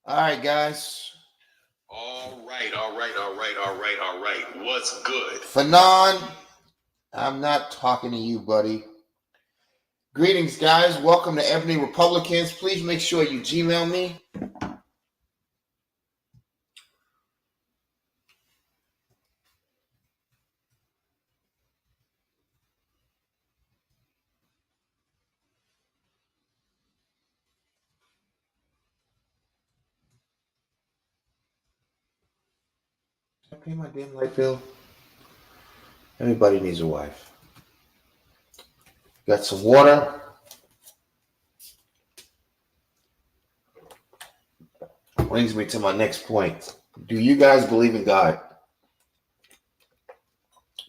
All right, guys. All right. What's good? Fanon, I'm not talking to you, buddy. Greetings, guys. Welcome to Ebony Republicans. Please make sure you Gmail me. Can I pay my damn light bill? Everybody needs a wife. Got some water. Brings me to my next point. Do you guys believe in God?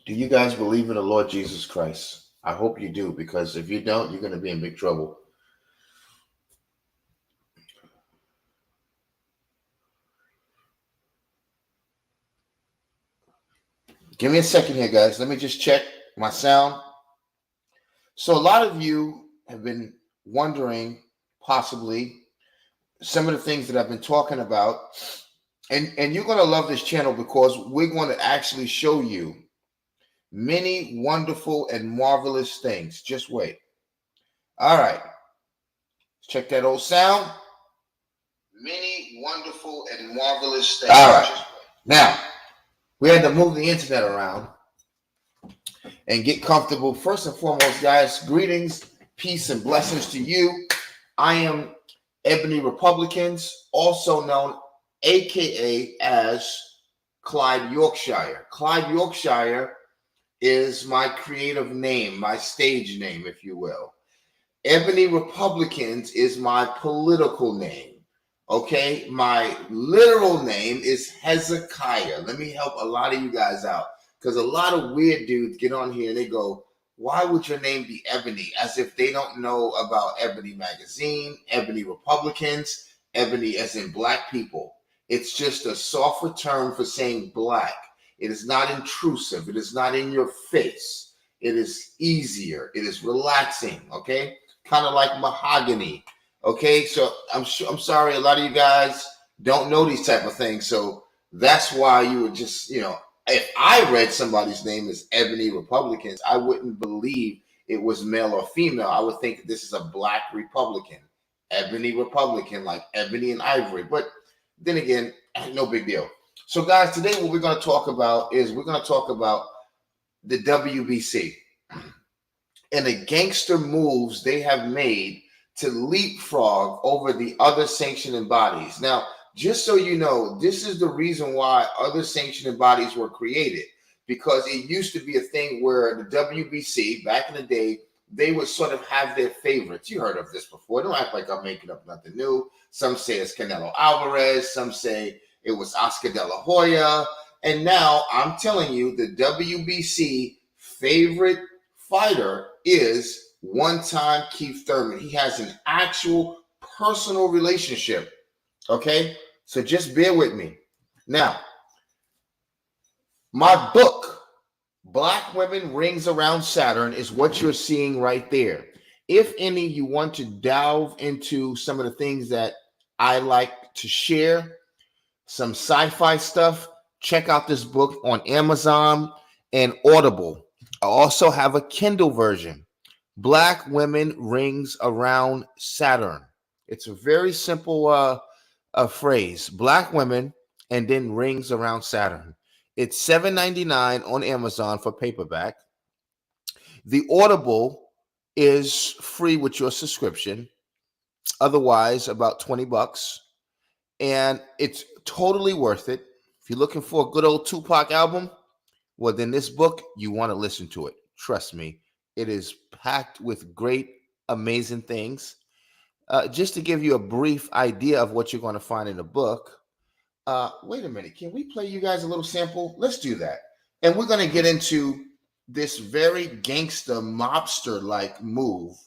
Do you guys believe in the Lord Jesus Christ? I hope you do, because if you don't, you're going to be in big trouble. Give me a second here, guys. Let me just check my sound. So a lot of you have been wondering, possibly, some of the things that I've been talking about. And you're going to love this channel because we're going to actually show you many wonderful and marvelous things. Just wait. All right. Check that old sound. Many wonderful and marvelous things. All right. Now, we had to move the internet around and get comfortable. First and foremost, guys, greetings, peace, and blessings to you. I am Ebony Republicans, also known AKA as Clyde Yorkshire. Clyde Yorkshire is my creative name, my stage name, if you will. Ebony Republicans is my political name. Okay, my literal name is Hezekiah. Let me help a lot of you guys out, because a lot of weird dudes get on here and they go, why would your name be Ebony? As if they don't know about Ebony Magazine, Ebony Republicans, Ebony as in black people. It's just a softer term for saying black. It is not intrusive. It is not in your face. It is easier. It is relaxing, okay? Kind of like mahogany. Okay, so I'm sorry, a lot of you guys don't know these type of things. So that's why you would just, if I read somebody's name as Ebony Republicans, I wouldn't believe it was male or female. I would think this is a black Republican, Ebony Republican, like ebony and ivory. But then again, no big deal. So guys, today what we're going to talk about is we're going to talk about the WBC and the gangster moves they have made to leapfrog over the other sanctioning bodies. Now, just so you know, this is the reason why other sanctioning bodies were created, because it used to be a thing where the WBC, back in the day, they would sort of have their favorites. You heard of this before. Don't act like I'm making up nothing new. Some say it's Canelo Alvarez. Some say it was Oscar De La Hoya. And now I'm telling you, the WBC favorite fighter is one-time Keith Thurman. He has an actual personal relationship. Okay? So just bear with me. Now, my book, Black Women Rings Around Saturn, is what you're seeing right there. If any you want to delve into some of the things that I like to share, some sci-fi stuff, check out this book on Amazon and Audible. I also have a Kindle version. Black Women Rings Around Saturn. It's a very simple phrase. Black women and then rings around Saturn. It's $7.99 on Amazon for paperback. The Audible is free with your subscription. Otherwise, about $20. And it's totally worth it. If you're looking for a good old Tupac album, well, then this book, you want to listen to it. Trust me. It is packed with great, amazing things. Just to give you a brief idea of what you're going to find in the book. Wait a minute. Can we play you guys a little sample? Let's do that. And we're going to get into this very gangster, mobster-like move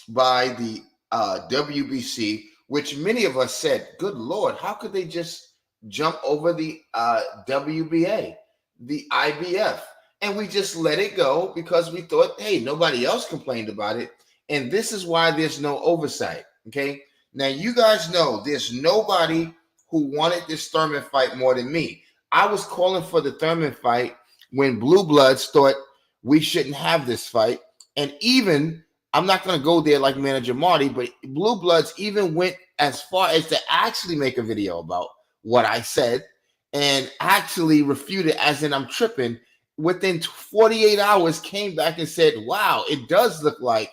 by the WBC, which many of us said, good Lord, how could they just jump over the WBA, the IBF? And we just let it go because we thought, hey, nobody else complained about it. And this is why there's no oversight. Okay. Now, you guys know there's nobody who wanted this Thurman fight more than me. I was calling for the Thurman fight when Blue Bloods thought we shouldn't have this fight. And even, I'm not going to go there like manager Marty, but Blue Bloods even went as far as to actually make a video about what I said and actually refuted, as in I'm tripping. Within 48 hours, came back and said, wow, it does look like,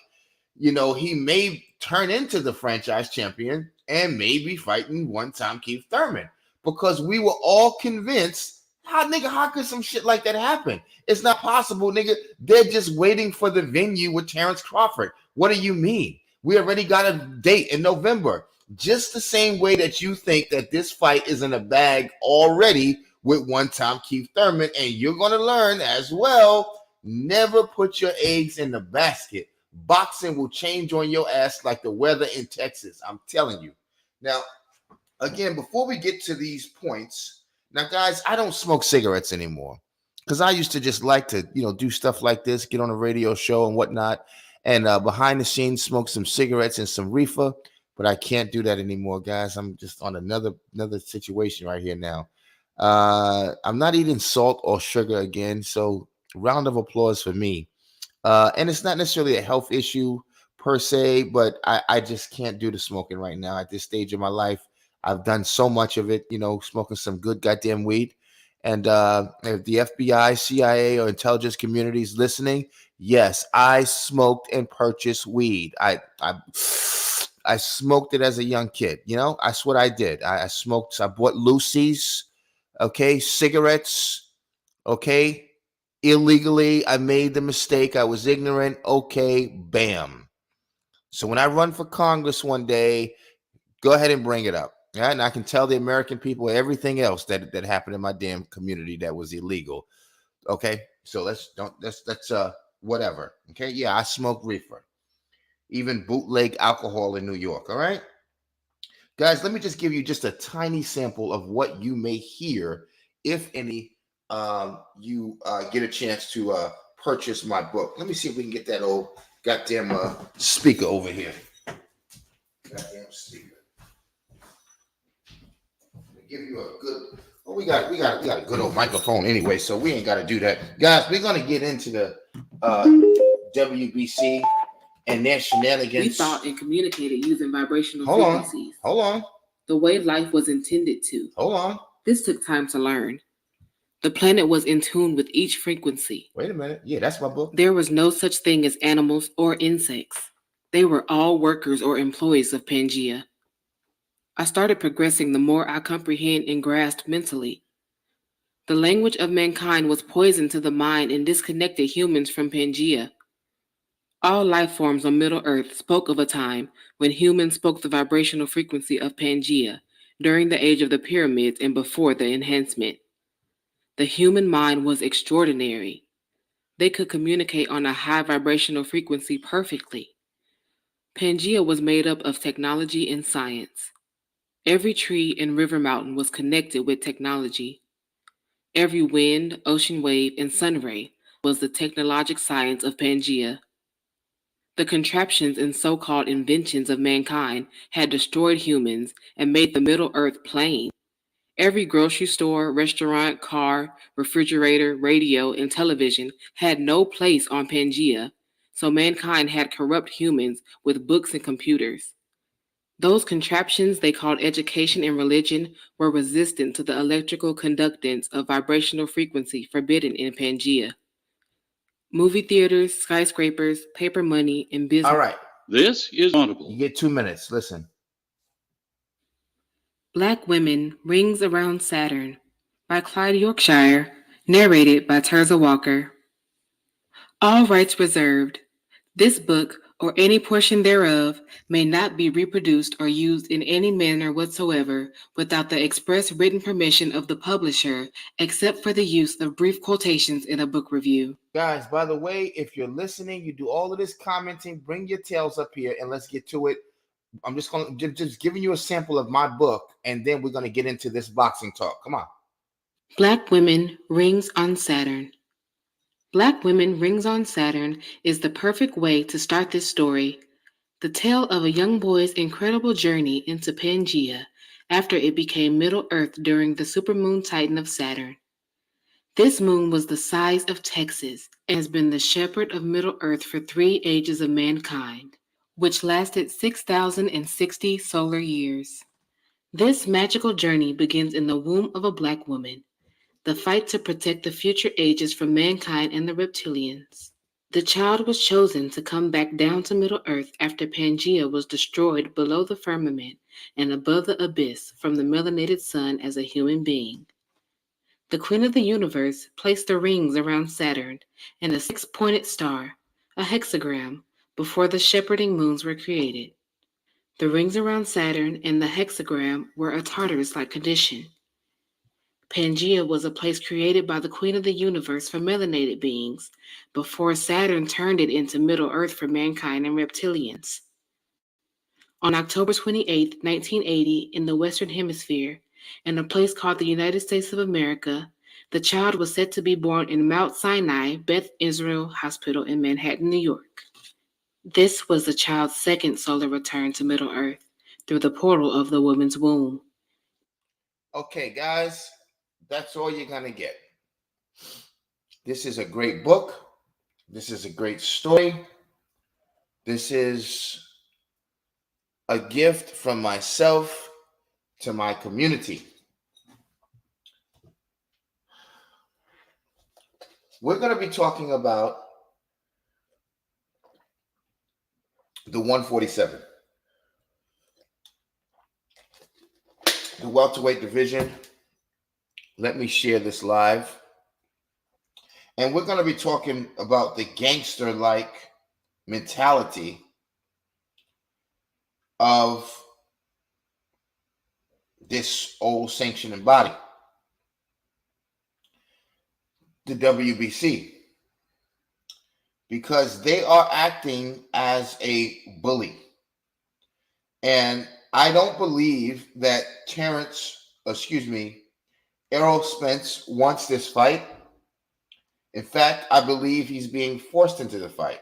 he may turn into the franchise champion and maybe fighting one-time Keith Thurman, because we were all convinced, how could some shit like that happen? It's not possible, nigga. They're just waiting for the venue with Terrence Crawford. What do you mean? We already got a date in November. Just the same way that you think that this fight is in a bag already with one-time Keith Thurman, and you're going to learn as well, never put your eggs in the basket. Boxing will change on your ass like the weather in Texas. I'm telling you. Now, again, before we get to these points, now, guys, I don't smoke cigarettes anymore because I used to just like to, do stuff like this, get on a radio show and whatnot, and behind the scenes smoke some cigarettes and some reefer. But I can't do that anymore, guys. I'm just on another situation right here now. I'm not eating salt or sugar again, so round of applause for me. And it's not necessarily a health issue per se, but I just can't do the smoking right now at this stage of my life. I've done so much of it, smoking some good goddamn weed. And if the FBI, CIA, or intelligence communities listening, yes, I smoked and purchased weed. I smoked it as a young kid. That's what I did. I smoked. I bought Lucy's, okay, cigarettes, okay. Illegally, I made the mistake. I was ignorant. Okay, bam. So when I run for Congress one day, go ahead and bring it up. Right? And I can tell the American people everything else that happened in my damn community that was illegal. Okay, so let's whatever. Okay, yeah, I smoke reefer, even bootleg alcohol in New York. All right, guys, let me just give you just a tiny sample of what you may hear, if any. You get a chance to purchase my book. Let me see if we can get that old goddamn speaker over here. Goddamn speaker. Give you a good. Well, we got a good old microphone anyway, so we ain't got to do that, guys. We're gonna get into the WBC and their shenanigans. We thought and communicated using vibrational frequencies. Hold on. The way life was intended to. Hold on. This took time to learn. The planet was in tune with each frequency. Wait a minute. Yeah, that's my book. There was no such thing as animals or insects. They were all workers or employees of Pangea. I started progressing the more I comprehend and grasped mentally. The language of mankind was poison to the mind and disconnected humans from Pangea. All life forms on Middle Earth spoke of a time when humans spoke the vibrational frequency of Pangea during the age of the pyramids and before the enhancement. The human mind was extraordinary. They could communicate on a high vibrational frequency perfectly. Pangea was made up of technology and science. Every tree and river mountain was connected with technology. Every wind, ocean wave, and sun ray was the technologic science of Pangea. The contraptions and so-called inventions of mankind had destroyed humans and made the Middle Earth plain. Every grocery store, restaurant, car, refrigerator, radio, and television had no place on Pangea, so mankind had corrupt humans with books and computers. Those contraptions they called education and religion were resistant to the electrical conductance of vibrational frequency forbidden in Pangea. Movie theaters, skyscrapers, paper money, and business. All right. This is audible. You get 2 minutes. Listen. Black Women, Rings Around Saturn by Clyde Yorkshire, narrated by Terza Walker. All rights reserved. This book, or any portion thereof, may not be reproduced or used in any manner whatsoever without the express written permission of the publisher, except for the use of brief quotations in a book review. Guys, by the way, if you're listening, you do all of this commenting, bring your tails up here and let's get to it. I'm just giving you a sample of my book, and then we're going to get into this boxing talk. Come on. Black Women, Rings on Saturn. Black Women, Rings on Saturn is the perfect way to start this story. The tale of a young boy's incredible journey into Pangea after it became Middle Earth during the supermoon Titan of Saturn. This moon was the size of Texas and has been the shepherd of Middle Earth for 3 ages of mankind, which lasted 6,060 solar years. This magical journey begins in the womb of a Black woman, the fight to protect the future ages from mankind and the reptilians. The child was chosen to come back down to Middle Earth after Pangaea was destroyed below the firmament and above the abyss from the melanated sun as a human being. The Queen of the Universe placed the rings around Saturn and a six-pointed star, a hexagram, before the shepherding moons were created. The rings around Saturn and the hexagram were a Tartarus-like condition. Pangaea was a place created by the Queen of the Universe for melanated beings, before Saturn turned it into Middle Earth for mankind and reptilians. On October 28, 1980, in the Western Hemisphere, in a place called the United States of America, the child was said to be born in Mount Sinai Beth Israel Hospital in Manhattan, New York. This was the child's second solar return to Middle Earth through the portal of the woman's womb. Okay, guys, that's all you're going to get. This is a great book. This is a great story. This is a gift from myself to my community. We're going to be talking about the 147, the welterweight division. Let me share this live. And we're going to be talking about the gangster-like mentality of this old sanctioning body, the WBC, because they are acting as a bully. And I don't believe that Errol Spence wants this fight. In fact, I believe he's being forced into the fight.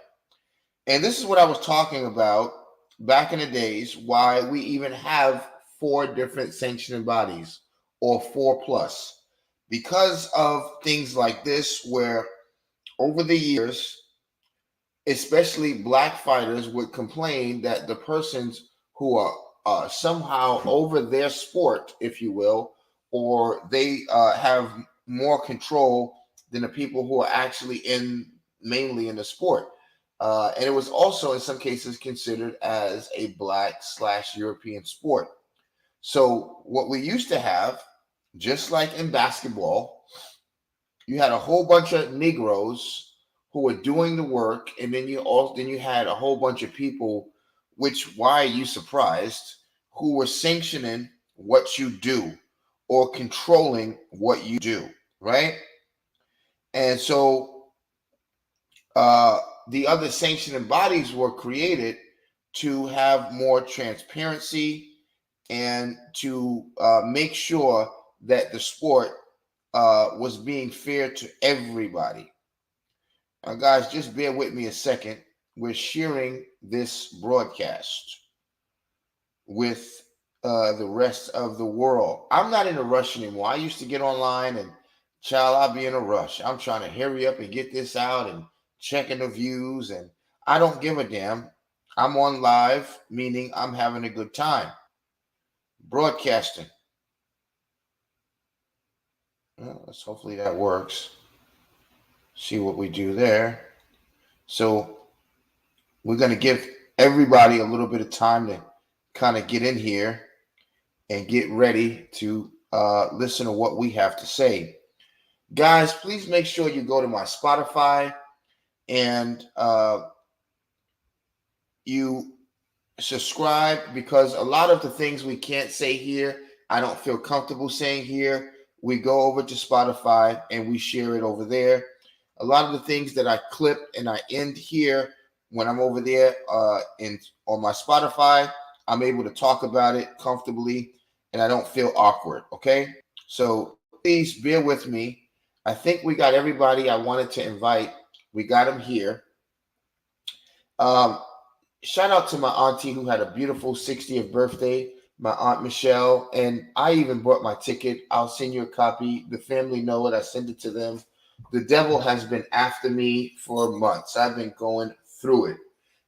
And this is what I was talking about back in the days, why we even have 4 different sanctioning bodies, or 4 plus, because of things like this, where over the years, especially Black fighters would complain that the persons who are somehow over their sport, if you will, or they have more control than the people who are actually mainly in the sport. And it was also in some cases considered as a Black/European sport. So what we used to have, just like in basketball, you had a whole bunch of Negroes who were doing the work, and then you had a whole bunch of people, which, why are you surprised, who were sanctioning what you do or controlling what you do, right? And so the other sanctioning bodies were created to have more transparency and to make sure that the sport was being fair to everybody. Now, guys, just bear with me a second. We're sharing this broadcast with the rest of the world. I'm not in a rush anymore. I used to get online and, child, I'll be in a rush. I'm trying to hurry up and get this out and checking the views, and I don't give a damn. I'm on live, meaning I'm having a good time. Broadcasting. Well, hopefully that works. See what we do there. So we're going to give everybody a little bit of time to kind of get in here and get ready to listen to what we have to say. Guys, please make sure you go to my Spotify and you subscribe, because a lot of the things we can't say here, I don't feel comfortable saying here. We go over to Spotify and we share it over there. A lot of the things that I clip and I end here, when I'm over there on my Spotify, I'm able to talk about it comfortably and I don't feel awkward, okay? So please bear with me. I think we got everybody I wanted to invite. We got them here. Shout out to my auntie who had a beautiful 60th birthday. my Aunt Michelle, and I even bought my ticket. I'll send you a copy. The family know it. I send it to them. The devil has been after me for months. I've been going through it,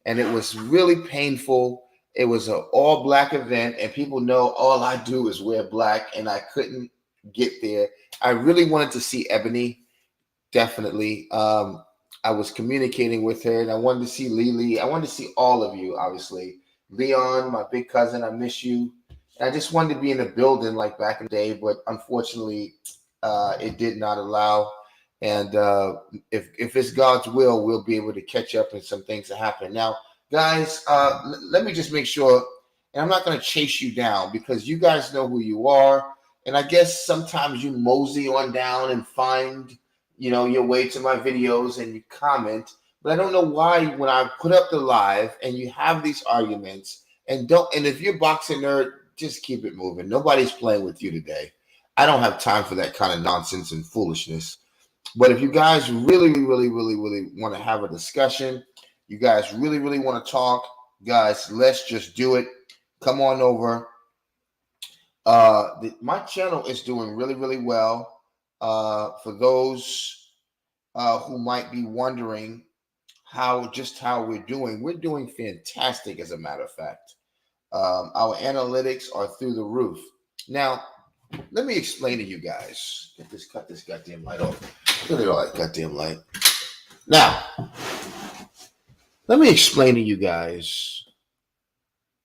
and it was really painful. It was an all black event, and people know all I do is wear black, and I couldn't get there. I really wanted to see Ebony, definitely. I was communicating with her, and I wanted to see Lily. I wanted to see all of you, obviously. Leon, my big cousin, I miss you. And I just wanted to be in the building like back in the day, but unfortunately, it did not allow. And if it's God's will, we'll be able to catch up and some things that happen. Now, guys, let me just make sure, and I'm not going to chase you down because you guys know who you are. And I guess sometimes you mosey on down and find, your way to my videos and you comment. But I don't know why when I put up the live and you have these arguments and if you're boxing nerd, just keep it moving. Nobody's playing with you today. I don't have time for that kind of nonsense and foolishness. But if you guys really, really, really, really want to have a discussion, you guys really, really want to talk, guys, let's just do it. Come on over. My channel is doing really, really well. For those who might be wondering how we're doing fantastic, as a matter of fact. Our analytics are through the roof. Now, let me explain to you guys. Cut this goddamn light off. Look at all that goddamn light. Now, let me explain to you guys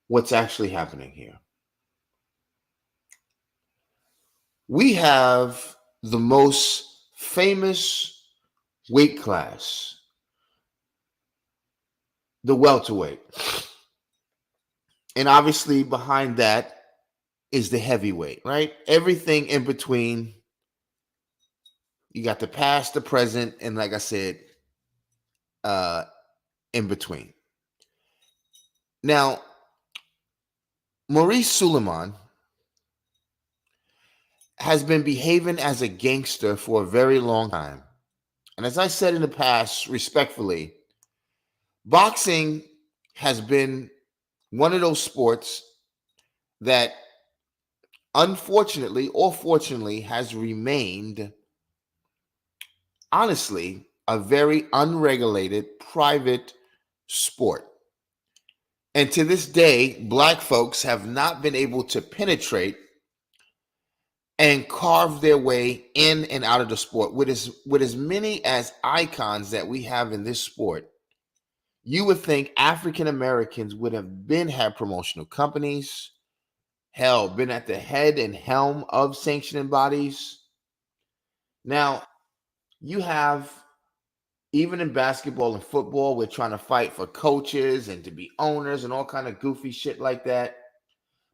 what's actually happening here. We have the most famous weight class, the welterweight. And obviously behind that is the heavyweight, right? Everything in between. You got the past, the present, and like I said, in between. Now, Maurice Suleiman has been behaving as a gangster for a very long time. And as I said in the past, respectfully, boxing has been one of those sports that unfortunately or fortunately has remained, honestly, a very unregulated private sport. And to this day, Black folks have not been able to penetrate and carve their way in and out of the sport. With as many as icons that we have in this sport, you would think African Americans would have had promotional companies, hell, been at the head and helm of sanctioning bodies. Now, you have, even in basketball and football, we're trying to fight for coaches and to be owners and all kind of goofy shit like that.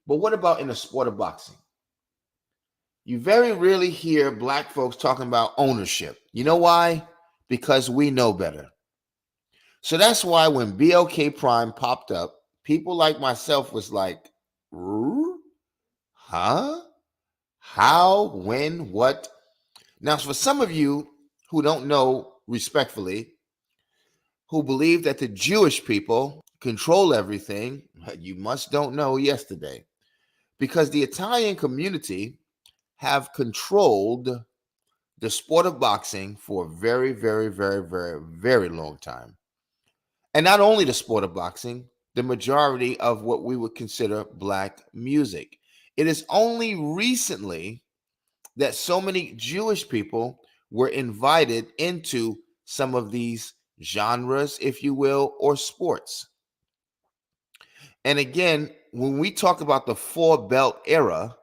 But what about in the sport of boxing? You very rarely hear Black folks talking about ownership. You know why? Because we know better. So that's why when BLK Prime popped up, people like myself was like, huh? How, when, what? Now, for some of you who don't know, respectfully, who believe that the Jewish people control everything, you must don't know yesterday. Because the Italian community have controlled the sport of boxing for a very, very, very, very, very long time. And not only the sport of boxing, the majority of what we would consider Black music. It is only recently that so many Jewish people were invited into some of these genres, if you will, or sports. And again, when we talk about the four belt era,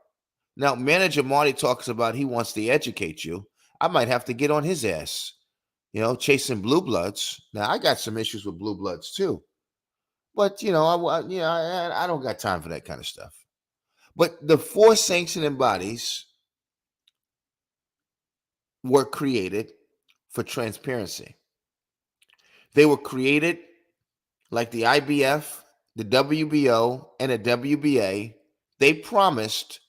now manager Marty talks about he wants to educate you. I might have to get on his ass, chasing blue bloods. Now I got some issues with blue bloods too, but I don't got time for that kind of stuff. But the four sanctioning bodies were created for transparency. They were created like the IBF, the WBO, and the WBA. They promised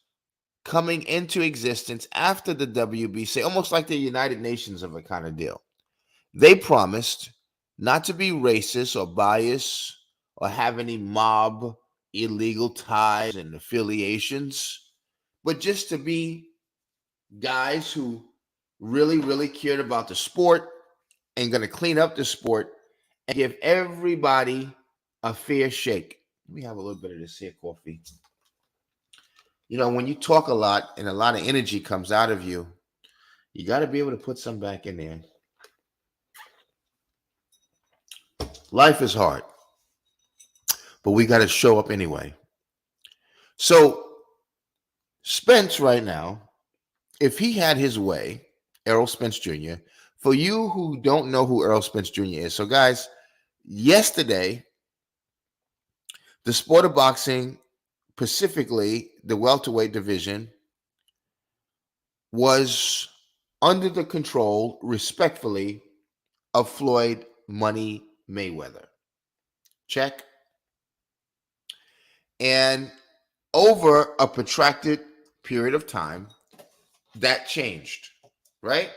coming into existence after the WBC, almost like the United Nations of a kind of deal. They promised not to be racist or biased or have any mob illegal ties and affiliations, but just to be guys who really, really cared about the sport and going to clean up the sport and give everybody a fair shake. Let me have a little bit of this here coffee. You know, when you talk a lot and a lot of energy comes out of you, you got to be able to put some back in there. Life is hard, but we got to show up anyway. So Spence right now, if he had his way, Errol Spence Jr., for you who don't know who Errol Spence Jr. is, so guys, yesterday, the sport of boxing, specifically the welterweight division, was under the control, respectfully, of Floyd Money Mayweather. Check. And over a protracted period of time, that changed, right?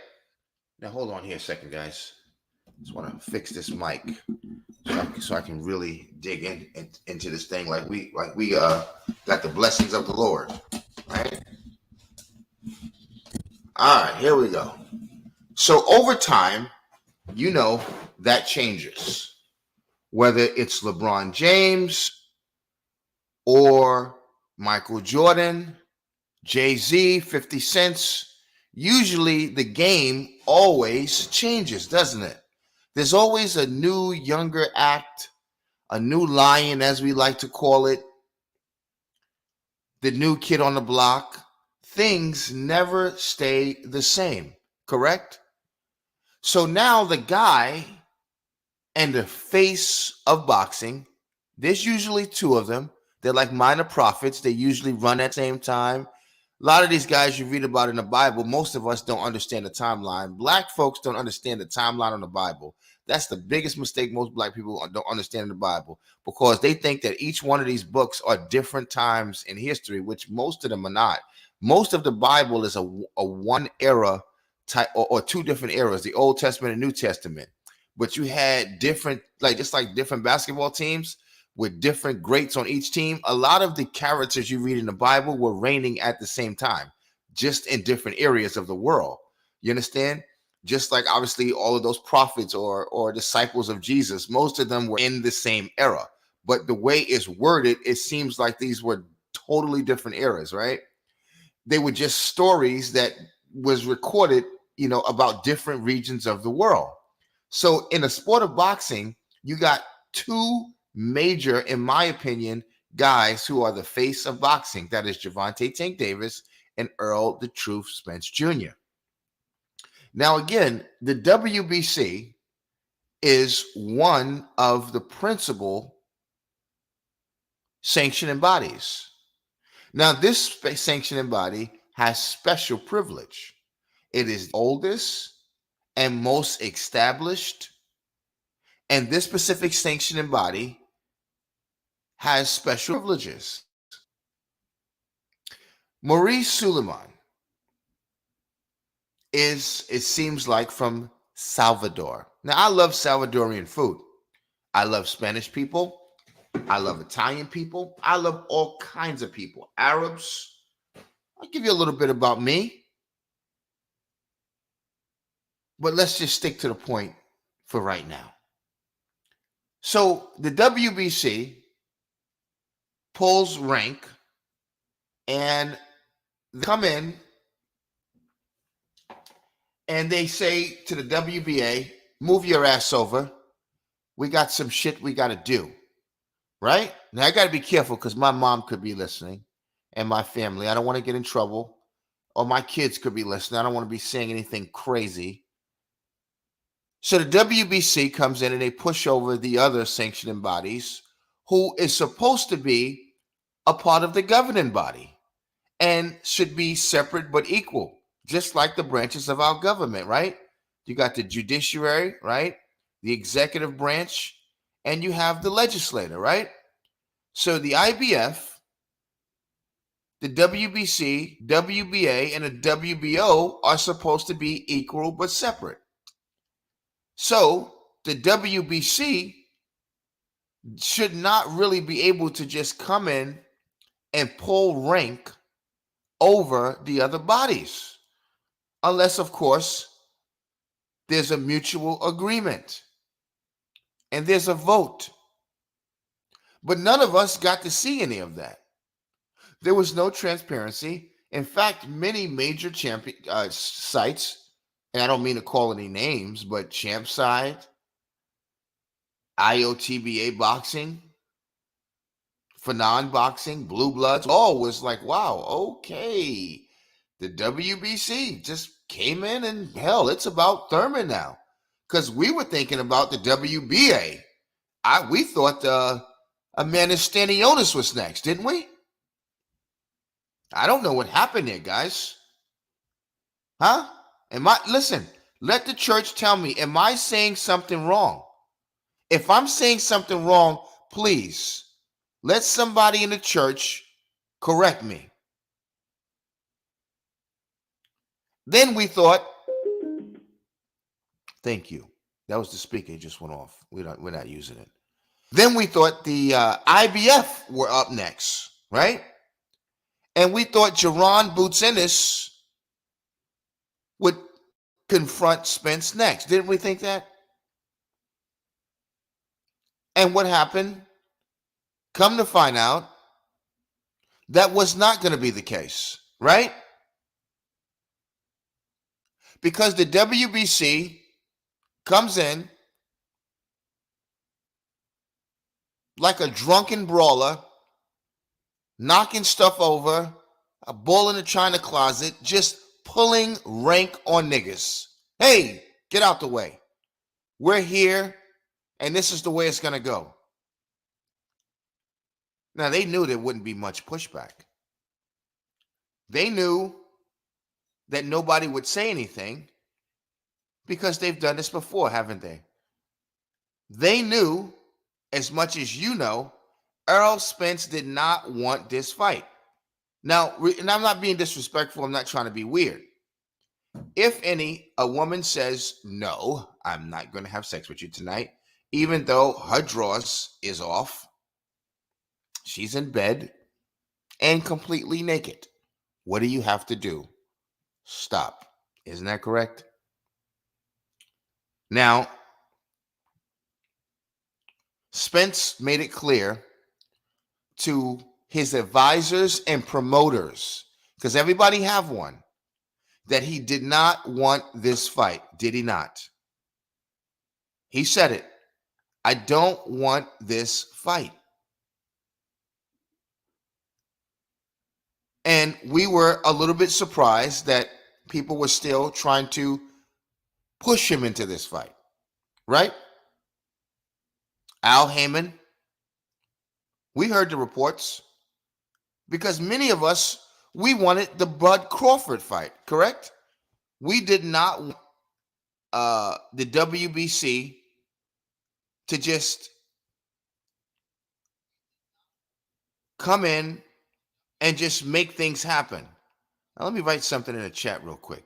Now, hold on here a second, guys. Just want to fix this mic so I can really dig into this thing like we got the blessings of the Lord, right? All right, here we go. So over time, you know, that changes. Whether it's LeBron James or Michael Jordan, Jay-Z, 50 Cent, usually the game always changes, doesn't it? There's always a new, younger act, a new lion, as we like to call it, the new kid on the block. Things never stay the same, correct? So now the guy and the face of boxing, there's usually two of them. They're like minor prophets. They usually run at the same time. A lot of these guys you read about in the Bible, most of us don't understand the timeline. Black folks don't understand the timeline on the Bible. That's the biggest mistake most black people don't understand in the Bible, because they think that each one of these books are different times in history, which most of them are not. Most of the Bible is a one era type or two different eras, the Old Testament and New Testament. But you had different, just like different basketball teams with different greats on each team. A lot of the characters you read in the Bible were reigning at the same time, just in different areas of the world. You understand? Just like obviously all of those prophets or disciples of Jesus, most of them were in the same era. But the way it's worded, it seems like these were totally different eras, right? They were just stories that was recorded, about different regions of the world. So in the sport of boxing, you got two major, in my opinion, guys who are the face of boxing. That is Gervonta Tank Davis and Errol the Truth Spence Jr. Now, again, the WBC is one of the principal sanctioning bodies. Now, this sanctioning body has special privilege. It is the oldest and most established, and this specific sanctioning body has special privileges. Maurice Suleiman is, it seems like, from Salvador. Now, I love Salvadorian food. I love Spanish people. I love Italian people. I love all kinds of people. Arabs. I'll give you a little bit about me. But let's just stick to the point for right now. So the WBC pulls rank and they come in and they say to the WBA, move your ass over. We got some shit we got to do. Right? Now, I got to be careful because my mom could be listening and my family. I don't want to get in trouble. Or my kids could be listening. I don't want to be saying anything crazy. So the WBC comes in and they push over the other sanctioning bodies, who is supposed to be a part of the governing body and should be separate but equal, just like the branches of our government, right? You got the judiciary, right? The executive branch, and you have the legislator, right? So the IBF, the WBC, WBA, and the WBO are supposed to be equal but separate. So the WBC should not really be able to just come in and pull rank over the other bodies, unless, of course, there's a mutual agreement and there's a vote. But none of us got to see any of that. There was no transparency. In fact, many major sites, and I don't mean to call any names, but Champside, IOTBA Boxing, Fanon Boxing, Blue Bloods, all was like, wow, okay. The WBC just came in and hell, it's about Thurman now. Because we were thinking about the WBA. We thought Amanda Stanionis was next, didn't we? I don't know what happened there, guys. Huh? Listen, let the church tell me, am I saying something wrong? If I'm saying something wrong, please let somebody in the church correct me. Then we thought, thank you. That was the speaker. It just went off. We're not using it. Then we thought the IBF were up next, right? And we thought Jaron Boots Ennis would confront Spence next. Didn't we think that? And what happened? Come to find out, that was not going to be the case, right? Because the WBC comes in like a drunken brawler, knocking stuff over, a bull in the china closet, just pulling rank on niggas. Hey, get out the way. We're here, and this is the way it's going to go. Now, they knew there wouldn't be much pushback. They knew that nobody would say anything because they've done this before, haven't they? They knew, as much as you know, Errol Spence did not want this fight. Now, and I'm not being disrespectful. I'm not trying to be weird. If a woman says, no, I'm not going to have sex with you tonight, even though her drawers is off, she's in bed and completely naked, what do you have to do? Stop. Isn't that correct? Now, Spence made it clear to his advisors and promoters, because everybody have one, that he did not want this fight. Did he not? He said it. I don't want this fight. And we were a little bit surprised that people were still trying to push him into this fight, right? Al Heyman, we heard the reports because many of us, we wanted the Bud Crawford fight, correct? We did not want the WBC to just come in and just make things happen. Now, let me write something in the chat real quick.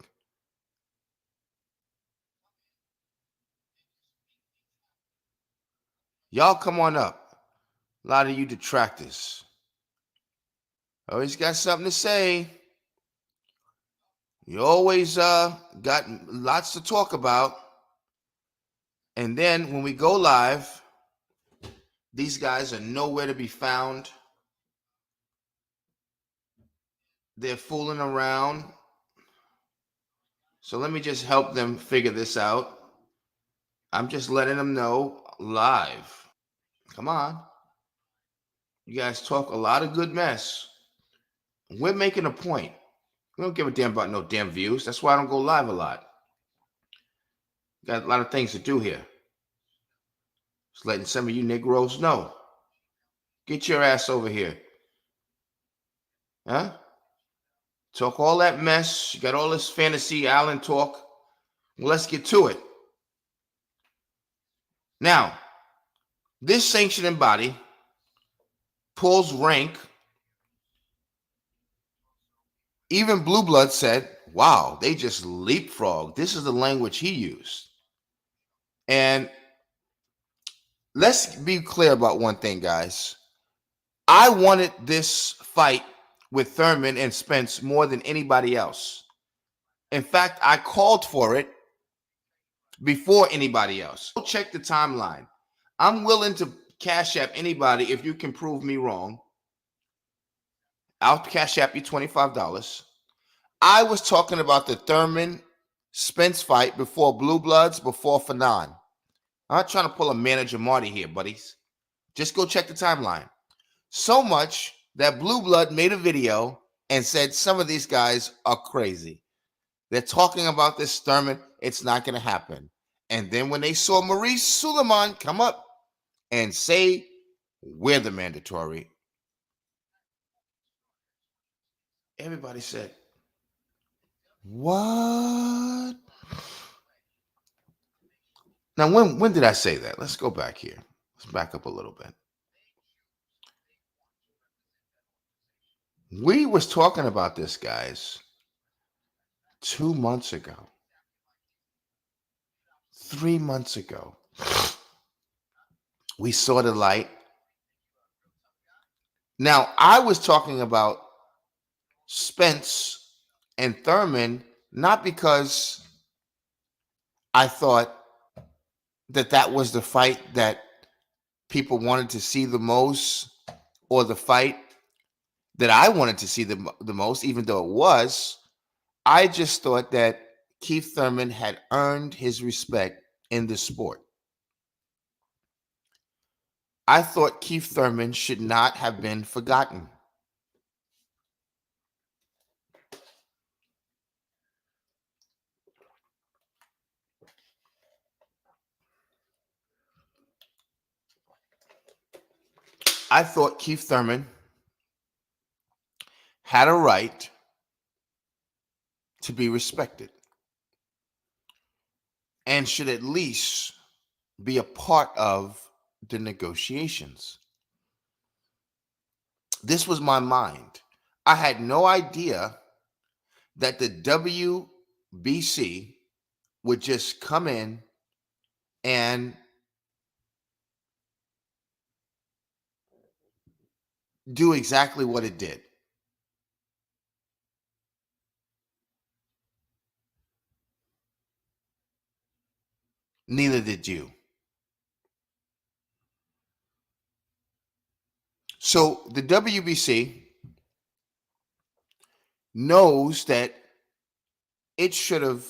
Y'all come on up. A lot of you detractors. Always got something to say. You always got lots to talk about. And then when we go live, these guys are nowhere to be found. They're fooling around. So let me just help them figure this out. I'm just letting them know live. Come on. You guys talk a lot of good mess. We're making a point. We don't give a damn about no damn views. That's why I don't go live a lot. Got a lot of things to do here. Just letting some of you Negroes know. Get your ass over here. Huh? Talk all that mess. You got all this fantasy island talk. Well, let's get to it. Now, this sanctioning body pulls rank. Even Blue Blood said, wow, they just leapfrogged. This is the language he used. And let's be clear about one thing, guys. I wanted this fight with Thurman and Spence more than anybody else. In fact, I called for it before anybody else. Go check the timeline. I'm willing to cash app anybody if you can prove me wrong. I'll cash app you $25. I was talking about the Thurman Spence fight before Blue Bloods, before Fanon. I'm not trying to pull a manager Marty here, buddies. Just go check the timeline. So much that Blue Blood made a video and said some of these guys are crazy. They're talking about this Thurman. It's not going to happen. And then when they saw Maurice Suleiman come up and say, we're the mandatory, everybody said, what? Now, when did I say that? Let's go back here. Let's back up a little bit. We was talking about this, guys, 2 months ago, 3 months ago. We saw the light. Now, I was talking about Spence and Thurman, not because I thought that that was the fight that people wanted to see the most, or the fight that I wanted to see the most, even though it was. I just thought that Keith Thurman had earned his respect in the sport. I thought Keith Thurman should not have been forgotten. I thought Keith Thurman had a right to be respected and should at least be a part of the negotiations. This was my mind. I had no idea that the WBC would just come in and do exactly what it did. Neither did you. So the WBC knows that it should have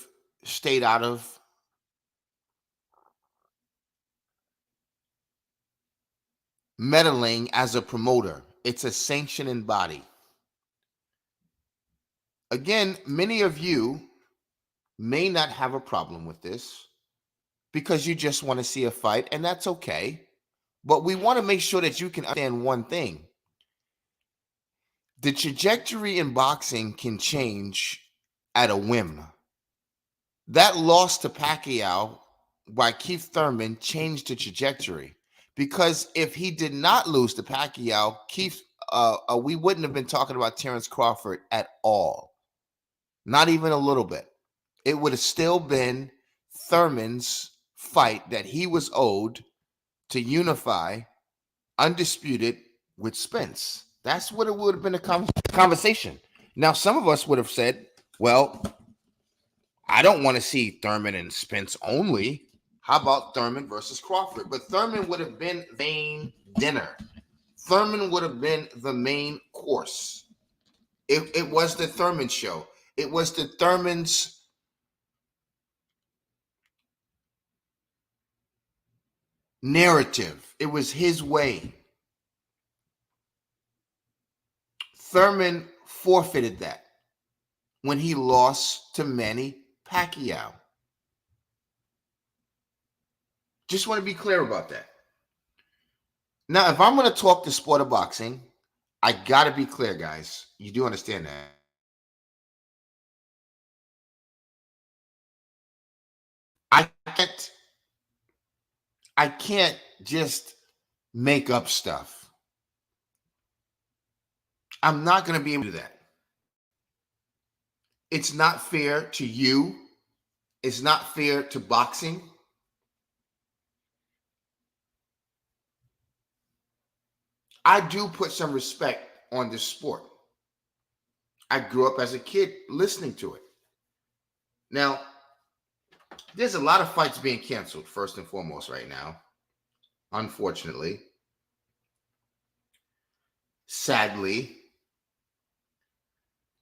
stayed out of meddling as a promoter. It's a sanctioning body. Again, many of you may not have a problem with this because you just want to see a fight, and that's okay. But we want to make sure that you can understand one thing. The trajectory in boxing can change at a whim. That loss to Pacquiao by Keith Thurman changed the trajectory, because if he did not lose to Pacquiao, we wouldn't have been talking about Terrence Crawford at all. Not even a little bit. It would have still been Thurman's fight that he was owed to unify undisputed with Spence. That's what it would have been a conversation. Now, some of us would have said, well, I don't want to see Thurman and Spence only. How about Thurman versus Crawford? But Thurman would have been the main dinner. Thurman would have been the main course. It was the Thurman show. It was the Thurman's narrative. It was his way. Thurman forfeited that when he lost to Manny Pacquiao. Just want to be clear about that. Now, if I'm going to talk the sport of boxing, I got to be clear, guys. You do understand that. I can't just make up stuff. I'm not going to be able to do that. It's not fair to you. It's not fair to boxing. I do put some respect on this sport. I grew up as a kid listening to it. Now, there's a lot of fights being canceled, first and foremost, right now. Unfortunately, sadly,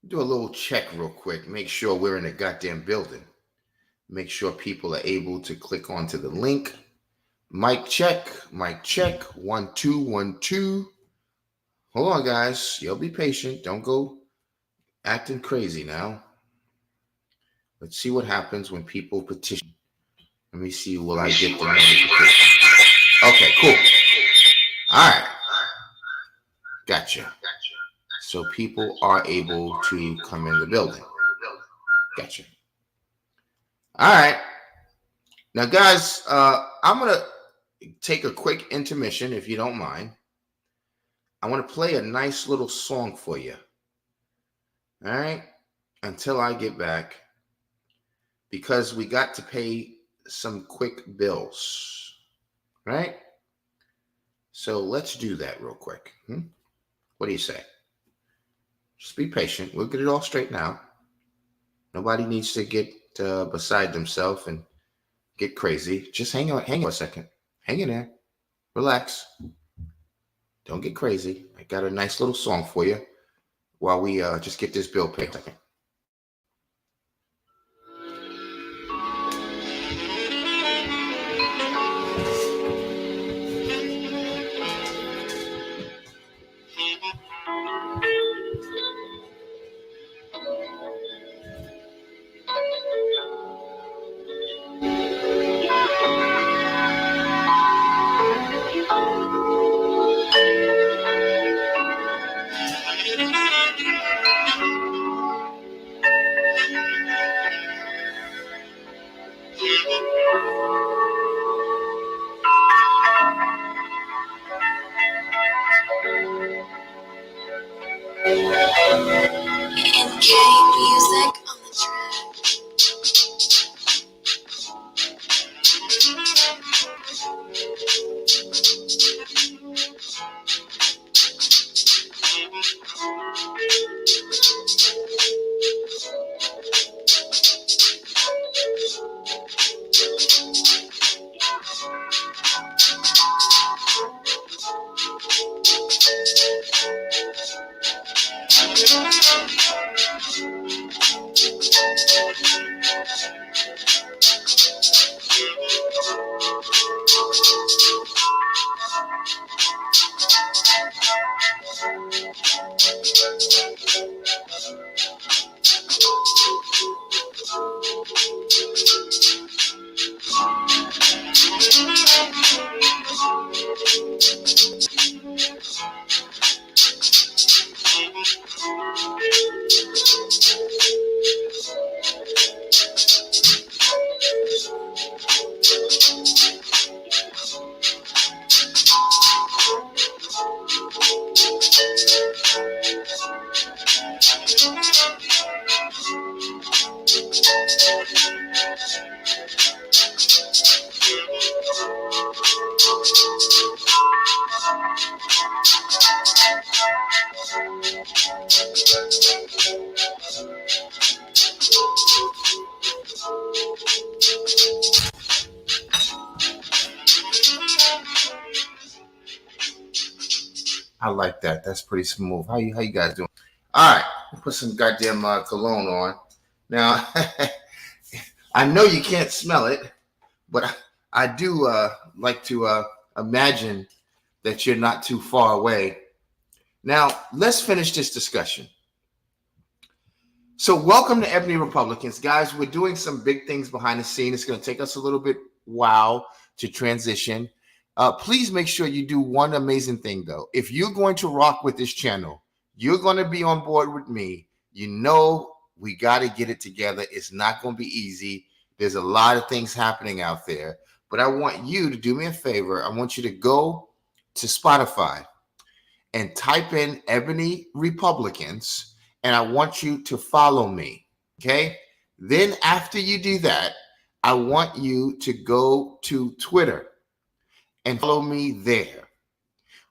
do a little check real quick. Make sure we're in a goddamn building. Make sure people are able to click onto the link. Mic check, mic check. 1 2 1 2. Hold on, guys. You'll be patient. Don't go acting crazy now. Let's see what happens when people petition. Let me see. Will I get the notification? Okay, cool. All right. Gotcha. So people are able to come in the building. Gotcha. All right. Now, guys, I'm going to take a quick intermission, if you don't mind. I want to play a nice little song for you. All right. Until I get back. Because we got to pay some quick bills. Right? So let's do that real quick. What do you say? Just be patient. We'll get it all straightened out. Nobody needs to get beside themselves and get crazy. Just hang on a second. Hang in there. Relax. Don't get crazy. I got a nice little song for you while we just get this bill paid. MK music on the track. I like that. That's pretty smooth. How you guys doing? All right. Put some goddamn cologne on. Now, I know you can't smell it, but I do like to imagine that you're not too far away. Now, let's finish this discussion. So welcome to Ebony Republicans. Guys, we're doing some big things behind the scene. It's going to take us a little bit while to transition. Please make sure you do one amazing thing, though. If you're going to rock with this channel, you're going to be on board with me. You know we got to get it together. It's not going to be easy. There's a lot of things happening out there. But I want you to do me a favor. I want you to go to Spotify and type in Ebony Republicans, and I want you to follow me, okay? Then after you do that, I want you to go to Twitter and follow me there.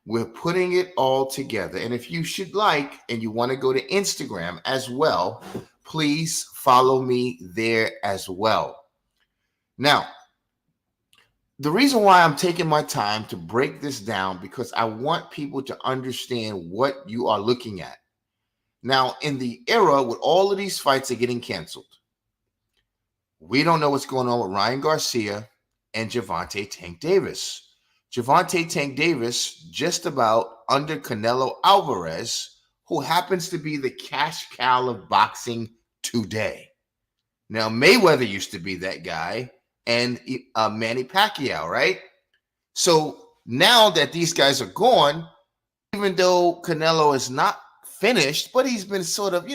We're putting it all together. And if you should like and you want to go to Instagram as well, please follow me there as well. Now, the reason why I'm taking my time to break this down because I want people to understand what you are looking at. Now, in the era with all of these fights are getting canceled, we don't know what's going on with Ryan Garcia and Gervonta Tank Davis. Gervonta Tank Davis just about under Canelo Alvarez, who happens to be the cash cow of boxing today. Now, Mayweather used to be that guy, and Manny Pacquiao, right? So now that these guys are gone, even though Canelo is not finished, but he's been sort of,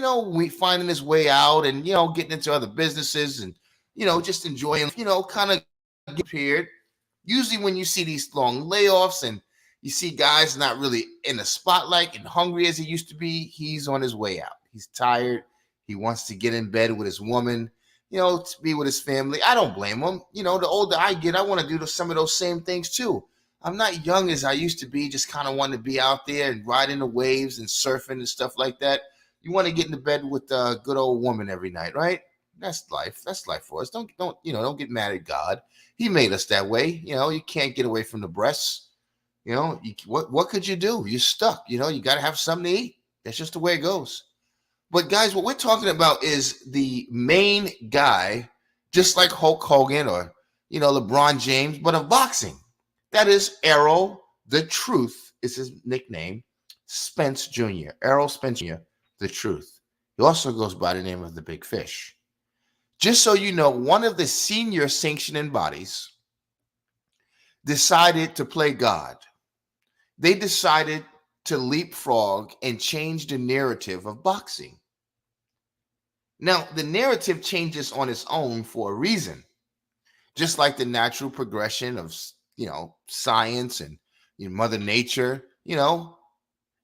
finding his way out and, getting into other businesses and, just enjoying, kind of appeared. Usually when you see these long layoffs and you see guys not really in the spotlight and hungry as he used to be, he's on his way out. He's tired. He wants to get in bed with his woman, to be with his family. I don't blame him. The older I get, I want to do some of those same things too. I'm not young as I used to be, just kind of want to be out there and riding the waves and surfing and stuff like that. You want to get into bed with a good old woman every night, right? That's life. That's life for us. Don't get mad at God. He made us that way. You can't get away from the breasts. What could you do? You're stuck. You got to have something to eat. That's just the way it goes. But guys, what we're talking about is the main guy, just like Hulk Hogan or, LeBron James, but of boxing. That is Errol the Truth is his nickname, Spence Jr. Errol Spence Jr., the Truth. He also goes by the name of the Big Fish. Just so you know, one of the senior sanctioning bodies decided to play God. They decided to leapfrog and change the narrative of boxing. Now, the narrative changes on its own for a reason, just like the natural progression of, science and Mother Nature. You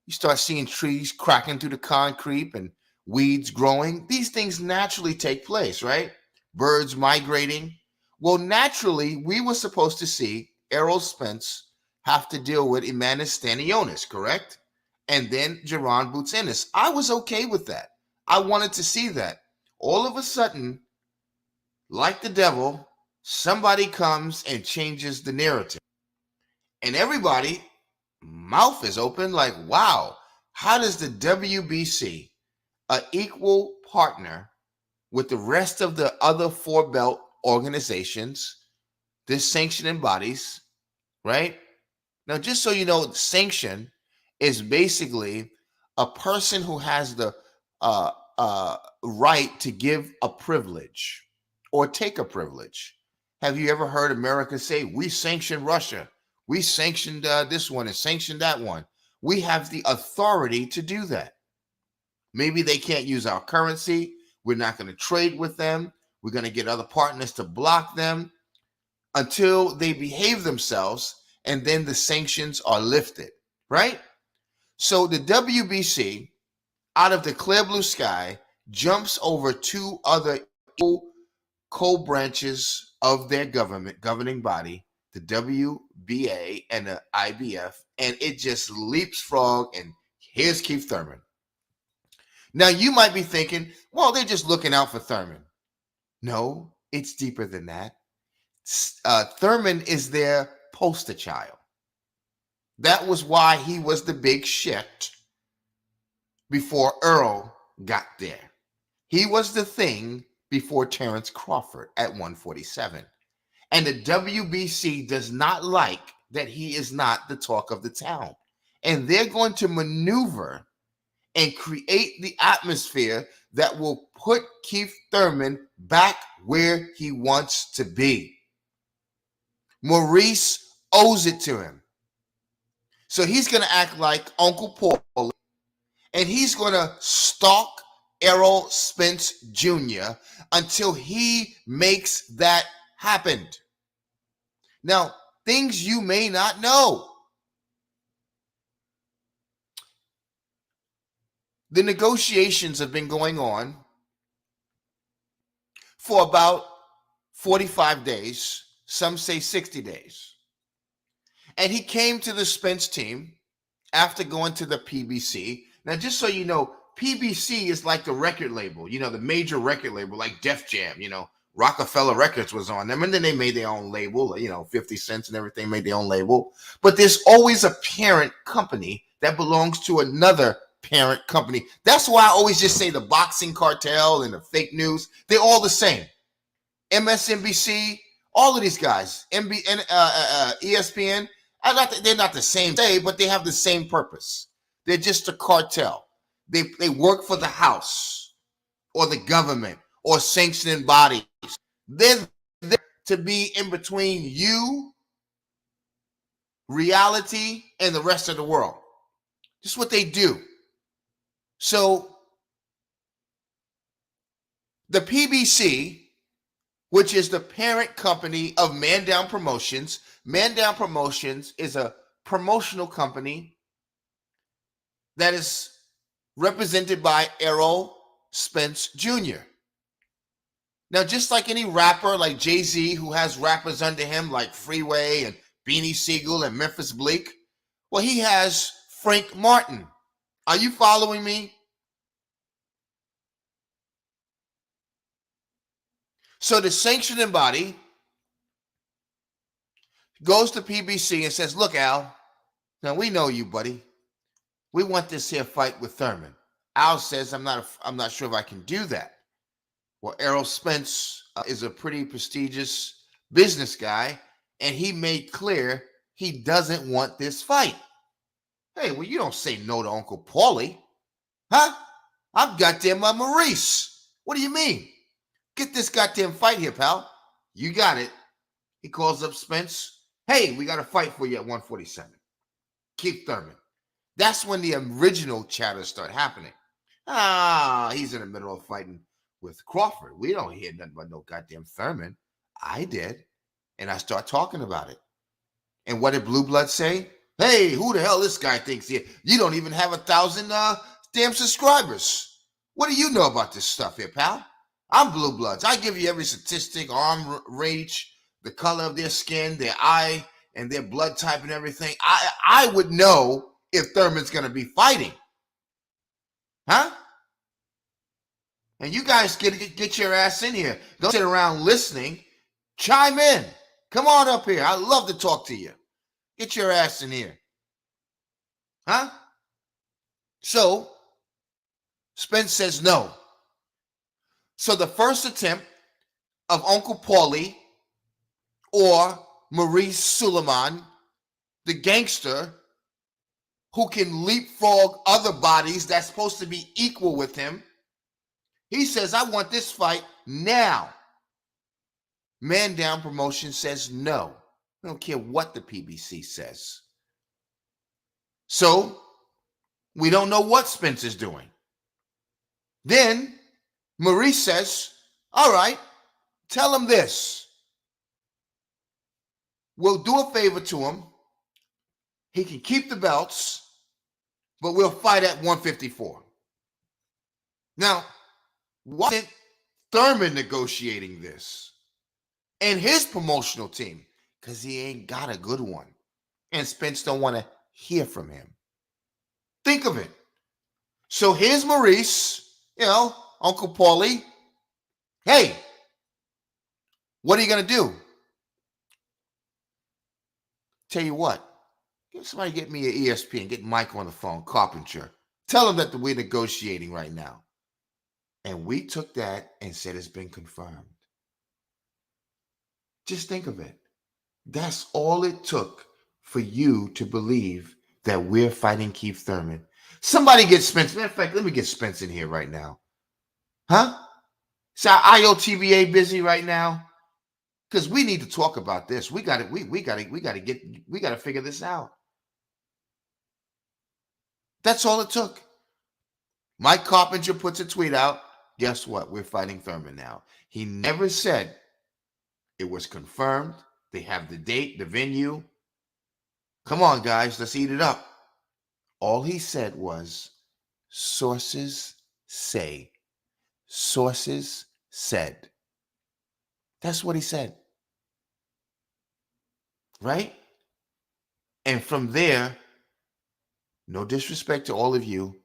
start seeing trees cracking through the concrete and weeds growing. These things naturally take place, right? Birds migrating. Well, naturally, we were supposed to see Errol Spence have to deal with Emanis Stanionis, correct? And then Jaron Boots Ennis. I was okay with that. I wanted to see that. All of a sudden, like the devil, somebody comes and changes the narrative. And everybody, mouth is open like, wow, how does the WBC, an equal partner with the rest of the other four belt organizations, this sanctioning bodies, right? Now, just so you know, sanction is basically a person who has the right to give a privilege or take a privilege. Have you ever heard America say, we sanctioned Russia? We sanctioned this one and sanctioned that one. We have the authority to do that. Maybe they can't use our currency. We're not going to trade with them. We're going to get other partners to block them until they behave themselves, and then the sanctions are lifted, right? So the WBC, out of the clear blue sky, jumps over two other co-branches of their governing body, the WBA and the IBF, and it just leapfrog, and here's Keith Thurman. Now, you might be thinking, well, they're just looking out for Thurman. No, it's deeper than that. Thurman is their poster child. That was why he was the big shit before Earl got there. He was the thing before Terrence Crawford at 147. And the WBC does not like that he is not the talk of the town. And they're going to maneuver and create the atmosphere that will put Keith Thurman back where he wants to be. Maurice owes it to him. So he's going to act like Uncle Paul, and he's going to stalk Errol Spence Jr. until he makes that happen. Now, things you may not know. The negotiations have been going on for about 45 days. Some say 60 days. And he came to the Spence team after going to the PBC. Now, just so you know, PBC is like the record label, the major record label, like Def Jam, Rockefeller Records was on them, and then they made their own label, 50 Cent and everything made their own label. But there's always a parent company that belongs to another parent company. That's why I always just say the boxing cartel and the fake news, they're all the same. MSNBC, all of these guys, ESPN, they're not the same day, but they have the same purpose. They're just a cartel. They work for the House or the government or sanctioning bodies. They're there to be in between you, reality, and the rest of the world. Just what they do. So the PBC, which is the parent company of Man Down Promotions. Man Down Promotions is a promotional company that is represented by Errol Spence Jr. Now, just like any rapper like Jay-Z, who has rappers under him like Freeway and Beanie Siegel and Memphis Bleak, well, he has Frank Martin. Are you following me? So the sanctioning body goes to PBC and says, look, Al, now we know you, buddy. We want this here fight with Thurman. Al says, I'm not sure if I can do that. Well, Errol Spence is a pretty prestigious business guy, and he made clear he doesn't want this fight. Hey, well, you don't say no to Uncle Paulie. Huh? I'm goddamn Maurice. What do you mean? Get this goddamn fight here, pal. You got it. He calls up Spence. Hey, we got a fight for you at 147. Keith Thurman. That's when the original chatter started happening. He's in the middle of fighting with Crawford. We don't hear nothing about no goddamn Thurman. I did. And I start talking about it. And what did Blue Blood say? Hey, who the hell this guy thinks here? You don't even have 1,000 damn subscribers. What do you know about this stuff here, pal? I'm Blue Bloods. I give you every statistic, arm reach, the color of their skin, their eye, and their blood type and everything. I would know if Thurman's going to be fighting. Huh? And you guys get your ass in here. Don't sit around listening. Chime in. Come on up here. I'd love to talk to you. Get your ass in here. Huh? So, Spence says no. So the first attempt of Uncle Paulie or Maurice Suleiman, the gangster who can leapfrog other bodies that's supposed to be equal with him, he says, I want this fight now. Man Down Promotion says no. I don't care what the PBC says. So, we don't know what Spence is doing. Then, Maurice says, all right, tell him this. We'll do a favor to him. He can keep the belts, but we'll fight at 154. Now, wasn't Thurman negotiating this? And his promotional team, because he ain't got a good one. And Spence don't want to hear from him. Think of it. So here's Maurice, Uncle Paulie. Hey, what are you going to do? Tell you what, somebody get me an ESPN, get Mike on the phone, Carpenter. Tell him that we're negotiating right now. And we took that and said it's been confirmed. Just think of it. That's all it took for you to believe that we're fighting Keith Thurman. Somebody get Spence. Matter of fact, let me get Spence in here right now. Huh? Is our IOTBA busy right now? Because we need to talk about this. We got to figure this out. That's all it took. Mike Carpenter puts a tweet out. Guess what? We're fighting Thurman now. He never said it was confirmed. They have the date, the venue. Come on, guys, let's eat it up. All he said was, sources say. Sources said. That's what he said. Right? And from there, No disrespect to all of you.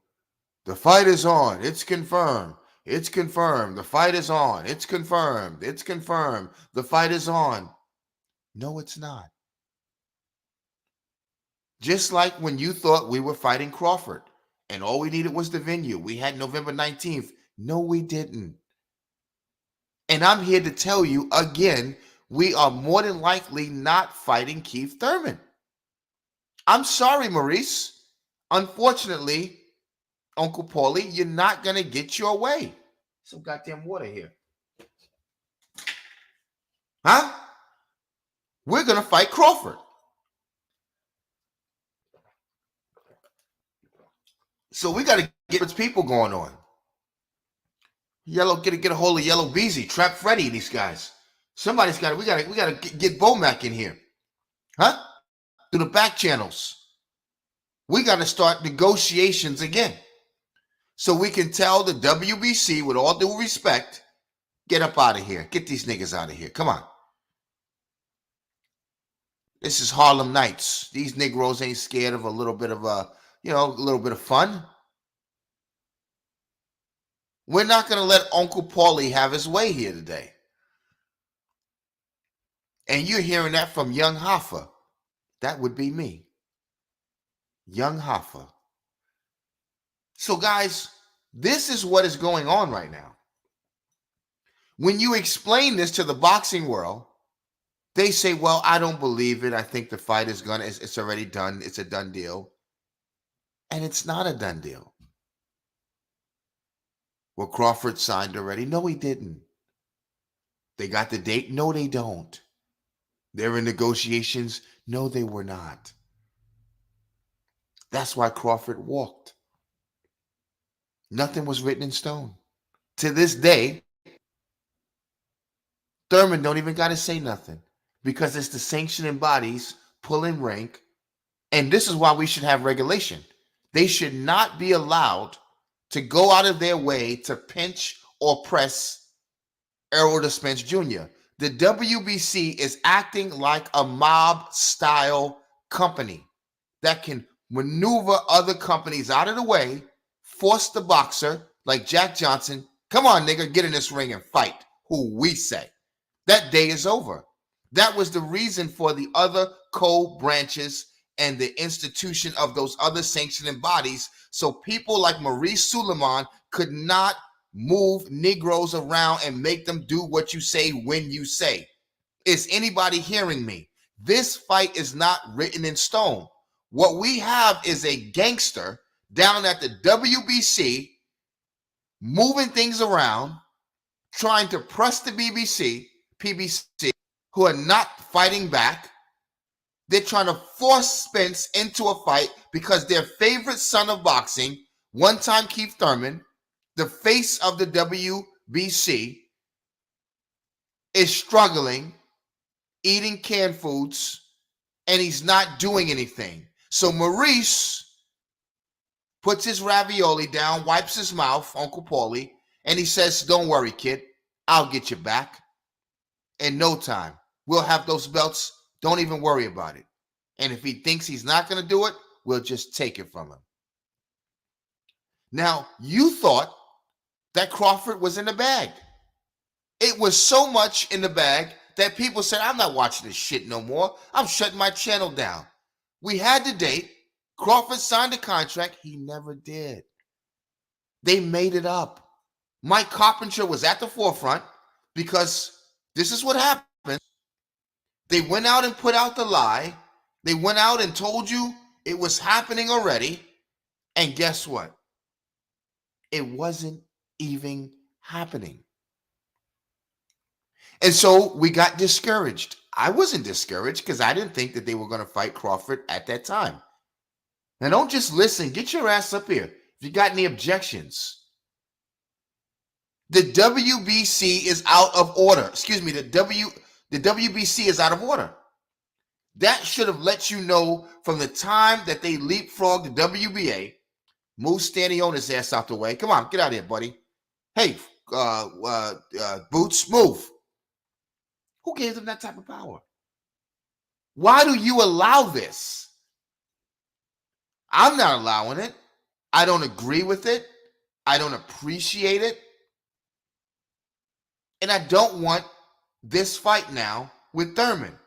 The fight is on. It's confirmed. It's confirmed. The fight is on. It's confirmed. It's confirmed. The fight is on. No, it's not. Just like when you thought we were fighting Crawford and all we needed was the venue. We had November 19th. No, we didn't. And I'm here to tell you again, we are more than likely not fighting Keith Thurman. I'm sorry, Maurice. Unfortunately, Uncle Paulie, you're not going to get your way. Some goddamn water here. Huh? We're going to fight Crawford. So we got to get what's people going on. Yellow, get a hold of Yellow Beezy, Trap Freddy, these guys. Somebody's got to, we got to get Bomac in here. Huh? Through the back channels. We got to start negotiations again. So we can tell the WBC, with all due respect, get up out of here. Get these niggas out of here. Come on. This is Harlem Nights. These Negroes ain't scared of a little bit of a little bit of fun. We're not going to let Uncle Paulie have his way here today. And you're hearing that from Young Hoffa. That would be me. Young Hoffa. So guys, this is what is going on right now. When you explain this to the boxing world, they say, well, I don't believe it. I think the fight is it's already done. It's a done deal. And it's not a done deal. Well, Crawford signed already. No, he didn't. They got the date. No, they don't. They're in negotiations. No, they were not. That's why Crawford walked. Nothing was written in stone. To this day, Thurman don't even got to say nothing because it's the sanctioning bodies pulling rank. And this is why we should have regulation. They should not be allowed to go out of their way to pinch or press Errol Spence Jr. The WBC is acting like a mob-style company that can maneuver other companies out of the way, force the boxer like Jack Johnson, come on, nigga, get in this ring and fight, who we say. That day is over. That was the reason for the other co-branches and the institution of those other sanctioning bodies, so people like Maurice Suleiman could not move Negroes around and make them do what you say when you say. Is anybody hearing me? This fight is not written in stone. What we have is a gangster down at the WBC moving things around, trying to press the PBC, who are not fighting back. They're trying to force Spence into a fight because their favorite son of boxing, one-time Keith Thurman, the face of the WBC, is struggling, eating canned foods, and he's not doing anything. So Maurice puts his ravioli down, wipes his mouth, Uncle Paulie, and he says, don't worry, kid. I'll get you back in no time. We'll have those belts. Don't even worry about it. And if he thinks he's not going to do it, we'll just take it from him. Now, you thought that Crawford was in the bag. It was so much in the bag that people said, I'm not watching this shit no more. I'm shutting my channel down. We had the date. Crawford signed a contract. He never did. They made it up. Mike Carpenter was at the forefront because this is what happened. They went out and put out the lie. They went out and told you it was happening already. And guess what? It wasn't even happening. And so we got discouraged. I wasn't discouraged because I didn't think that they were going to fight Crawford at that time. Now don't just listen. Get your ass up here. If you got any objections. The WBC is out of order. Excuse me, the WBC is out of order. That should have let you know from the time that they leapfrogged the WBA. Move Stanionis' ass out the way. Come on, get out of here, buddy. Hey, Boots, move. Who gave them that type of power? Why do you allow this? I'm not allowing it. I don't agree with it. I don't appreciate it. And I don't want this fight now with Thurman.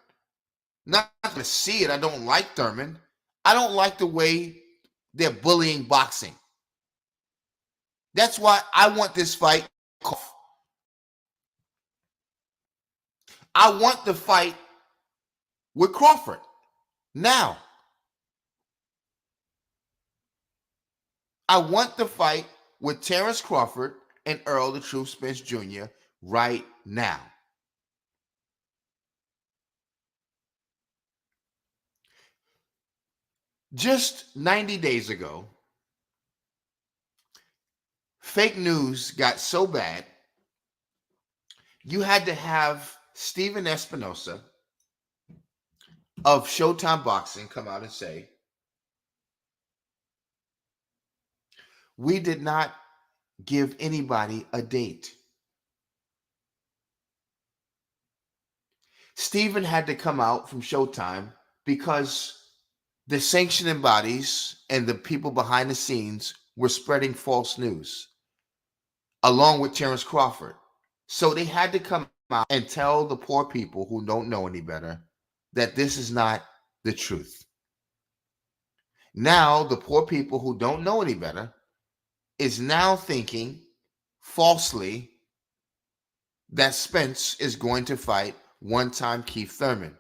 Not to see it. I don't like Thurman. I don't like the way they're bullying boxing. That's why I want this fight off. I want the fight with Crawford now. I want the fight with Terrence Crawford and Earl the Truth Spence Jr. right now. Just 90 days ago, fake news got so bad, you had to have Steven Espinosa of Showtime Boxing come out and say, we did not give anybody a date. Steven had to come out from Showtime because the sanctioning bodies and the people behind the scenes were spreading false news, along with Terrence Crawford. So they had to come out and tell the poor people who don't know any better that this is not the truth. Now, the poor people who don't know any better is now thinking falsely that Spence is going to fight one-time Keith Thurman.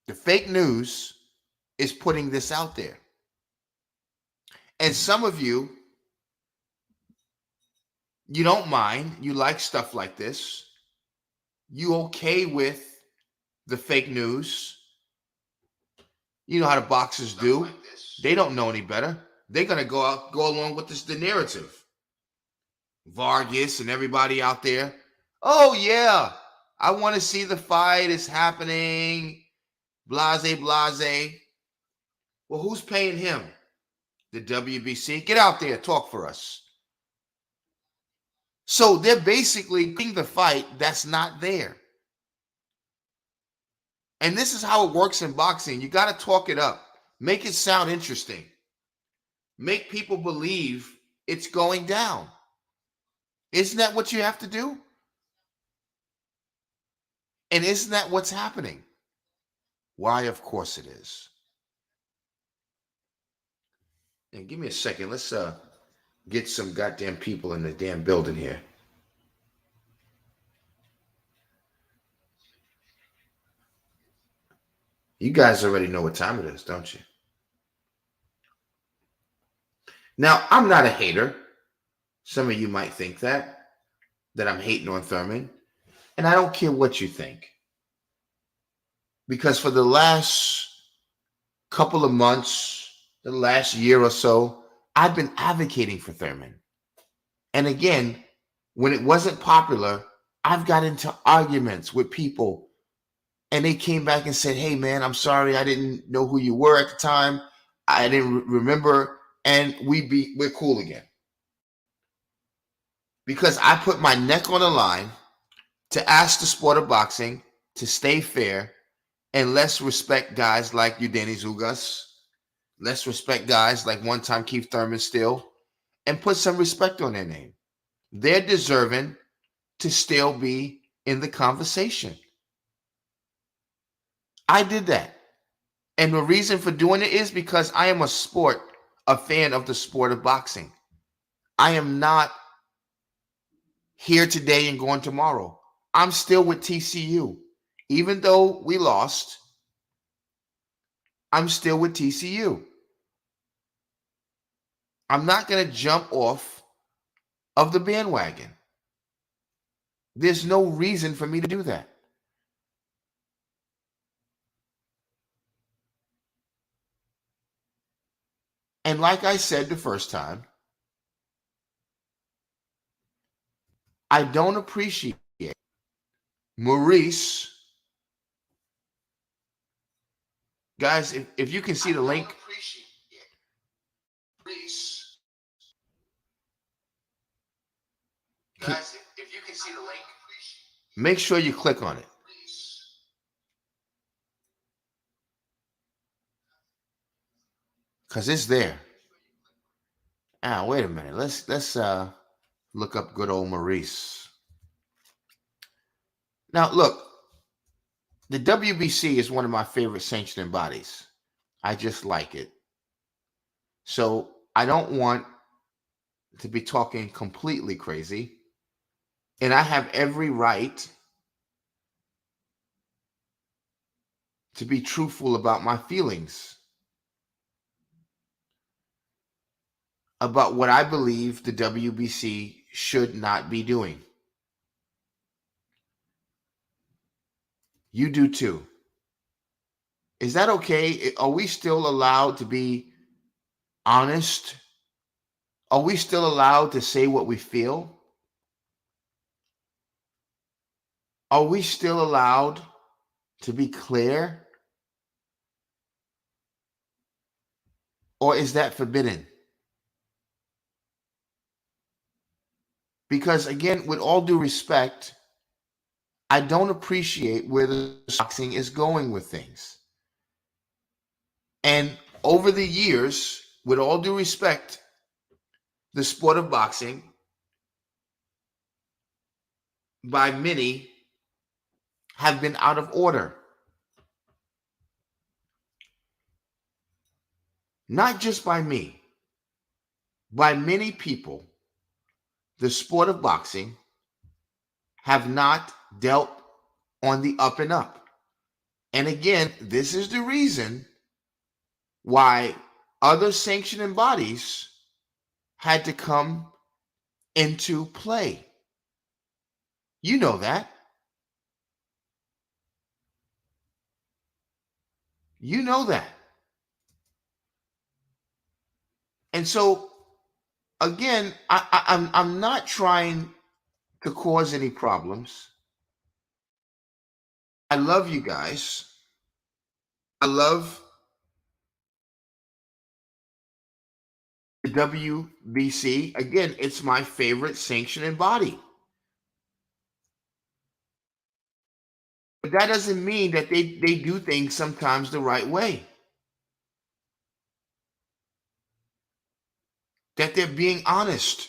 The fake news is putting this out there. And some of you don't mind. You like stuff like this. You okay with the fake news. You know how the boxers do. Like they don't know any better. They're going to go along with the narrative. Vargas and everybody out there. Oh, yeah. I want to see the fight. It's happening. Blase, blase. Well, who's paying him? The WBC? Get out there. Talk for us. So they're basically getting the fight that's not there. And this is how it works in boxing. You got to talk it up. Make it sound interesting. Make people believe it's going down. Isn't that what you have to do? And isn't that what's happening? Why, of course it is. And give me a second. Let's get some goddamn people in the damn building here. You guys already know what time it is, don't you? Now, I'm not a hater. Some of you might think that I'm hating on Thurman. And I don't care what you think. Because for the last couple of months, the last year or so, I've been advocating for Thurman. And again, when it wasn't popular, I've got into arguments with people. And they came back and said, hey, man, I'm sorry. I didn't know who you were at the time. I didn't remember. And we're cool again. Because I put my neck on the line to ask the sport of boxing to stay fair and let's respect guys like Udeni Zugas. Let's respect guys like one-time Keith Thurman still and put some respect on their name. They're deserving to still be in the conversation. I did that. And the reason for doing it is because I am a fan of the sport of boxing. I am not here today and going tomorrow. I'm still with TCU. Even though we lost, I'm still with TCU. I'm not going to jump off of the bandwagon. There's no reason for me to do that. And like I said the first time, I don't appreciate Maurice. Guys, if you can see the link. Guys, if you can see the link, make sure you click on it. because it's there. Wait a minute. Let's look up good old Maurice. Now, look, the WBC is one of my favorite sanctioning bodies. I just like it. So I don't want to be talking completely crazy. And I have every right to be truthful about my feelings, about what I believe the WBC should not be doing. You do too. Is that okay? Are we still allowed to be honest? Are we still allowed to say what we feel? Are we still allowed to be clear? Or is that forbidden? Because again, with all due respect, I don't appreciate where the boxing is going with things. And over the years, with all due respect, the sport of boxing, by many, have been out of order. Not just by me, by many people, the sport of boxing have not dealt on the up and up. And again, this is the reason why other sanctioning bodies had to come into play. You know that. You know that. And so, again, I'm not trying to cause any problems. I love you guys. I love the WBC. Again, it's my favorite sanctioning body. But that doesn't mean that they do things sometimes the right way. That they're being honest.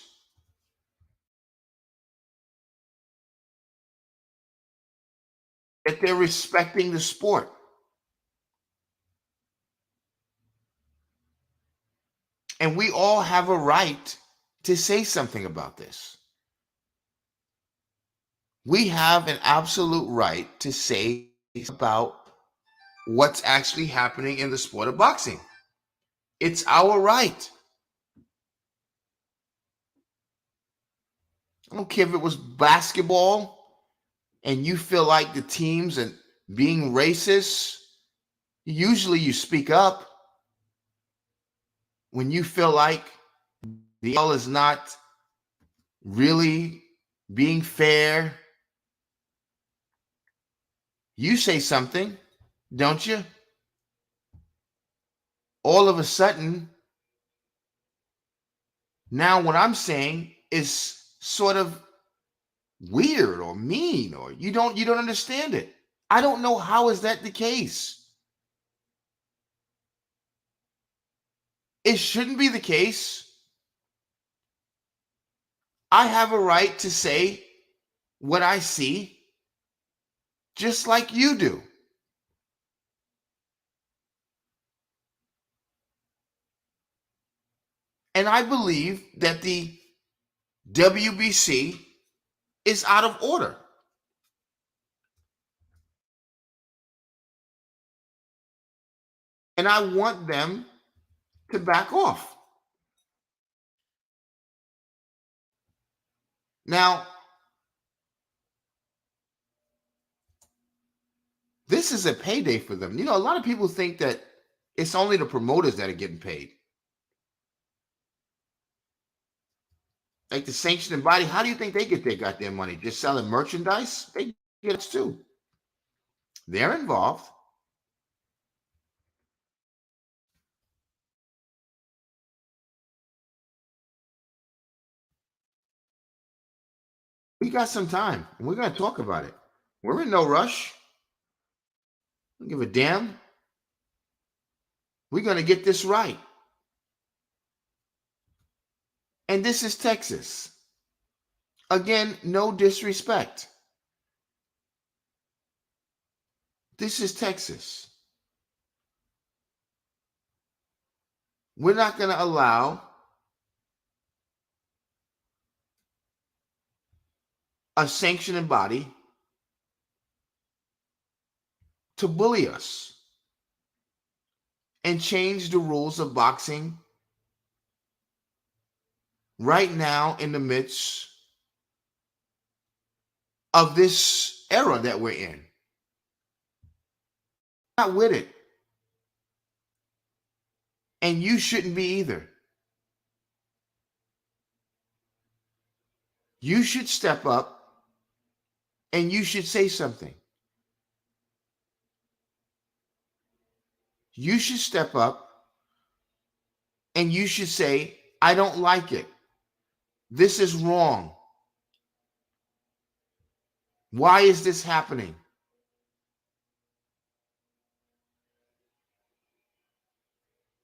That they're respecting the sport. And we all have a right to say something about this. We have an absolute right to say about what's actually happening in the sport of boxing. It's our right. I don't care if it was basketball and you feel like the teams are being racist. Usually you speak up when you feel like the L is not really being fair. You say something, don't you? All of a sudden, now what I'm saying is sort of weird or mean, or you don't understand it. I don't know how is that the case. It shouldn't be the case. I have a right to say what I see, just like you do. And I believe that the WBC is out of order. And I want them to back off. Now, this is a payday for them. You know, a lot of people think that it's only the promoters that are getting paid. Like the sanctioning body, how do you think they get their goddamn money? Just selling merchandise? They get it too. They're involved. We got some time, and we're going to talk about it. We're in no rush. Don't give a damn. We're going to get this right. And this is Texas. Again, no disrespect. This is Texas. We're not going to allow a sanctioning body to bully us and change the rules of boxing right now in the midst of this era that we're in. I'm not with it. And you shouldn't be either. You should step up and you should say something. You should step up and you should say, I don't like it. This is wrong. Why is this happening?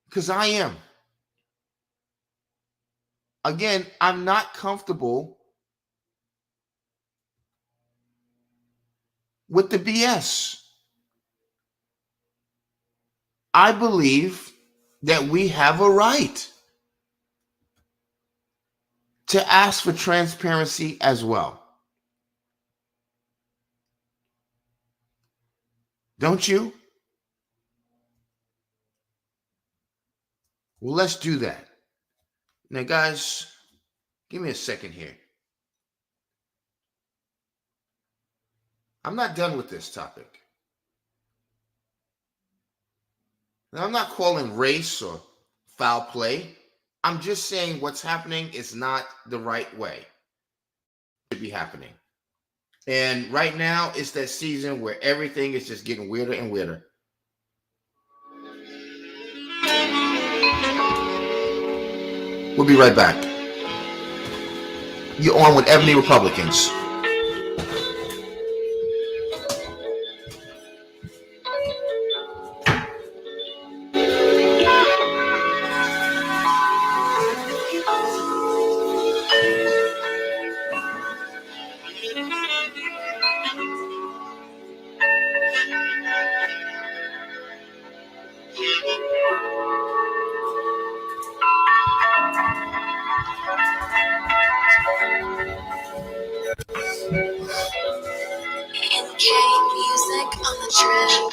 Because I am. Again, I'm not comfortable with the BS. I believe that we have a right to ask for transparency as well. Don't you? Well, let's do that. Now, guys, give me a second here. I'm not done with this topic. Now, I'm not calling race or foul play. I'm just saying what's happening is not the right way it should be happening. And right now, it's that season where everything is just getting weirder and weirder. We'll be right back. You're on with Ebony Republicans. NK music on the track.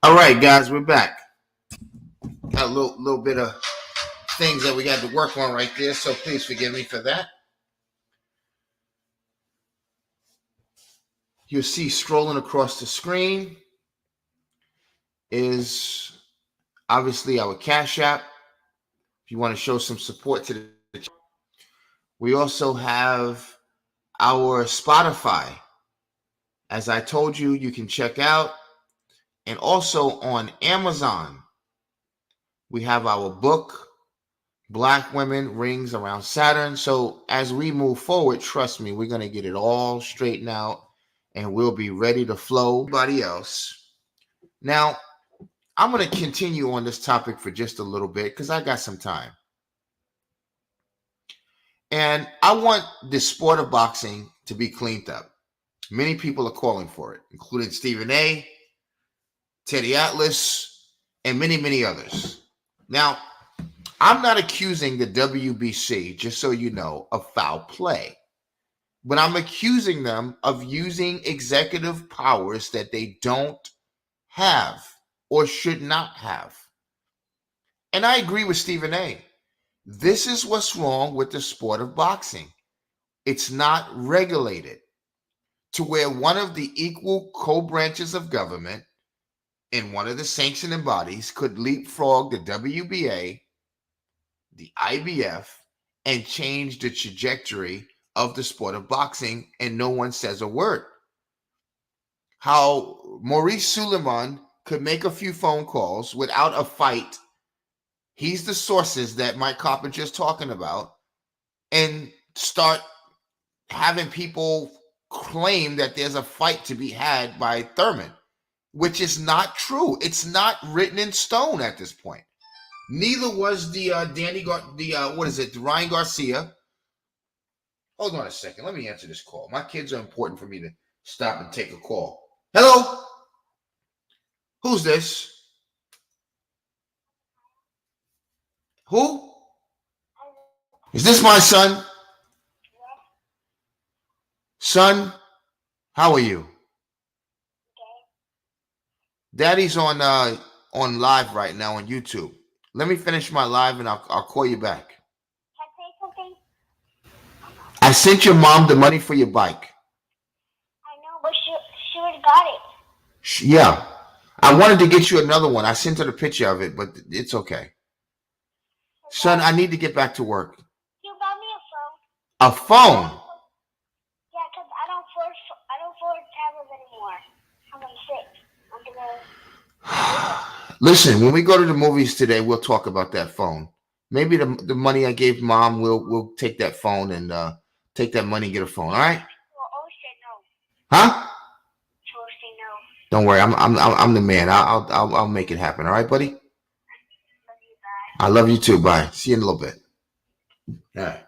All right, guys, we're back. Got a little bit of things that we got to work on right there, so please forgive me for that. You'll see scrolling across the screen is obviously our Cash App. If you want to show some support to the channel. We also have our Spotify. As I told you, you can check out. And also on Amazon, we have our book, Black Women Rings Around Saturn. So as we move forward, trust me, we're going to get it all straightened out and we'll be ready to flow. Everybody else. Now, I'm going to continue on this topic for just a little bit because I got some time. And I want the sport of boxing to be cleaned up. Many people are calling for it, including Stephen A., Teddy Atlas, and many, many others. Now, I'm not accusing the WBC, just so you know, of foul play. But I'm accusing them of using executive powers that they don't have or should not have. And I agree with Stephen A. This is what's wrong with the sport of boxing. It's not regulated to where one of the equal co-branches of government and one of the sanctioning bodies could leapfrog the WBA, the IBF, and change the trajectory of the sport of boxing, and no one says a word. How Maurice Suleiman could make a few phone calls without a fight. He's the sources that Mike Carpenter's talking about, and start having people claim that there's a fight to be had by Thurman, which is not true. It's not written in stone at this point. Neither was the Ryan Garcia. Hold on a second. Let me answer this call. My kids are important for me to stop and take a call. Hello? Who's this? Who? Is this my son? Son, how are you? Daddy's on live right now on YouTube. Let me finish my live and I'll call you back. Can I say something? I sent your mom the money for your bike. I know, but she already got it. Yeah. I wanted to get you another one. I sent her the picture of it, but it's okay. Son, I need to get back to work. You bought me a phone. A phone? Yeah, because I don't afford tablets anymore. I'm sick. Listen, when we go to the movies today, we'll talk about that phone. Maybe the money I gave mom, we'll take that phone and take that money and get a phone. All right? Well, always say no. Huh? She always say no. Don't worry, I'm the man. I'll make it happen. All right, buddy. Love you, bye. I love you too. Bye. See you in a little bit. All right.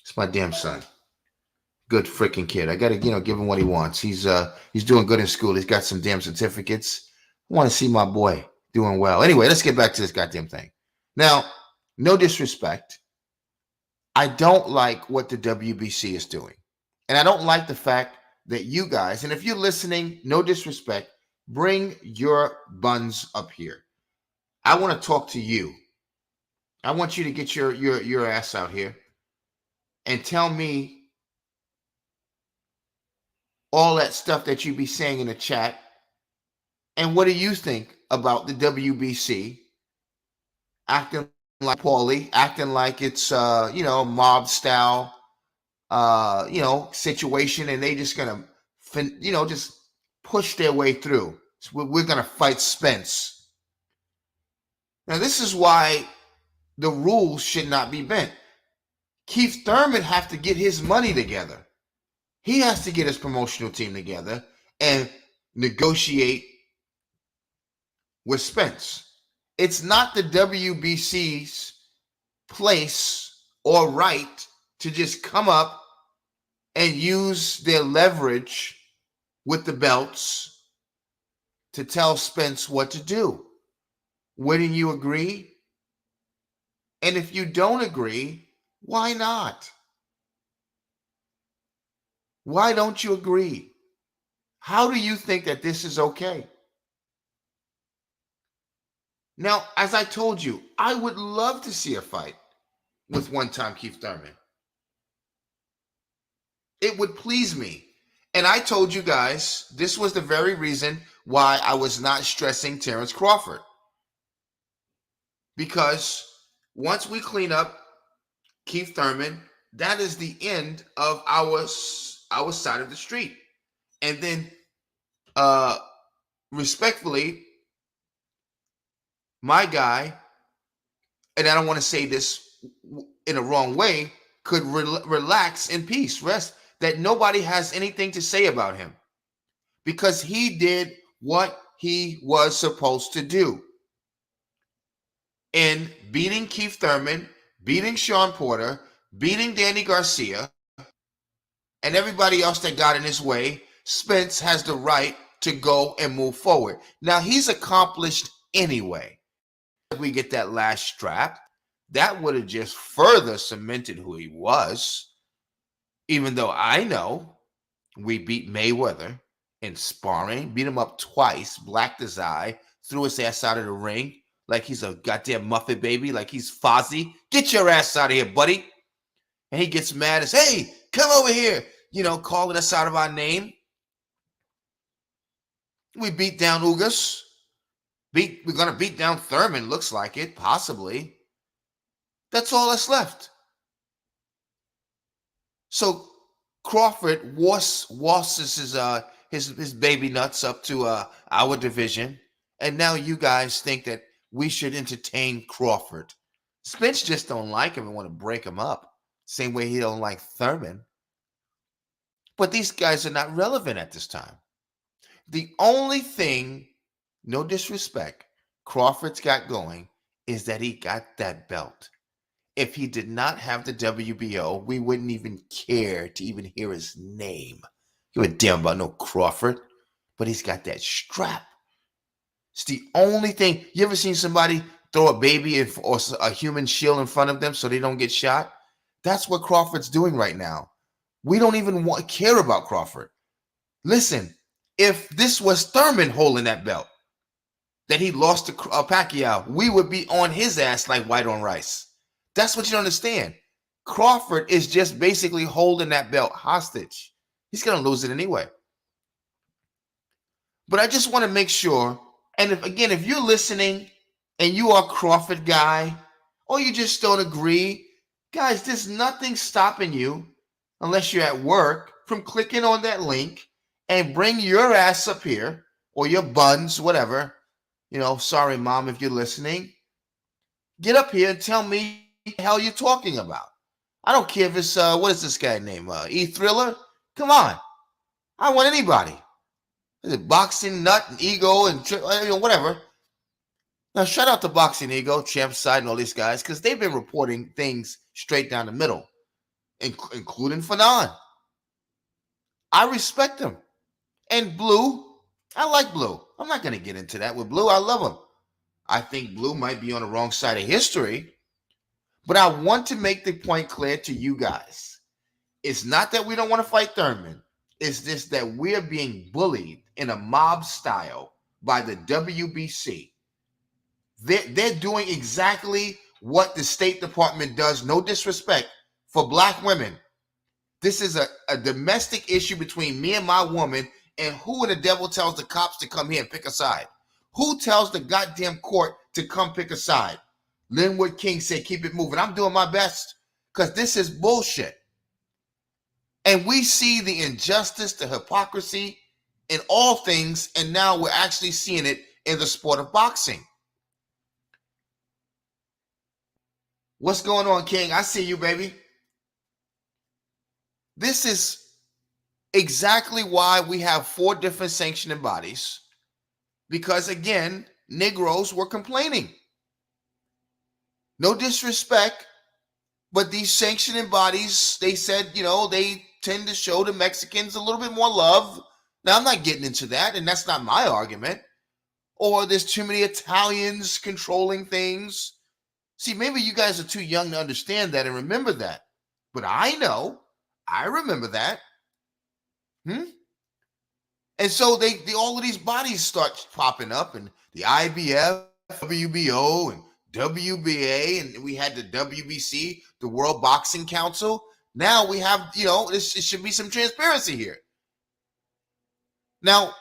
It's my damn son. Good freaking kid. I gotta give him what he wants. He's doing good in school. He's got some damn certificates. I want to see my boy doing well. Anyway, let's get back to this goddamn thing. Now, no disrespect. I don't like what the WBC is doing. And I don't like the fact that you guys, and if you're listening, no disrespect, bring your buns up here. I want to talk to you. I want you to get your ass out here and tell me all that stuff that you be saying in the chat. And what do you think about the WBC acting like Paulie, acting like it's mob style situation, and they just gonna just push their way through. So we're gonna fight Spence. Now this is why the rules should not be bent. Keith Thurman have to get his money together. He has to get his promotional team together and negotiate with Spence. It's not the WBC's place or right to just come up and use their leverage with the belts to tell Spence what to do. Wouldn't you agree? And if you don't agree, why not? Why don't you agree? How do you think that this is okay? Now, as I told you, I would love to see a fight with one-time Keith Thurman. It would please me. And I told you guys, this was the very reason why I was not stressing Terrence Crawford. Because once we clean up Keith Thurman, that is the end of our side of the street. And then, respectfully, my guy, and I don't want to say this in a wrong way, could relax in peace, rest, that nobody has anything to say about him because he did what he was supposed to do in beating Keith Thurman, beating Sean Porter, beating Danny Garcia, and everybody else that got in his way. Spence has the right to go and move forward. Now, he's accomplished anyway. If we get that last strap, that would have just further cemented who he was. Even though I know we beat Mayweather in sparring, beat him up twice, blacked his eye, threw his ass out of the ring like he's a goddamn Muppet baby, like he's Fozzie. Get your ass out of here, buddy. And he gets mad and says, hey, come over here, calling us out of our name. We beat down Ugas. We're going to beat down Thurman, looks like it, possibly. That's all that's left. So Crawford wasses his baby nuts up to our division. And now you guys think that we should entertain Crawford. Spence just don't like him and want to break him up. Same way he don't like Thurman. But these guys are not relevant at this time. The only thing, no disrespect, Crawford's got going is that he got that belt. If he did not have the WBO, we wouldn't even care to even hear his name. You would damn about no Crawford, but he's got that strap. It's the only thing. You ever seen somebody throw a baby or a human shield in front of them so they don't get shot? That's what Crawford's doing right now. We don't even care about Crawford. Listen, if this was Thurman holding that belt, that he lost to Pacquiao, we would be on his ass like white on rice. That's what you understand. Crawford is just basically holding that belt hostage. He's going to lose it anyway. But I just want to make sure, and if you're listening and you are a Crawford guy, or you just don't agree, guys, there's nothing stopping you, unless you're at work, from clicking on that link and bring your ass up here, or your buns, whatever. Sorry, Mom, if you're listening. Get up here and tell me what the hell you're talking about. I don't care if it's, what is this guy name? E-Thriller? Come on. I want anybody. Is it Boxing Nut and Ego and whatever. Now, shout out to Boxing Ego, Champ Side, and all these guys, because they've been reporting things straight down the middle, including Fanon. I respect them. And Blue, I like Blue. I'm not going to get into that with Blue. I love him. I think Blue might be on the wrong side of history. But I want to make the point clear to you guys. It's not that we don't want to fight Thurman. It's just that we're being bullied in a mob style by the WBC. They're doing exactly what the State Department does, no disrespect, for black women. This is a domestic issue between me and my woman, and who in the devil tells the cops to come here and pick a side? Who tells the goddamn court to come pick a side? Linwood King said, keep it moving. I'm doing my best because this is bullshit. And we see the injustice, the hypocrisy in all things, and now we're actually seeing it in the sport of boxing. What's going on, King? I see you, baby. This is exactly why we have 4 different sanctioning bodies, because, again, Negroes were complaining. No disrespect, but these sanctioning bodies, they said, they tend to show the Mexicans a little bit more love. Now, I'm not getting into that, and that's not my argument. Or there's too many Italians controlling things. See, maybe you guys are too young to understand that and remember that. But I know. I remember that. And so they all of these bodies start popping up, and the IBF, WBO, and WBA, and we had the WBC, the World Boxing Council. Now we have, it should be some transparency here. Now,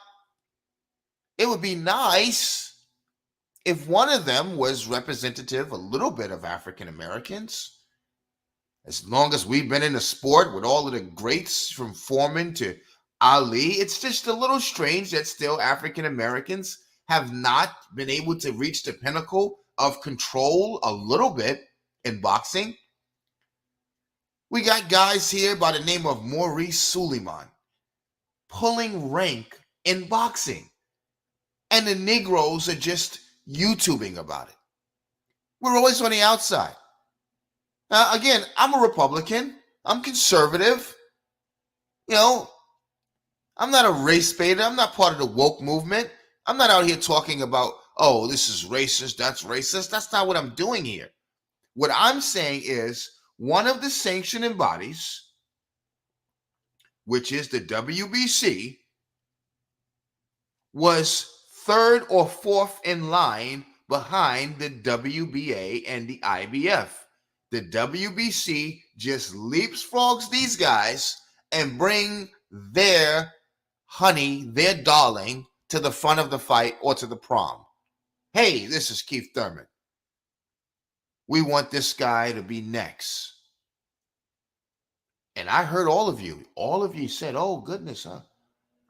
it would be nice if one of them was representative a little bit of African Americans. As long as we've been in the sport with all of the greats from Foreman to Ali, it's just a little strange that still African Americans have not been able to reach the pinnacle of control a little bit in boxing. We got guys here by the name of Maurice Suleiman pulling rank in boxing, and the Negroes are just YouTubing about it. We're always on the outside. Now, again, I'm a Republican. I'm conservative. I'm not a race baiter. I'm not part of the woke movement. I'm not out here talking about, oh, this is racist, that's racist. That's not what I'm doing here. What I'm saying is one of the sanctioning bodies, which is the WBC, was 3rd or 4th in line behind the WBA and the IBF. The WBC just leapfrogs these guys and bring their honey, their darling, to the front of the fight or to the prom. Hey, this is Keith Thurman. We want this guy to be next. And I heard all of you said, oh, goodness, huh?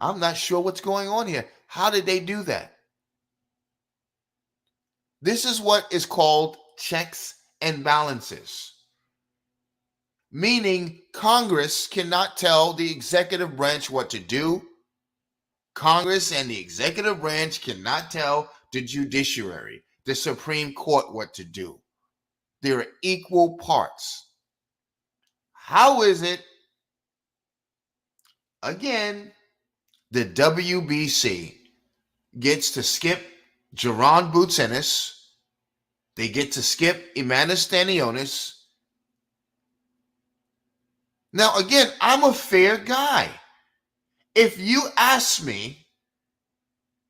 I'm not sure what's going on here. How did they do that? This is what is called checks and balances. Meaning Congress cannot tell the executive branch what to do. Congress and the executive branch cannot tell the judiciary, the Supreme Court, what to do. They're equal parts. How is it, again, the WBC gets to skip Jaron Boots Ennis, they get to skip Emmanuel Stanionis, Now, again, I'm a fair guy. If you ask me,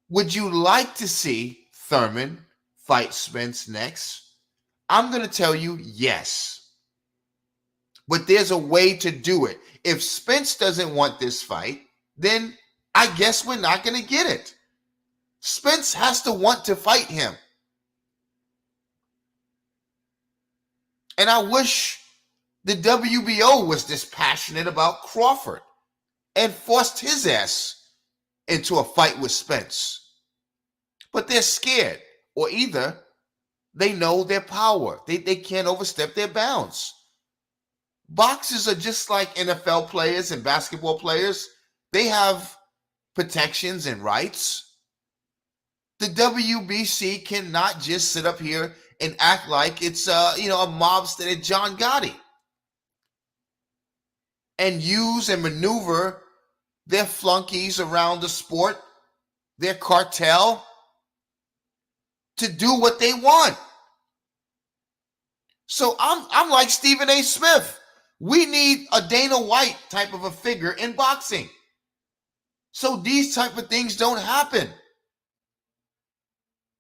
would you like to see Thurman fight Spence next? I'm going to tell you yes. But there's a way to do it. If Spence doesn't want this fight, then I guess we're not going to get it. Spence has to want to fight him. And I wish the WBO was this passionate about Crawford and forced his ass into a fight with Spence. But they're scared, or either they know their power. They can't overstep their bounds. Boxers are just like NFL players and basketball players. They have protections and rights. The WBC cannot just sit up here and act like it's a mobster at John Gotti and use and maneuver their flunkies around the sport, their cartel, to do what they want. So I'm like Stephen A. Smith. We need a Dana White type of a figure in boxing, so these type of things don't happen.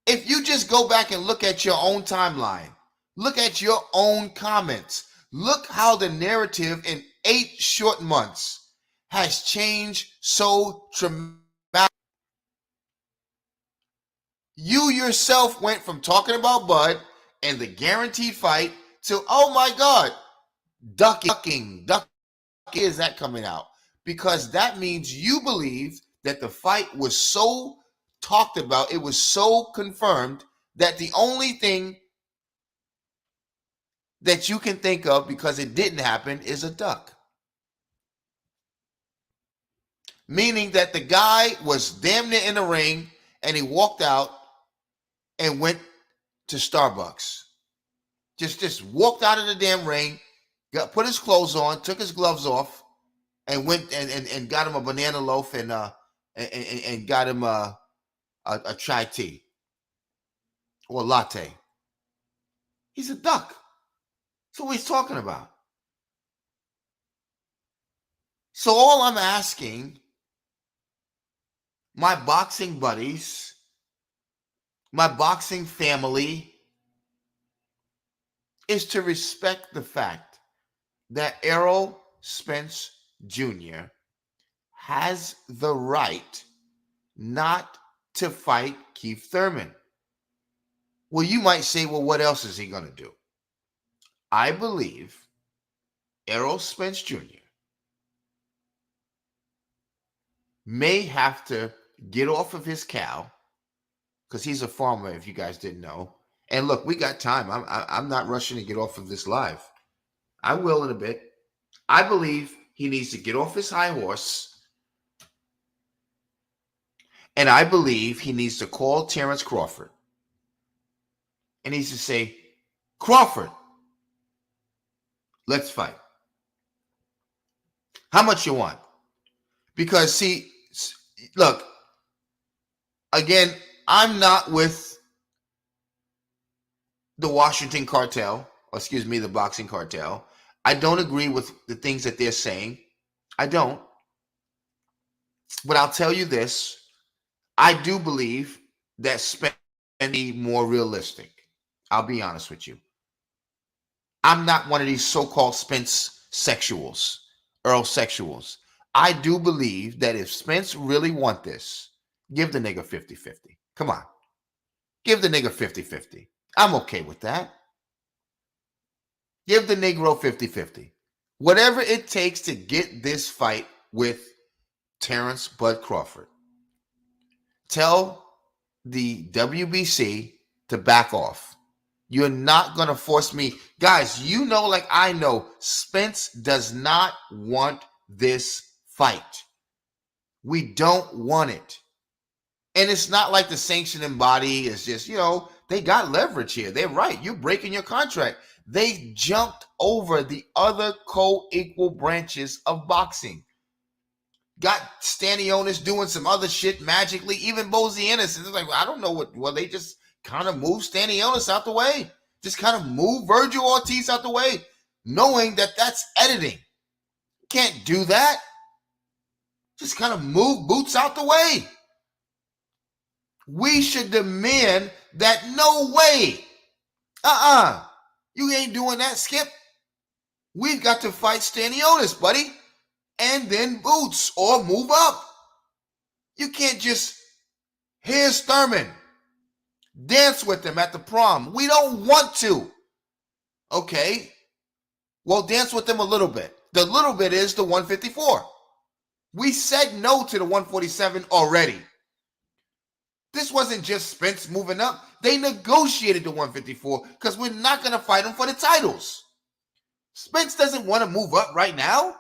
If you just go back and look at your own timeline, look at your own comments, look how the narrative in 8 short months has changed so dramatically. You yourself went from talking about Bud and the guaranteed fight to, oh my God, ducking. Is that coming out? Because that means you believe that the fight was so talked about, it was so confirmed, that the only thing that you can think of, because it didn't happen, is a duck. Meaning that the guy was damn near in the ring and he walked out and went to Starbucks. Just walked out of the damn ring, put his clothes on, took his gloves off, and went and got him a banana loaf and got him a chai tea or a latte. He's a duck. That's what he's talking about. So all I'm asking my boxing buddies, my boxing family, is to respect the fact that Errol Spence Jr. has the right not to fight Keith Thurman. Well, you might say, well, what else is he going to do? I believe Errol Spence Jr. may have to get off of his cow, because he's a farmer, if you guys didn't know. And look, we got time. I'm not rushing to get off of this live. I will in a bit. I believe he needs to get off his high horse, and I believe he needs to call Terrence Crawford and he needs to say, Crawford, let's fight. How much you want? Because, see, look, again, I'm not with the Washington cartel, or excuse me, the boxing cartel. I don't agree with the things that they're saying. I don't. But I'll tell you this. I do believe that Spence be more realistic. I'll be honest with you. I'm not one of these so-called Spence sexuals, Earl sexuals. I do believe that if Spence really want this, give the nigga 50-50. Come on. Give the nigga 50-50. I'm okay with that. Give the Negro 50-50. Whatever it takes to get this fight with Terrence Bud Crawford. Tell the WBC to back off. You're not going to force me. Guys, you know, like I know, Spence does not want this fight. We don't want it. And it's not like the sanctioning body is just, they got leverage here. They're right. You're breaking your contract. They jumped over the other co-equal branches of boxing. Got Stanionis doing some other shit magically. Even Bozianis. It's like, I don't know what. Well, they just kind of move Stanionis out the way. Just kind of move Virgil Ortiz out the way, knowing that that's editing. Can't do that. Just kind of move Boots out the way. We should demand that no way. You ain't doing that, Skip. We've got to fight Stanionis, buddy. And then Boots or move up. You can't just, here's Thurman. Dance with him at the prom. We don't want to. Okay. Well, dance with them a little bit. The little bit is the 154. We said no to the 147 already. This wasn't just Spence moving up. They negotiated the 154 because we're not going to fight him for the titles. Spence doesn't want to move up right now.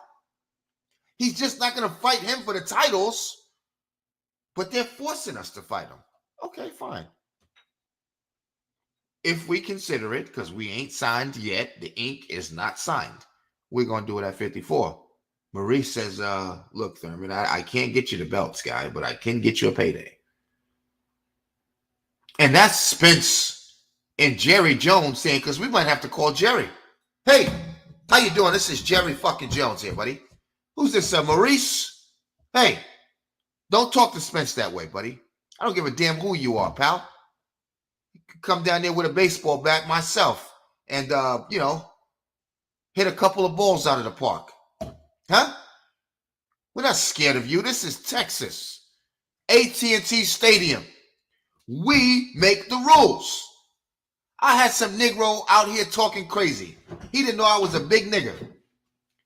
He's just not going to fight him for the titles. But they're forcing us to fight him. Okay, fine. If we consider it, because we ain't signed yet, the ink is not signed. We're going to do it at 54. Maurice says, look, Thurman, I can't get you the belts, guy, but I can get you a payday. And that's Spence and Jerry Jones saying, because we might have to call Jerry. Hey, how you doing? This is Jerry fucking Jones here, buddy. Who's this, Maurice? Hey, don't talk to Spence that way, buddy. I don't give a damn who you are, pal. You could come down there with a baseball bat myself and, hit a couple of balls out of the park. Huh? We're not scared of you. This is Texas. AT&T Stadium. We make the rules. I had some Negro out here talking crazy. He didn't know I was a big nigga.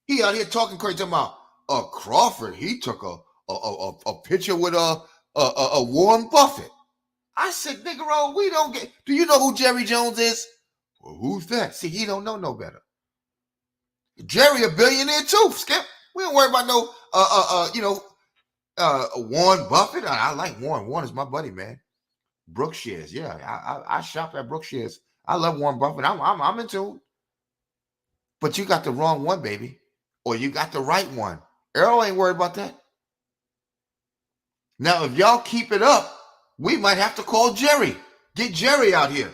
He out here talking crazy talking about Crawford. He took a picture with a Warren Buffett. I said, Negro, we don't get. Do you know who Jerry Jones is? Well, who's that? See, he don't know no better. Jerry a billionaire too, Skip. We don't worry about no Warren Buffett. I like Warren. Warren is my buddy, man. Brookshares, yeah. I shop at Brookshares. I love Warren Buffett. I'm into it. But you got the wrong one, baby. Or you got the right one. Earl ain't worried about that. Now, if y'all keep it up, we might have to call Jerry. Get Jerry out here.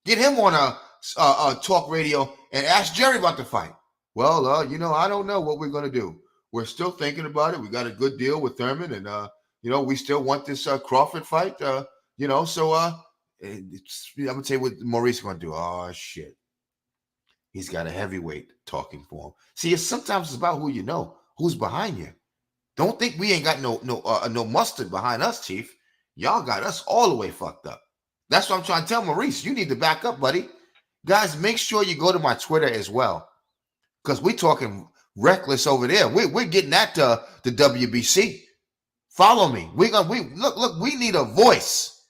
Get him on a talk radio and ask Jerry about the fight. Well, I don't know what we're going to do. We're still thinking about it. We got a good deal with Thurman, and, we still want this Crawford fight, so I'm going to tell you what Maurice is going to do. Oh, shit. He's got a heavyweight talking for him. See, sometimes it's about who you know, who's behind you. Don't think we ain't got no mustard behind us, Chief. Y'all got us all the way fucked up. That's what I'm trying to tell Maurice. You need to back up, buddy. Guys, make sure you go to my Twitter as well. Because we're talking reckless over there. We're getting at the WBC. Follow me. We need a voice.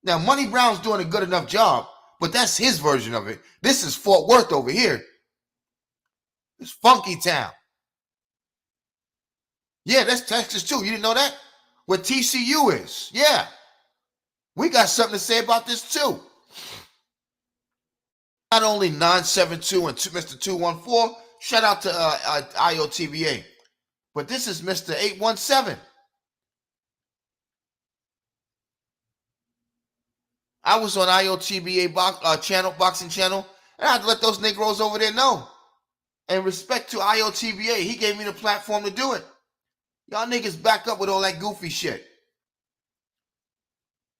Now, Money Brown's doing a good enough job, but that's his version of it. This is Fort Worth over here. It's Funky Town. Yeah, that's Texas too. You didn't know that? Where TCU is. Yeah. We got something to say about this too. Not only 972 and Mr. 214, shout out to IOTVA, but this is Mr. 817. I was on IOTVA boxing channel, and I had to let those Negroes over there know. And respect to IOTVA, he gave me the platform to do it. Y'all niggas back up with all that goofy shit.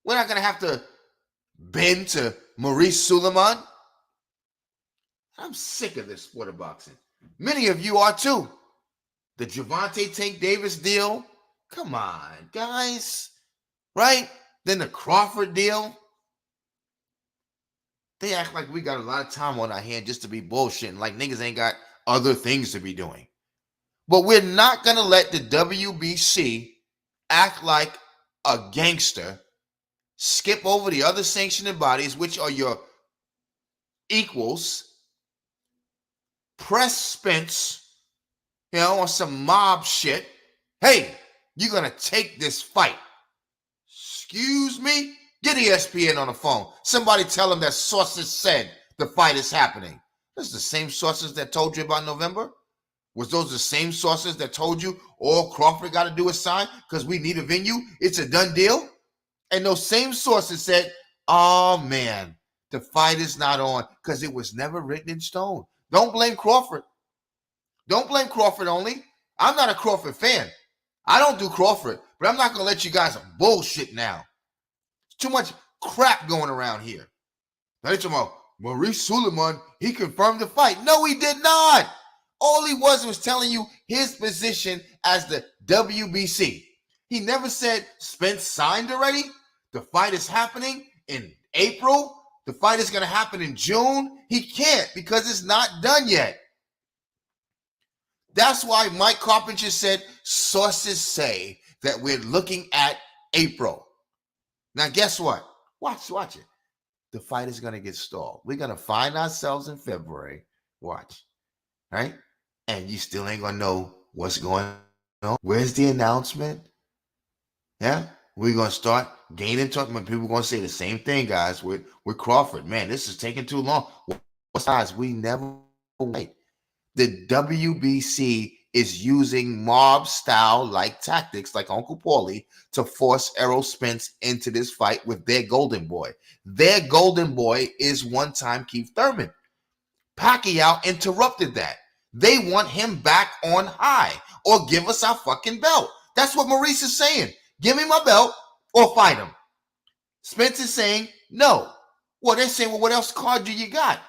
We're not going to have to bend to Maurice Suleiman. I'm sick of this sport of boxing. Many of you are too. The Gervonta Tank Davis deal. Come on, guys. Right? Then the Crawford deal. They act like we got a lot of time on our hand just to be bullshitting, like niggas ain't got other things to be doing. But we're not going to let the WBC act like a gangster, skip over the other sanctioning bodies, which are your equals, press Spence, on some mob shit. Hey, you're going to take this fight. Excuse me? Get ESPN on the phone. Somebody tell them that sources said the fight is happening. This is the same sources that told you about November? Was those the same sources that told you all Crawford got to do is sign because we need a venue? It's a done deal? And those same sources said, oh, man, the fight is not on because it was never written in stone. Don't blame Crawford. Don't blame Crawford only. I'm not a Crawford fan. I don't do Crawford, but I'm not going to let you guys bullshit now. Too much crap going around here. Now they're talking about Maurice Suleiman, he confirmed the fight. No, he did not. All he was telling you his position as the WBC. He never said Spence signed already. The fight is happening in April. The fight is going to happen in June. He can't because it's not done yet. That's why Mike Carpenter said sources say that we're looking at April. Now, guess what? Watch it. The fight is going to get stalled. We're going to find ourselves in February. Watch. Right? And you still ain't going to know what's going on. Where's the announcement? Yeah? We're going to start gaining talk. People are going to say the same thing, guys, with Crawford. Man, this is taking too long. Besides, we never wait. The WBC is using mob-style like tactics like Uncle Paulie to force Errol Spence into this fight with their golden boy. Their golden boy is one-time Keith Thurman. Pacquiao interrupted that. They want him back on high or give us our fucking belt. That's what Maurice is saying. Give me my belt or fight him. Spence is saying no. Well, they're saying, well, what else card do you got?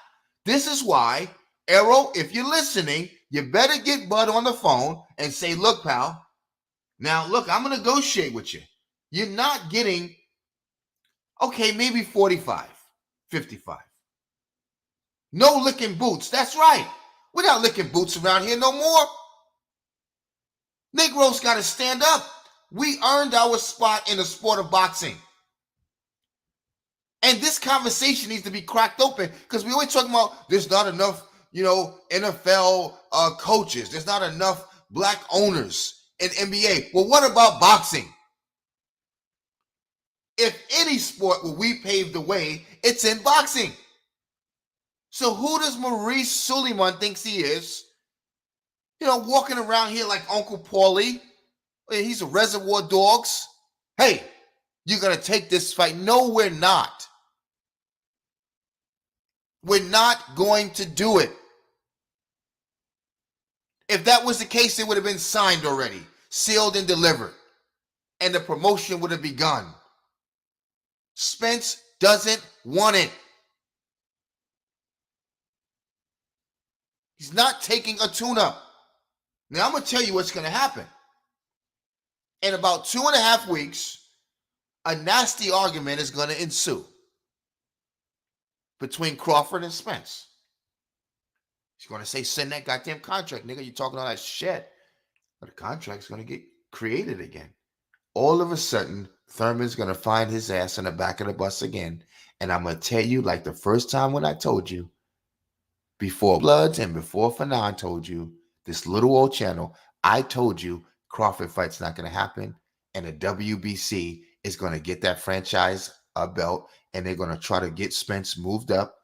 This is why, Errol, if you're listening, you better get Bud on the phone and say, look, pal, now, look, I'm going to negotiate with you. You're not getting, okay, maybe 45, 55. No licking boots. That's right. We're not licking boots around here no more. Negroes got to stand up. We earned our spot in the sport of boxing. And this conversation needs to be cracked open because we always talking about there's not enough, NFL coaches. There's not enough black owners in NBA. Well, what about boxing? If any sport where we paved the way, it's in boxing. So who does Maurice Suleiman thinks he is? Walking around here like Uncle Paulie. He's a Reservoir Dogs. Hey, you're going to take this fight. No, we're not. We're not going to do it. If that was the case, it would have been signed already, sealed and delivered, and the promotion would have begun. Spence doesn't want it. He's not taking a tune-up. Now, I'm going to tell you what's going to happen. In about 2.5 weeks, a nasty argument is going to ensue between Crawford and Spence. He's going to say, send that goddamn contract, nigga. You're talking all that shit. But the contract's going to get created again. All of a sudden, Thurman's going to find his ass in the back of the bus again. And I'm going to tell you, like the first time when I told you, before Bloods and before Fanon told you, this little old channel, I told you Crawford fight's not going to happen. And the WBC is going to get that franchise belt. And they're going to try to get Spence moved up.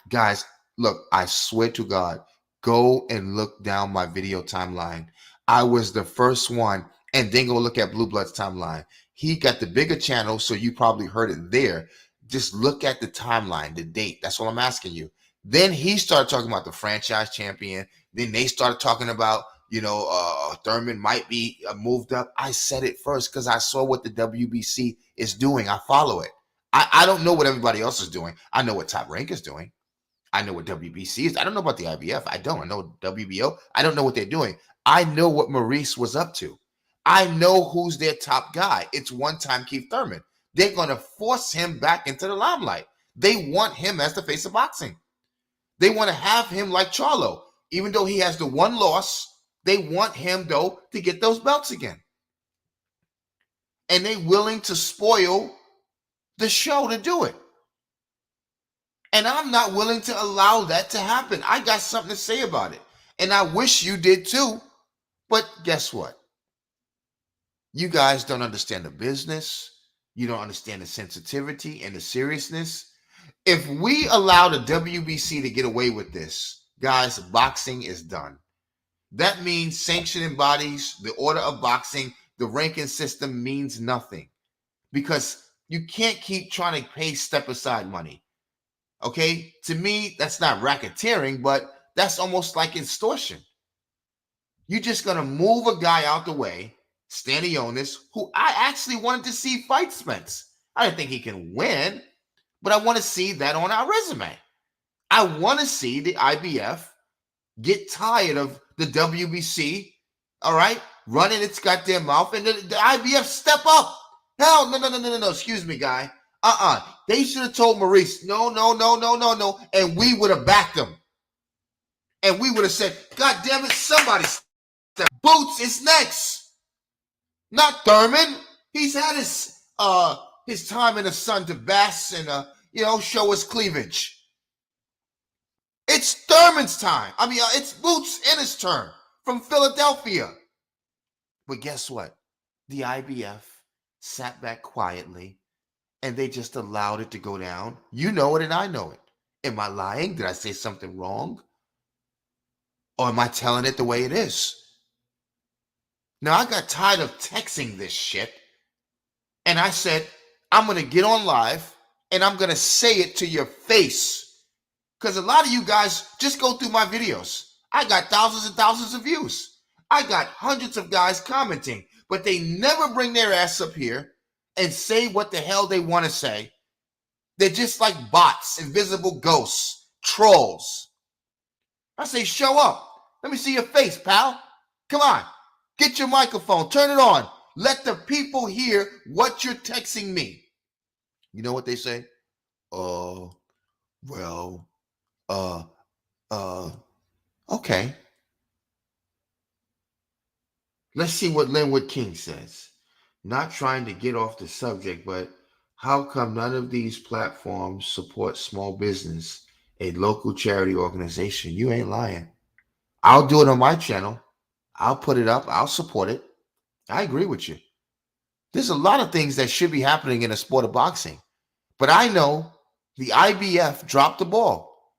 Guys, look, I swear to God, go and look down my video timeline. I was the first one. And then go look at Blue Blood's timeline. He got the bigger channel, so you probably heard it there. Just look at the timeline, the date. That's what I'm asking you. Then he started talking about the franchise champion. Then they started talking about, Thurman might be moved up. I said it first because I saw what the WBC is doing. I follow it. I don't know what everybody else is doing. I know what Top Rank is doing. I know what WBC is. I don't know about the IBF. I know WBO. I don't know what they're doing. I know what Maurice was up to. I know who's their top guy. It's one-time Keith Thurman. They're going to force him back into the limelight. They want him as the face of boxing. They want to have him like Charlo. Even though he has the one loss, they want him, though, to get those belts again. And they're willing to spoil the show to do it. And I'm not willing to allow that to happen. I got something to say about it. And I wish you did too. But guess what? You guys don't understand the business. You don't understand the sensitivity and the seriousness. If we allow the WBC to get away with this, guys, boxing is done. That means sanctioning bodies, the order of boxing, the ranking system means nothing. Because you can't keep trying to pay step-aside money. Okay? To me, that's not racketeering, but that's almost like extortion. You're just going to move a guy out the way, Stanionis, who I actually wanted to see fight Spence. I didn't think he can win, but I want to see that on our resume. I want to see the IBF get tired of the WBC, all right, running its goddamn mouth, and the IBF step up. Hell, no. Excuse me, guy. They should have told Maurice, no, and we would have backed him. And we would have said, God damn it, somebody step. Boots is next. Not Thurman. He's had his time in the sun to bask and show his cleavage. It's Thurman's time. It's Boots in his turn from Philadelphia. But guess what? The IBF sat back quietly and they just allowed it to go down. You know it and I know it. Am I lying? Did I say something wrong? Or am I telling it the way it is? Now, I got tired of texting this shit. And I said, I'm going to get on live and I'm going to say it to your face. Because a lot of you guys just go through my videos. I got thousands and thousands of views. I got hundreds of guys commenting, but they never bring their ass up here and say what the hell they want to say. They're just like bots, invisible ghosts, trolls. I say, show up. Let me see your face, pal. Come on. Get your microphone. Turn it on. Let the people hear what you're texting me. You know what they say? Okay. Let's see what Linwood King says. Not trying to get off the subject, but how come none of these platforms support small business, a local charity organization? You ain't lying. I'll do it on my channel. I'll put it up. I'll support it. I agree with you. There's a lot of things that should be happening in the sport of boxing. But I know the IBF dropped the ball.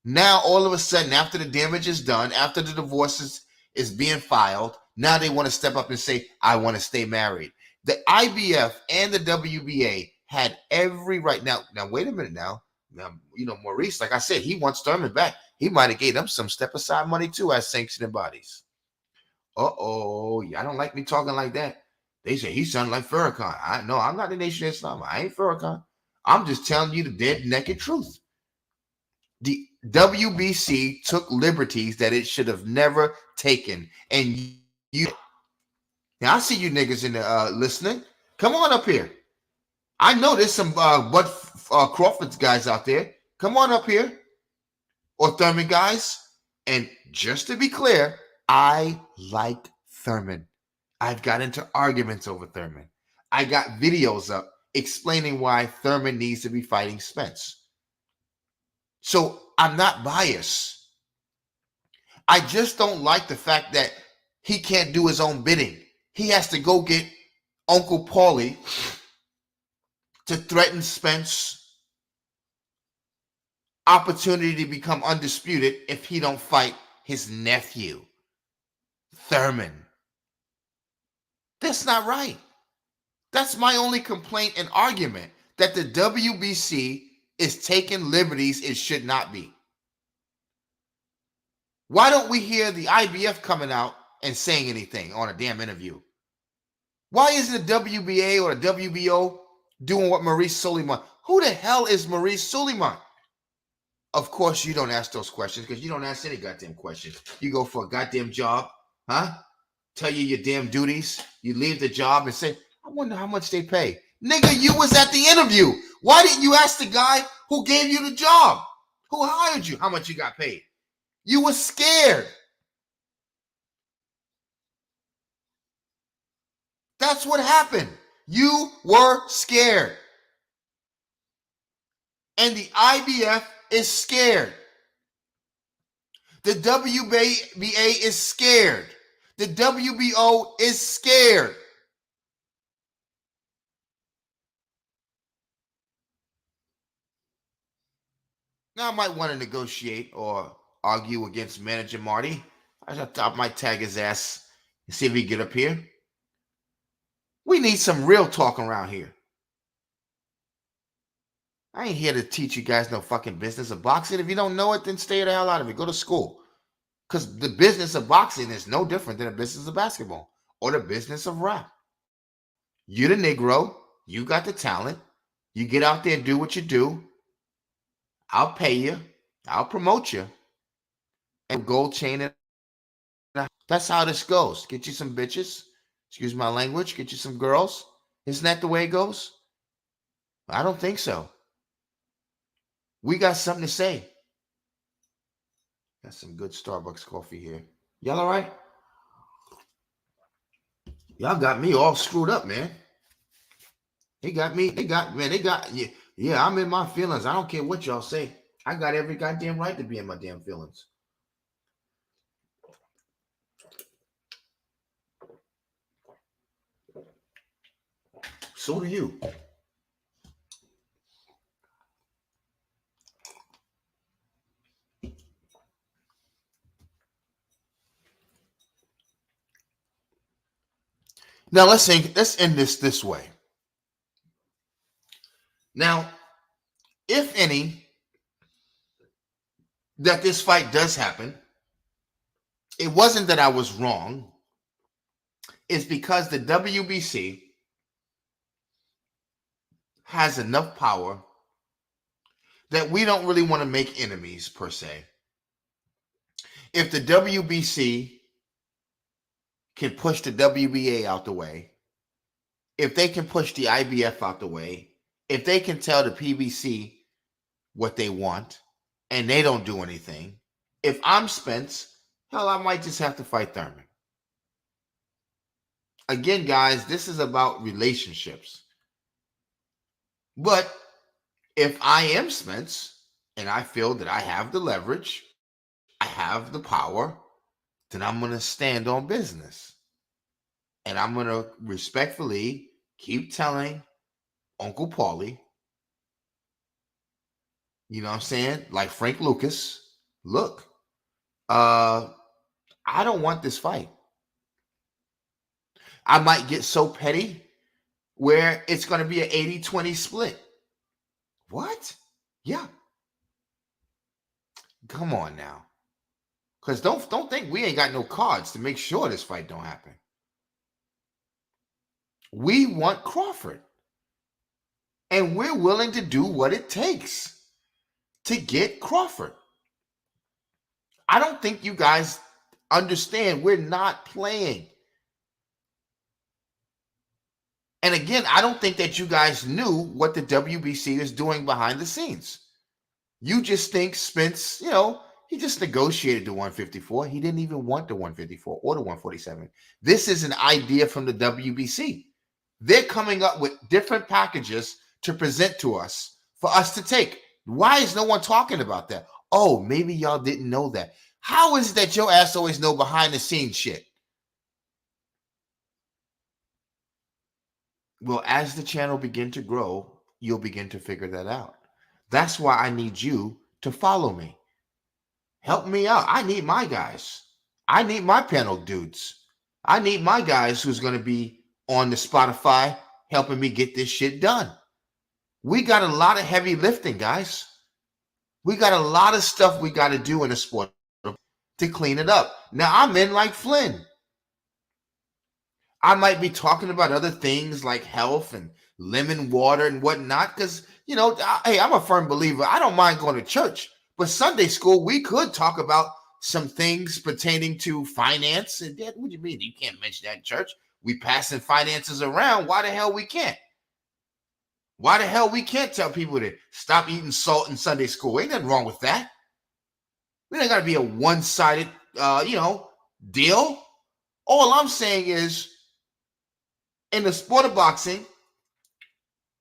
Now, all of a sudden, after the damage is done, after the divorce is being filed, now they want to step up and say, I want to stay married. The IBF and the WBA had every right. Now, wait a minute now. Maurice, like I said, he wants Thurman back. He might have gave them some step-aside money, too, as sanctioning bodies. I don't like me talking like that. They say he sounded like Farrakhan. I'm not the Nation of Islam. I ain't Farrakhan. I'm just telling you the dead naked truth. The WBC took liberties that it should have never taken. And now I see you niggas in the listening. Come on up here. I know there's some Bud Crawford's guys out there. Come on up here. Or Thurman guys. And just to be clear, I like Thurman. I've got into arguments over Thurman. I got videos up explaining why Thurman needs to be fighting Spence. So I'm not biased. I just don't like the fact that he can't do his own bidding. He has to go get Uncle Paulie to threaten Spence opportunity to become undisputed if he don't fight his nephew, Thurman. That's not right. That's my only complaint and argument, that the WBC is taking liberties it should not be. Why don't we hear the IBF coming out and saying anything on a damn interview? Why isn't the WBA or the WBO doing what Maurice Suleiman? Who the hell is Maurice Suleiman? Of course, you don't ask those questions because you don't ask any goddamn questions. You go for a goddamn job, huh? Tell you your damn duties. You leave the job and say, I wonder how much they pay. Nigga, you was at the interview. Why didn't you ask the guy who gave you the job? Who hired you? How much you got paid? You were scared. That's what happened. You were scared. And the IBF is scared. The WBA is scared. The WBO is scared. Now I might want to negotiate or argue against manager Marty. I might tag his ass and see if he can get up here. We need some real talk around here. I ain't here to teach you guys no fucking business of boxing. If you don't know it, then stay the hell out of it. Go to school. Because the business of boxing is no different than the business of basketball or the business of rap. You're the Negro. You got the talent. You get out there and do what you do. I'll pay you. I'll promote you. And gold chain it. That's how this goes. Get you some bitches. Excuse my language. Get you some girls. Isn't that the way it goes? I don't think so. We got something to say. Got some good Starbucks coffee here. Y'all all right? Y'all got me all screwed up, man. They got, yeah, I'm in my feelings. I don't care what y'all say. I got every goddamn right to be in my damn feelings. So do you. Now let's end this way. Now, if any, that this fight does happen, it wasn't that I was wrong. It's because the WBC has enough power that we don't really want to make enemies per se. If the WBC can push the WBA out the way, if they can push the IBF out the way, if they can tell the PBC what they want and they don't do anything, if I'm Spence, hell, I might just have to fight Thurman. Again, guys, this is about relationships. But if I am Spence and I feel that I have the leverage, I have the power, then I'm going to stand on business. And I'm going to respectfully keep telling Uncle Paulie, you know what I'm saying? Like Frank Lucas, look, I don't want this fight. I might get so petty where it's going to be an 80-20 split. What? Yeah. Come on now. Because don't think we ain't got no cards to make sure this fight don't happen. We want Crawford. And we're willing to do what it takes to get Crawford. I don't think you guys understand we're not playing. And again, I don't think that you guys knew what the WBC is doing behind the scenes. You just think Spence, he just negotiated the 154. He didn't even want the 154 or the 147. This is an idea from the WBC. They're coming up with different packages to present to us for us to take. Why is no one talking about that? Oh, maybe y'all didn't know that. How is it that your ass always know behind the scenes shit? Well, as the channel begin to grow, you'll begin to figure that out. That's why I need you to follow me. Help me out. I need my guys. I need my panel dudes. I need my guys who's going to be on the Spotify helping me get this shit done. We got a lot of heavy lifting, guys. We got a lot of stuff we got to do in the sport to clean it up. Now, I'm in like Flynn. I might be talking about other things like health and lemon water and whatnot because, hey, I'm a firm believer. I don't mind going to church. But Sunday school, we could talk about some things pertaining to finance. And Dad, what do you mean? You can't mention that in church. We passing finances around. Why the hell we can't? Why the hell we can't tell people to stop eating salt in Sunday school? Ain't nothing wrong with that. We ain't got to be a one-sided, deal. All I'm saying is, in the sport of boxing,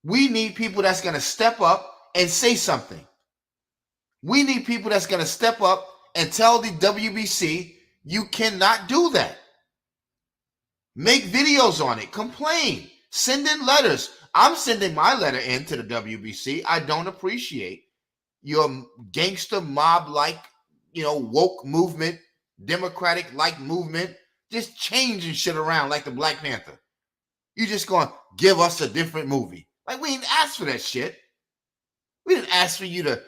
we need people that's going to step up and say something. We need people that's going to step up and tell the WBC, you cannot do that. Make videos on it. Complain. Send in letters. I'm sending my letter in to the WBC. I don't appreciate your gangster mob-like, woke movement, democratic-like movement, just changing shit around like the Black Panther. You just going to give us a different movie. Like, we didn't ask for that shit. We didn't ask for you to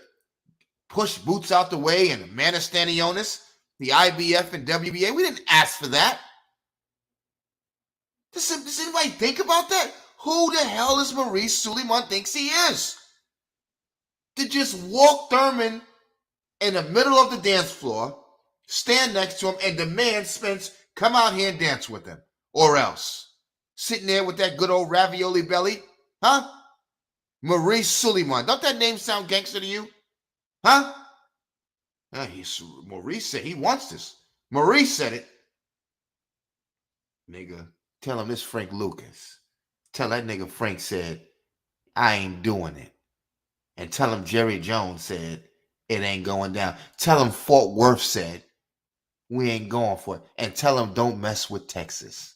push Boots out the way and Manistanionis. the IBF and WBA. We didn't ask for that. Does anybody think about that? Who the hell is Maurice Suleiman thinks he is? To just walk Thurman in the middle of the dance floor, stand next to him, and demand Spence come out here and dance with him. Or else. Sitting there with that good old ravioli belly. Huh? Maurice Suleiman. Don't that name sound gangster to you? Huh? Maurice said he wants this. Maurice said it. Nigga, tell him this Frank Lucas. Tell that nigga Frank said, I ain't doing it. And tell him Jerry Jones said, it ain't going down. Tell him Fort Worth said, we ain't going for it. And tell him don't mess with Texas.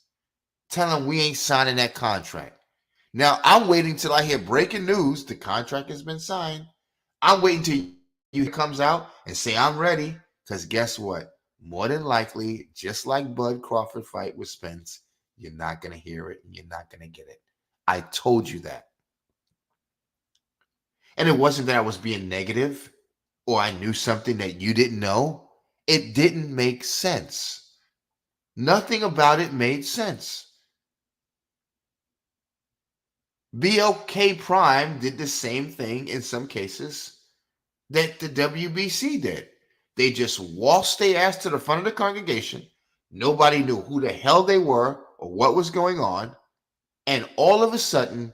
Tell him we ain't signing that contract. Now, I'm waiting till I hear breaking news. The contract has been signed. I'm waiting till you comes out and say, I'm ready. Because guess what? More than likely, just like Bud Crawford fight with Spence, you're not going to hear it and you're not going to get it. I told you that. And it wasn't that I was being negative or I knew something that you didn't know. It didn't make sense. Nothing about it made sense. BLK Prime did the same thing in some cases that the WBC did. They just waltzed their ass to the front of the congregation. Nobody knew who the hell they were or what was going on. And all of a sudden,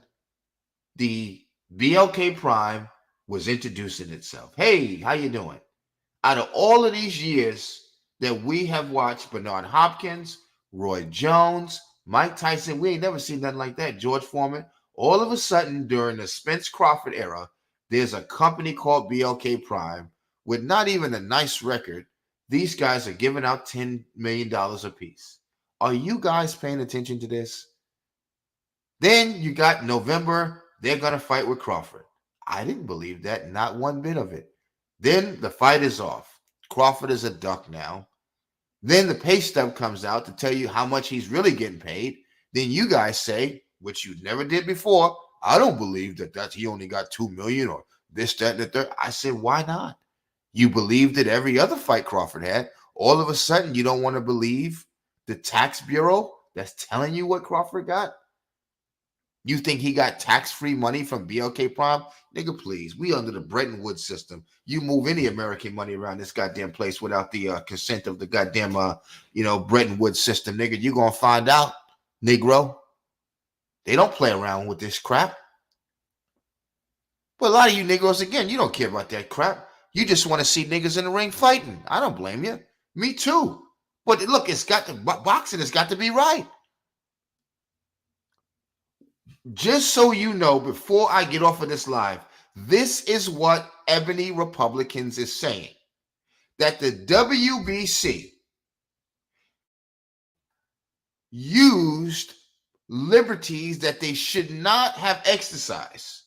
the BLK Prime was introducing itself. Hey, how you doing? Out of all of these years that we have watched Bernard Hopkins, Roy Jones, Mike Tyson, we ain't never seen nothing like that. George Foreman. All of a sudden, during the Spence Crawford era, there's a company called BLK Prime with not even a nice record. These guys are giving out $10 million a piece. Are you guys paying attention to this? Then you got November, they're going to fight with Crawford. I didn't believe that, not one bit of it. Then the fight is off. Crawford is a duck now. Then the pay stub comes out to tell you how much he's really getting paid. Then you guys say, which you never did before, I don't believe that he only got $2 million or this, that, and the third. I said, why not? You believed that every other fight Crawford had. All of a sudden, you don't want to believe the tax bureau that's telling you what Crawford got? You think he got tax-free money from BLK Prime? Nigga, please. We under the Bretton Woods system. You move any American money around this goddamn place without the consent of the goddamn, Bretton Woods system, nigga, you going to find out, Negro. They don't play around with this crap. But a lot of you Negroes, again, you don't care about that crap. You just want to see niggas in the ring fighting. I don't blame you. Me too. But look, boxing has got to be right. Just so you know, before I get off of this live, this is what Ebony Republicans is saying. That the WBC used liberties that they should not have exercised,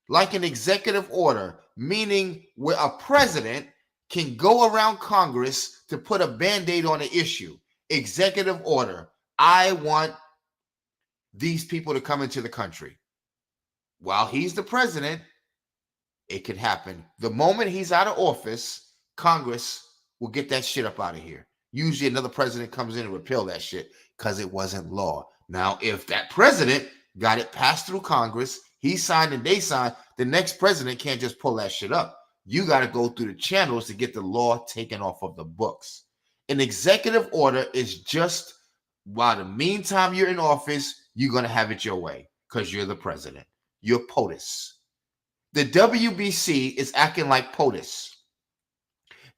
like an executive order, meaning where a president can go around Congress to put a Band-Aid on an issue. Executive order. I want these people to come into the country. While he's the president, it could happen. The moment he's out of office, Congress will get that shit up out of here. Usually another president comes in and repeal that shit because it wasn't law. Now, if that president got it passed through Congress, he signed and they signed, the next president can't just pull that shit up. You got to go through the channels to get the law taken off of the books. An executive order is just while the meantime you're in office, you're going to have it your way because you're the president. You're POTUS. The WBC is acting like POTUS.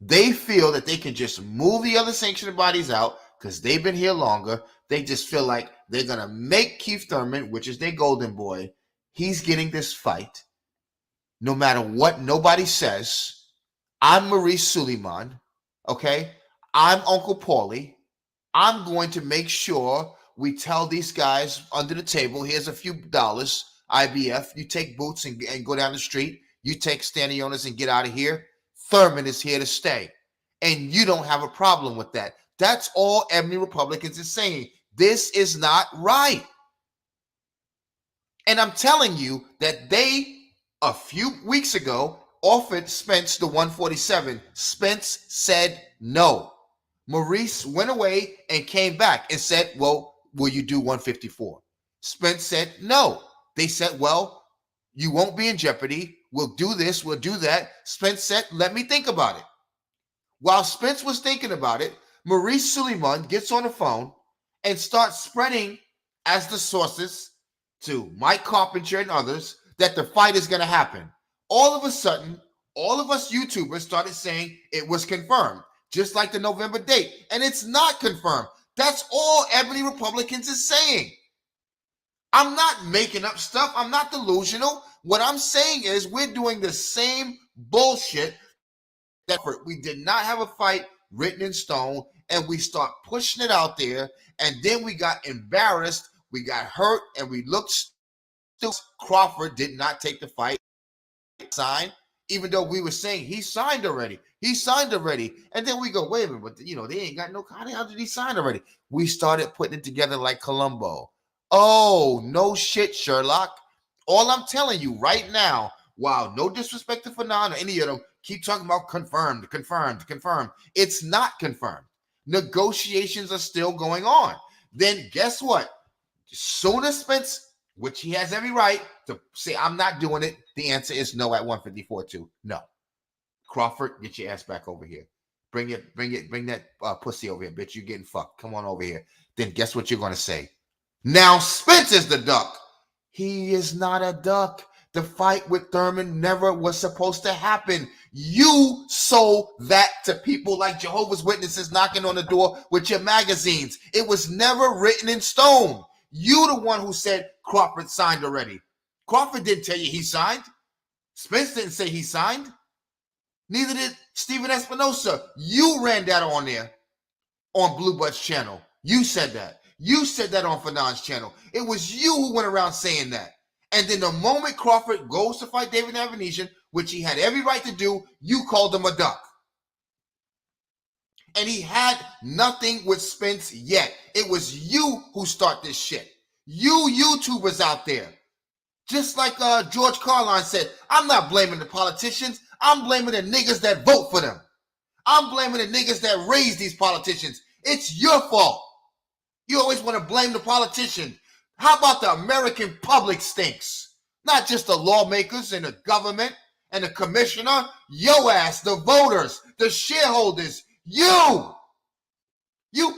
They feel that they can just move the other sanctioning bodies out because they've been here longer. They just feel like they're going to make Keith Thurman, which is their golden boy, he's getting this fight. No matter what nobody says, I'm Maurice Suleiman, okay? I'm Uncle Paulie. I'm going to make sure we tell these guys under the table, here's a few dollars, IBF, you take boots and go down the street. You take Stanionis and get out of here. Thurman is here to stay. And you don't have a problem with that. That's all Ebony Republicans is saying. This is not right. And I'm telling you that they, a few weeks ago, offered Spence the 147. Spence said no. Maurice went away and came back and said, well, will you do 154? Spence said, no. They said, well, you won't be in jeopardy. We'll do this. We'll do that. Spence said, let me think about it. While Spence was thinking about it, Maurice Suleiman gets on the phone and starts spreading as the sources to Mike Carpenter and others that the fight is going to happen. All of a sudden, all of us YouTubers started saying it was confirmed, just like the November date. And it's not confirmed. That's all Ebony Republicans is saying. I'm not making up stuff. I'm not delusional. What I'm saying is we're doing the same bullshit. We did not have a fight written in stone, and we start pushing it out there, and then we got embarrassed, we got hurt, and we looked stupid. Crawford did not take the fight, sign, even though we were saying he signed already. He signed already. And then we go, wait a minute, but they ain't got no, how the hell did he sign already? We started putting it together like Columbo. Oh, no shit, Sherlock. All I'm telling you right now, wow, no disrespect to Fanon or any of them, keep talking about confirmed. It's not confirmed. Negotiations are still going on. Then guess what? Soon as Spence, which he has every right to say, I'm not doing it, the answer is no at 154 too. No. Crawford, get your ass back over here. Bring that pussy over here, bitch. You're getting fucked. Come on over here. Then guess what you're going to say? Now Spence is the duck. He is not a duck. The fight with Thurman never was supposed to happen. You sold that to people like Jehovah's Witnesses knocking on the door with your magazines. It was never written in stone. You the one who said Crawford signed already. Crawford didn't tell you he signed. Spence didn't say he signed. Neither did Stephen Espinosa. You ran that on there on Blue Bud's channel. You said that. You said that on Fanon's channel. It was you who went around saying that. And then the moment Crawford goes to fight David Avanesian, which he had every right to do, you called him a duck. And he had nothing with Spence yet. It was you who started this shit. You YouTubers out there. Just like George Carlin said, I'm not blaming the politicians. I'm blaming the niggas that vote for them. I'm blaming the niggas that raise these politicians. It's your fault. You always want to blame the politician. How about the American public stinks? Not just the lawmakers and the government and the commissioner. Yo ass, the voters, the shareholders. You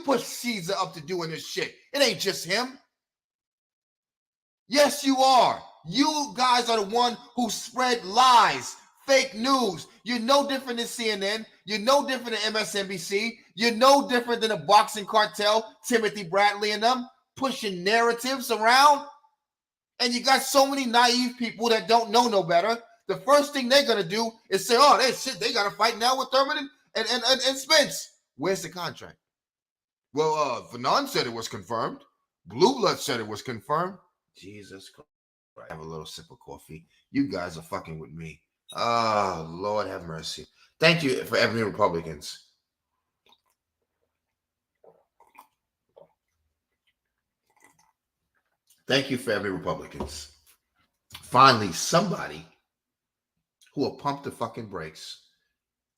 push Caesar up to doing this shit. It ain't just him. Yes, you are. You guys are the one who spread lies, fake news. You're no different than CNN. You're no different than MSNBC. You're no different than the boxing cartel, Timothy Bradley and them, pushing narratives around. And you got so many naive people that don't know no better. The first thing they're going to do is say, oh, they got to fight now with Thurman and Spence. Where's the contract? Well, Fanon said it was confirmed. Blue Blood said it was confirmed. Jesus Christ. I have a little sip of coffee. You guys are fucking with me. Oh, Lord have mercy. Thank you for Ebony Republicans. Thank you for Ebony Republicans. Finally, somebody who will pump the fucking brakes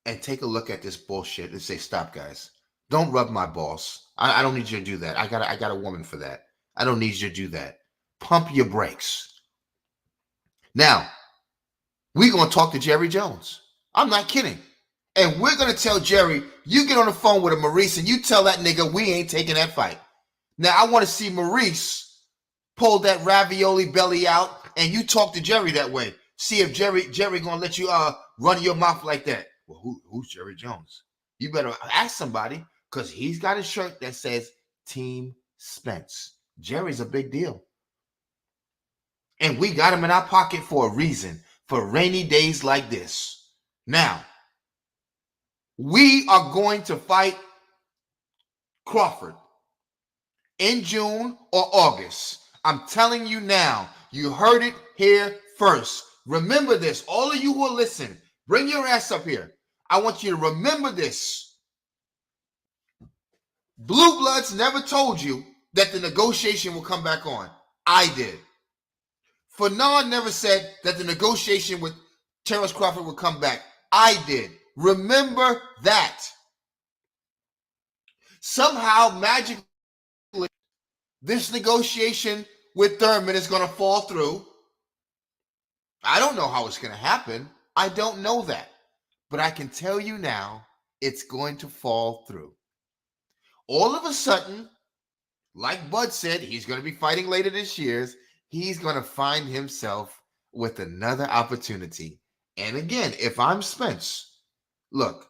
and take a look at this bullshit and say, stop, guys. Don't rub my balls. I don't need you to do that. I got a woman for that. I don't need you to do that. Pump your brakes. Now, we're going to talk to Jerry Jones. I'm not kidding. And we're going to tell Jerry, you get on the phone with a Maurice and you tell that nigga we ain't taking that fight. Now, I want to see Maurice pull that ravioli belly out and you talk to Jerry that way. See if Jerry going to let you run your mouth like that. Well, who's Jerry Jones? You better ask somebody because he's got a shirt that says Team Spence. Jerry's a big deal. And we got him in our pocket for a reason, for rainy days like this. Now, we are going to fight Crawford in June or August. I'm telling you now, you heard it here first. Remember this. All of you who are listening, bring your ass up here. I want you to remember this. Blue Bloods never told you that the negotiation will come back on. I did. Fanon never said that the negotiation with Terrence Crawford would come back. I did. Remember that. somehow magically this negotiation with Thurman is going to fall through. I don't know how it's going to happen. I don't know that. But I can tell you now, it's going to fall through. All of a sudden, like Bud said, he's going to be fighting later this year. He's going to find himself with another opportunity. And again, if I'm Spence, look,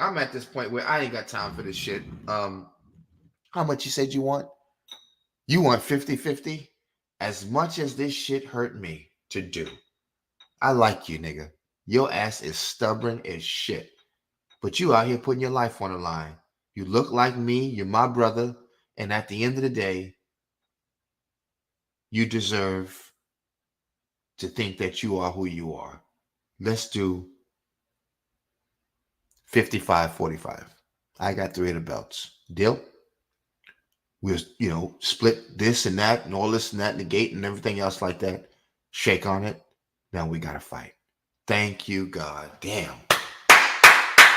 I'm at this point where I ain't got time for this shit. How much you said you want? You want 50-50? As much as this shit hurt me to do, I like you, nigga. Your ass is stubborn as shit. But you out here putting your life on the line. You look like me. You're my brother. And at the end of the day, you deserve to think that you are who you are. Let's do 55-45. I got 3 of the belts. Deal? We'll, split this and that and all this and that, negate and everything else like that. Shake on it. Now we got to fight. Thank you, God. Damn.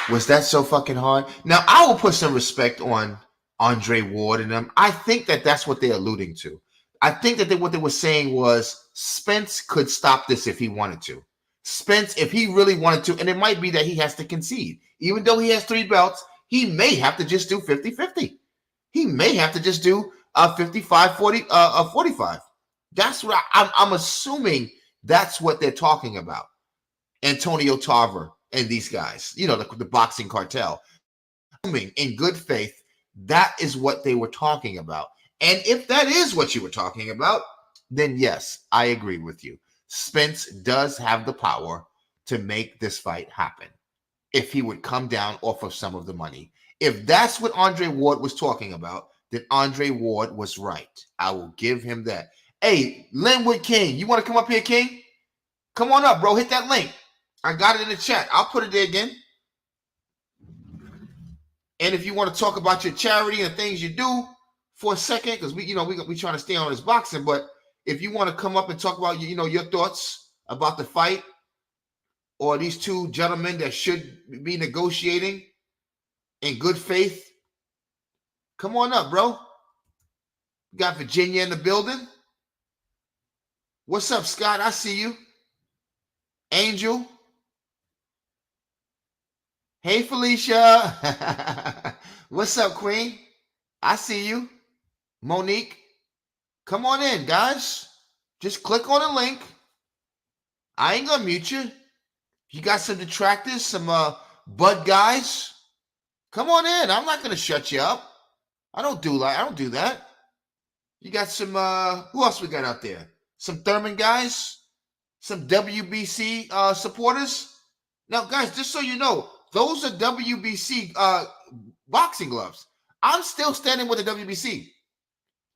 Was that so fucking hard? Now, I will put some respect on Andre Ward and them. I think that that's what they're alluding to. I think that what they were saying was Spence could stop this if he wanted to. Spence, if he really wanted to, and it might be that he has to concede. Even though he has 3 belts, he may have to just do 50-50. He may have to just do 55-45. That's what I'm assuming that's what they're talking about. Antonio Tarver and these guys, the boxing cartel. In good faith, that is what they were talking about. And if that is what you were talking about, then yes, I agree with you. Spence does have the power to make this fight happen if he would come down off of some of the money. If that's what Andre Ward was talking about, then Andre Ward was right. I will give him that. Hey, Linwood King, you want to come up here, King? Come on up, bro. Hit that link. I got it in the chat. I'll put it there again. And if you want to talk about your charity and things you do for a second, because we trying to stay on this boxing, but if you want to come up and talk about your thoughts about the fight or these 2 gentlemen that should be negotiating in good faith, come on up, bro. We got Virginia in the building. What's up, Scott? I see you. Angel. Hey, Felicia. What's up, Queen? I see you. Monique. Come on in, guys. Just click on the link. I ain't gonna mute you. You got some detractors, some bud guys. Come on in. I'm not gonna shut you up. I don't do that. You got some who else we got out there? Some Thurman guys, some WBC supporters. Now, guys, just so you know, those are WBC boxing gloves. I'm still standing with the WBC.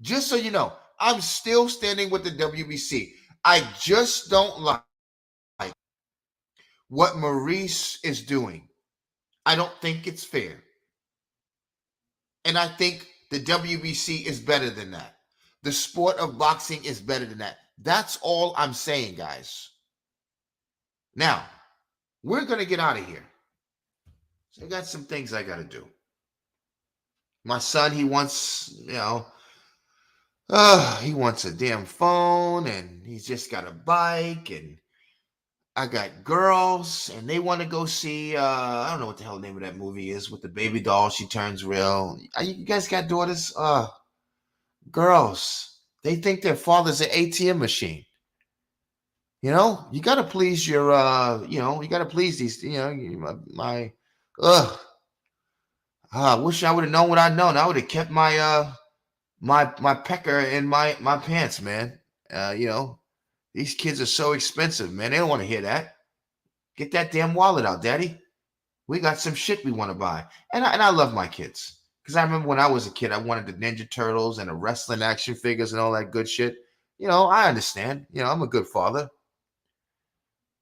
Just so you know, I'm still standing with the WBC. I just don't like what Maurice is doing. I don't think it's fair. And I think the WBC is better than that. The sport of boxing is better than that. That's all I'm saying, guys. Now, we're going to get out of here. So I got some things I got to do. My son, he wants, he wants a damn phone, and he's just got a bike, and I got girls, and they want to go see, I don't know what the hell the name of that movie is, with the baby doll, she turns real. You guys got daughters? Girls, they think their father's an ATM machine. You got to please your, you got to please these, I wish I would have known what I'd known. I would have kept my, my pecker in my pants, man. These kids are so expensive, man. They don't want to hear that. Get that damn wallet out, Daddy. We got some shit we want to buy. And I love my kids. Because I remember when I was a kid, I wanted the Ninja Turtles and the wrestling action figures and all that good shit. I understand. I'm a good father.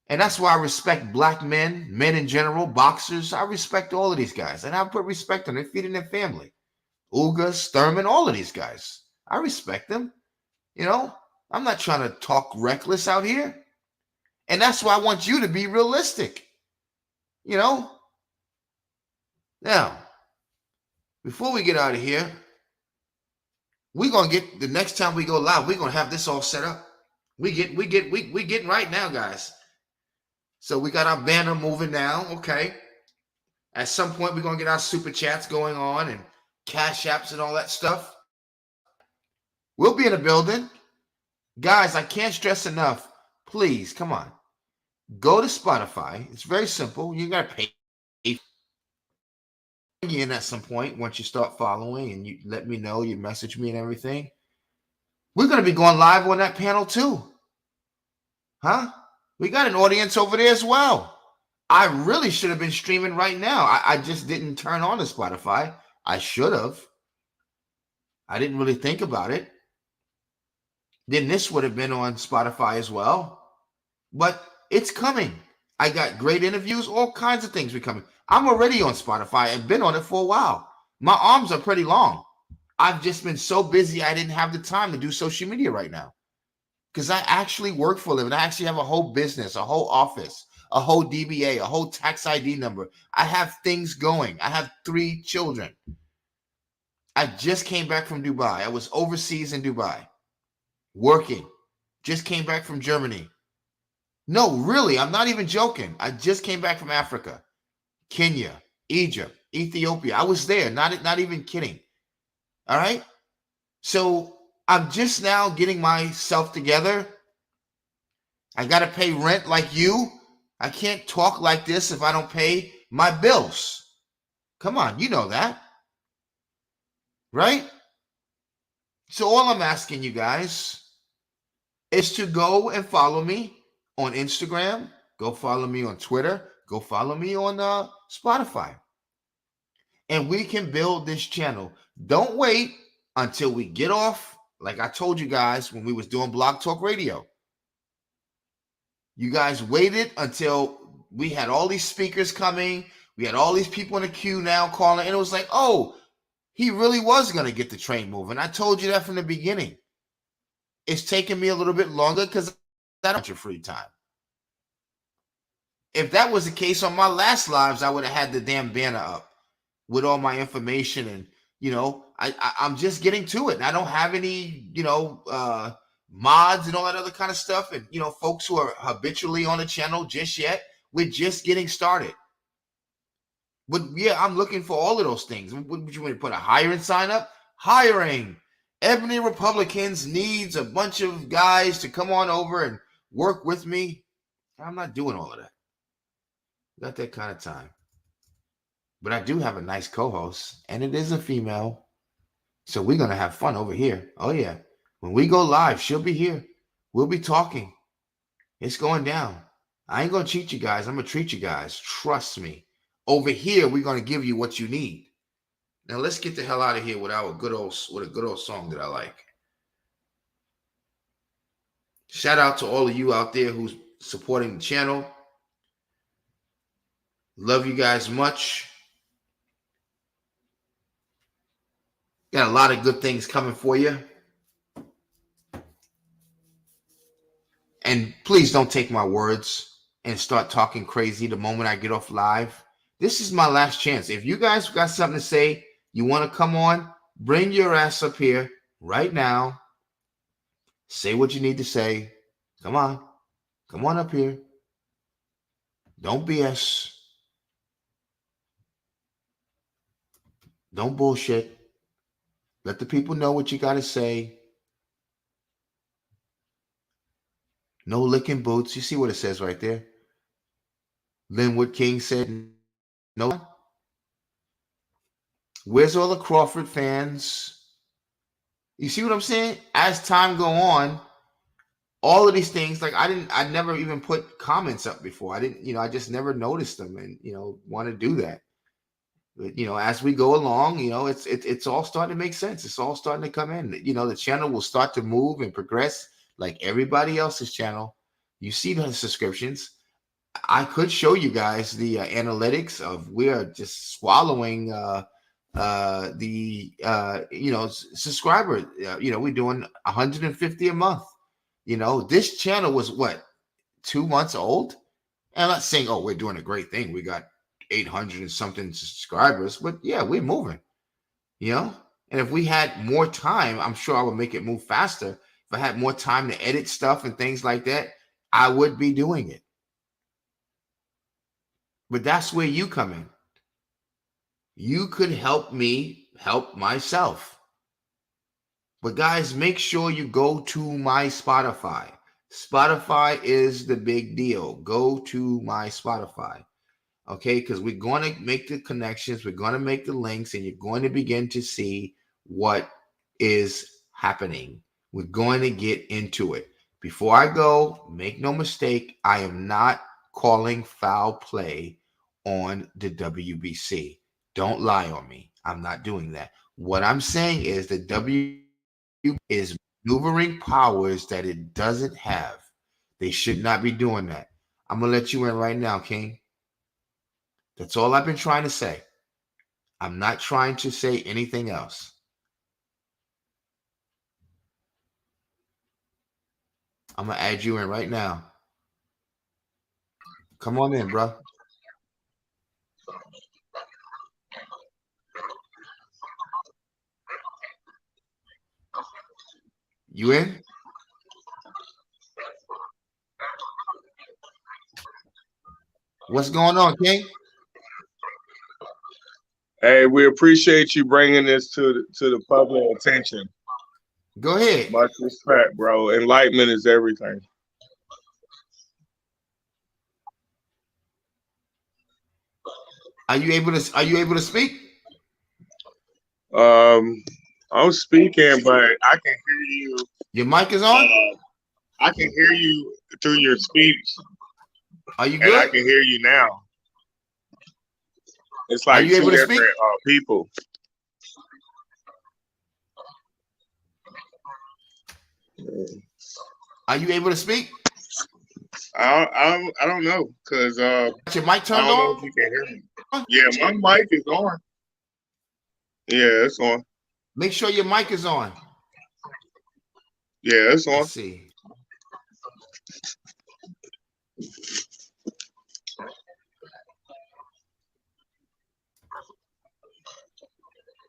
And that's why I respect black men in general, boxers. I respect all of these guys. And I put respect on them. They're feeding their family. Ugas, Thurman, all of these guys. I respect them. I'm not trying to talk reckless out here. And that's why I want you to be realistic. Now, before we get out of here, we're gonna get the next time we go live, we're gonna have this all set up. We getting right now, guys. So we got our banner moving now. Okay. At some point, we're gonna get our super chats going on and cash apps and all that stuff. We'll be in the building. Guys, I can't stress enough. Please, come on. Go to Spotify. It's very simple. You gotta pay in at some point once you start following and you let me know, you message me and everything. We're gonna be going live on that panel too. Huh? We got an audience over there as well. I really should have been streaming right now. I just didn't turn on the Spotify. I should have. I didn't really think about it. Then this would have been on Spotify as well. But it's coming. I got great interviews, all kinds of things becoming. I'm already on Spotify and been on it for a while. My arms are pretty long. I've just been so busy I didn't have the time to do social media right now. Because I actually work for a living. I actually have a whole business, a whole office, a whole DBA, a whole tax ID number. I have things going. I have 3 children. I just came back from Dubai. I was overseas in Dubai working. Just came back from Germany. No, really, I'm not even joking. I just came back from Africa, Kenya, Egypt, Ethiopia. I was there, not even kidding. All right? So I'm just now getting myself together. I got to pay rent like you. I can't talk like this if I don't pay my bills. Come on, you know that. Right? So all I'm asking you guys is to go and follow me on Instagram. Go follow me on Twitter. Go follow me on Spotify. And we can build this channel. Don't wait until we get off. Like I told you guys when we was doing Blog Talk Radio. You guys waited until we had all these speakers coming. We had all these people in the queue now calling. And it was like, oh, he really was going to get the train moving. I told you that from the beginning. It's taken me a little bit longer because I don't have your free time. If that was the case on my last lives, I would have had the damn banner up with all my information. And, you know, I'm just getting to it. And I don't have any, you know, mods and all that other kind of stuff. And, you know, folks who are habitually on the channel just yet. We're just getting started. But yeah, I'm looking for all of those things. Would you want to put a hiring sign up? Hiring. Ebony Republicans needs a bunch of guys to come on over and work with me. I'm not doing all of that. Got that kind of time. But I do have a nice co-host, and it is a female. So we're going to have fun over here. Oh, yeah. When we go live, she'll be here. We'll be talking. It's going down. I ain't going to cheat you guys. I'm going to treat you guys. Trust me. Over here, we're going to give you what you need. Now, let's get the hell out of here with a good old song that I like. Shout out to all of you out there who's supporting the channel. Love you guys much. Got a lot of good things coming for you. And please don't take my words and start talking crazy the moment I get off live. This is my last chance. If you guys got something to say, you want to come on, bring your ass up here right now. Say what you need to say. Come on. Come on up here. Don't BS. Don't bullshit. Let the people know what you got to say. No licking boots. You see what it says right there? Linwood King said no. Where's all the Crawford fans? You see what I'm saying? As time go on, all of these things, like I never even put comments up before. I just never noticed them and, want to do that. But, as we go along, it's all starting to make sense. It's all starting to come in. The channel will start to move and progress like everybody else's channel. You see the subscriptions. I could show you guys the analytics of we are just swallowing the subscriber. We're doing 150 a month. This channel was what, 2 months old? And I'm not saying, we're doing a great thing. We got 800 and something subscribers, but yeah, we're moving. you know. And if we had more time, I'm sure I would make it move faster. If I had more time to edit stuff and things like that, I would be doing it. But that's where you come in. You could help me help myself. But guys, make sure you go to my Spotify. Spotify is the big deal. Go to my Spotify. Okay, because we're going to make the connections, we're going to make the links, and you're going to begin to see what is happening. We're going to get into it. Before I go, make no mistake, I am not calling foul play on the WBC. Don't lie on me. I'm not doing that. What I'm saying is the WBC is maneuvering powers that it doesn't have. They should not be doing that. I'm going to let you in right now, King. That's all I've been trying to say. I'm not trying to say anything else. I'm going to add you in right now. Come on in, bro. You in? What's going on, King? Hey, we appreciate you bringing this to the public attention. Go ahead. Much respect, bro. Enlightenment is everything. Are you able to speak? I'm speaking, but I can hear you. Your mic is on? I can hear you through your speech. Are you And I good? can hear you now. It's Are like you able two to speak? different people. Are you able to speak? I don't know, cause Got your mic I turned don't know on? if you can hear me. Yeah, my mic is on. Yeah, it's on. Make sure your mic is on. Yeah, it's on. Let's see.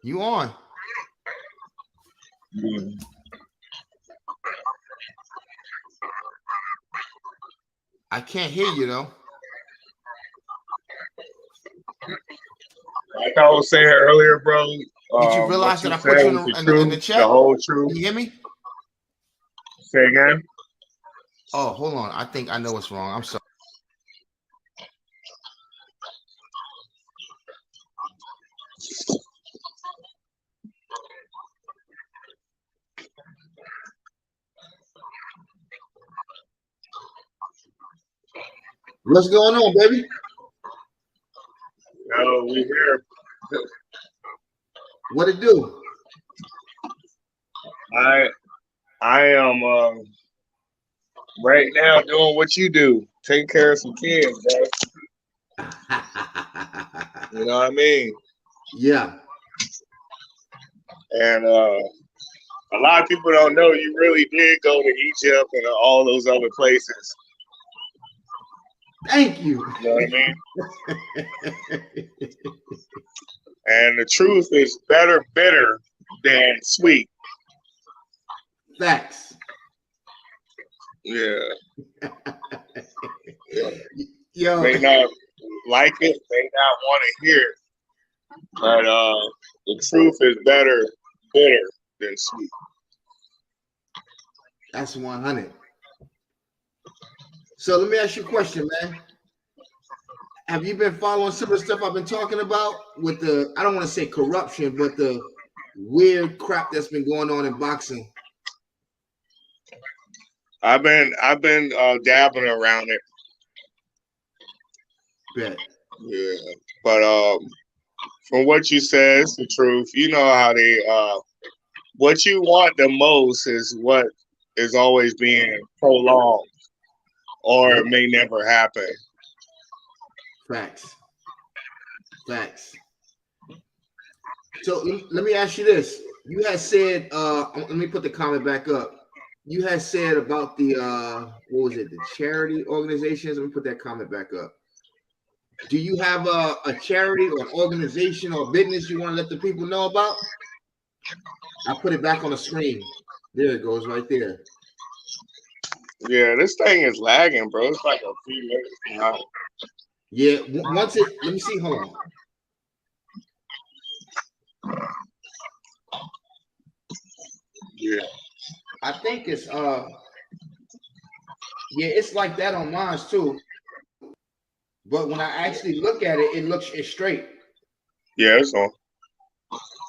You on? Mm. I can't hear you though. Like I was saying earlier, bro. Did you realize What that I you put said you was the in truth, the the chat? whole Can truth. you hear me? Say again. Oh, hold on. I think I know what's wrong. I'm sorry. What's going on, baby? No, we here. What it do? I am right now doing what you do, taking care of some kids, bro. You know what I mean? Yeah. And a lot of people don't know you really did go to Egypt and all those other places. Thank you. You know what I mean? And the truth is better bitter than sweet. Facts. Yeah. Yo. May not like it, may not want to hear it, but the truth is better bitter than sweet. That's 100. So let me ask you a question, man. Have you been following some of the stuff I've been talking about with the, I don't want to say corruption, but the weird crap that's been going on in boxing? I've been dabbling around it. Bet. Yeah. But from what you said, it's the truth. You know how they what you want the most is what is always being prolonged or it may never happen. Facts. Facts. So let me ask you this. You had said, let me put the comment back up. You had said about the what was it, the charity organizations? Let me put that comment back up. Do you have a charity or an organization or business you want to let the people know about? I put it back on the screen. There it goes, right there. Yeah, this thing is lagging, bro. It's like a few minutes behind. Yeah, once it. Let me see. Hold on. Yeah. I think it's yeah, it's like that on mine too. But when I actually look at it, it's straight. Yeah, it's on.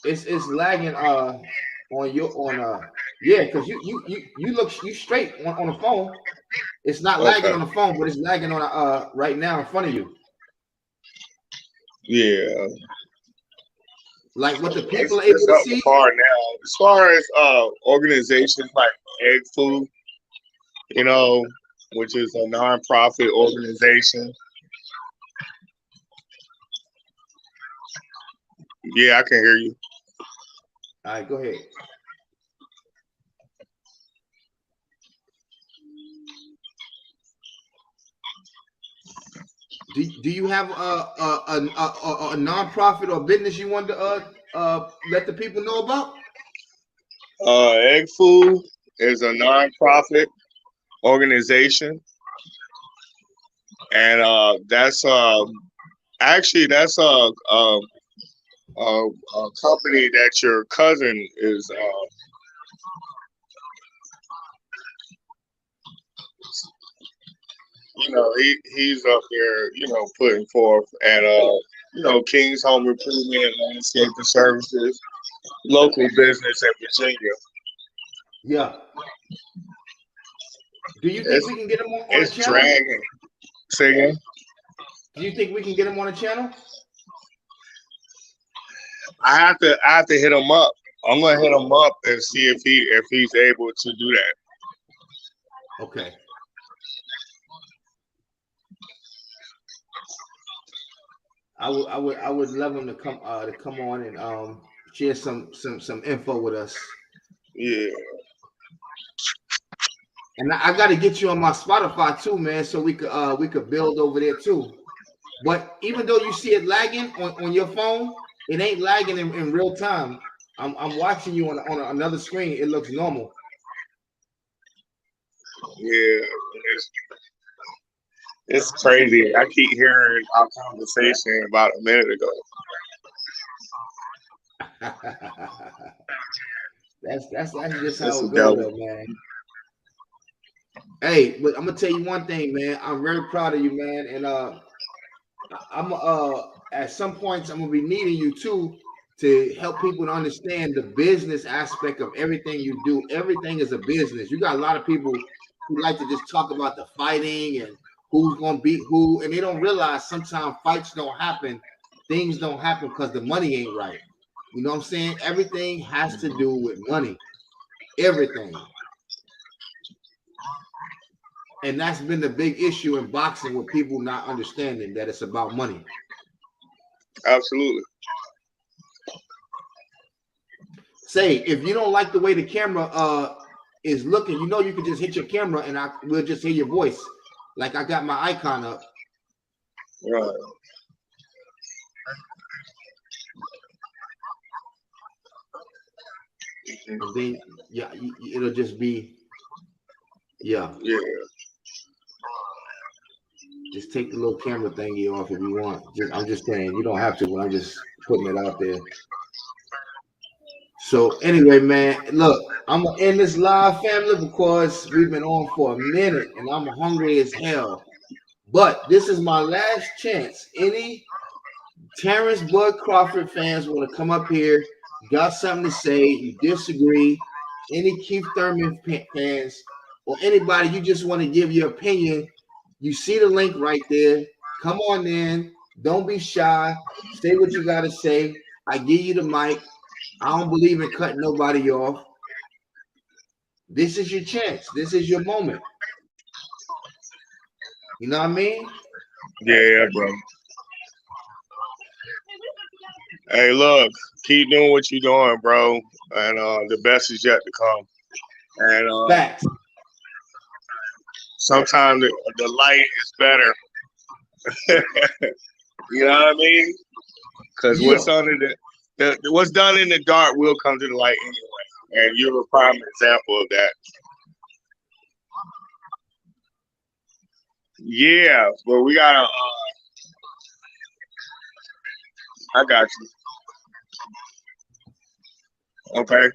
It's lagging on your on yeah, because you look you straight on the phone. It's not lagging Okay. on the phone, but it's lagging on right now in front of you. Yeah. Like what the It's, people are able it's to up to see. par now. As far as organizations like Egg Food, you know, which is a nonprofit organization. Yeah, I can hear you. All right, go ahead. Do you have a nonprofit or business you want to let the people know about? Egg Food is a nonprofit organization, and that's actually that's a company that your cousin is. He's up there, putting forth, and King's Home Improvement and Landscaping Services, local business in Virginia. Yeah. Do you think It's we can get them on the it's channel? dragging. Say again? Do you think we can get them on the channel? I have to hit him up. I'm gonna hit him up and see if he's able to do that. Okay. I would love him to come on and share some info with us. Yeah. And I got to get you on my Spotify too, man, so we could build over there too. But even though you see it lagging on your phone, it ain't lagging in real time. I'm watching you on another screen. It looks normal. Yeah. It's crazy. I keep hearing our conversation about a minute ago. that's just It's how a it goes, devil. though, man. Hey, but I'm gonna tell you one thing, man. I'm very proud of you, man, and I'm at some points I'm gonna be needing you too to help people to understand the business aspect of everything you do. Everything is a business. You got a lot of people who like to just talk about the fighting and who's gonna beat who, and they don't realize sometimes fights don't happen, things don't happen because the money ain't right. You know what I'm saying? Everything has to do with money. Everything. And that's been the big issue in boxing with people not understanding that it's about money. Absolutely. Say, if you don't like the way the camera is looking, you can just hit your camera and we'll just hear your voice. Like I got my icon up. Right. And then yeah, it'll just be yeah. Just take the little camera thingy off if you want. I'm just saying you don't have to, but I'm just putting it out there. So anyway, man, look, I'm gonna end this live, family, because we've been on for a minute and I'm hungry as hell. But this is my last chance. Any Terrence Bud Crawford fans want to come up here? You got something to say? You disagree? Any Keith Thurman fans or anybody you just want to give your opinion? You see the link right there. Come on in. Don't be shy. Say what you got to say. I give you the mic. I don't believe in cutting nobody off. This is your chance. This is your moment. You know what I mean? Yeah, bro. Hey, look, keep doing what you're doing, bro, and the best is yet to come. And Facts. sometimes the light is better. You know what I mean? Because Yeah. what's done in the dark will come to the light anyway, and you're a prime example of that. Yeah, but we gotta. I got you. Okay,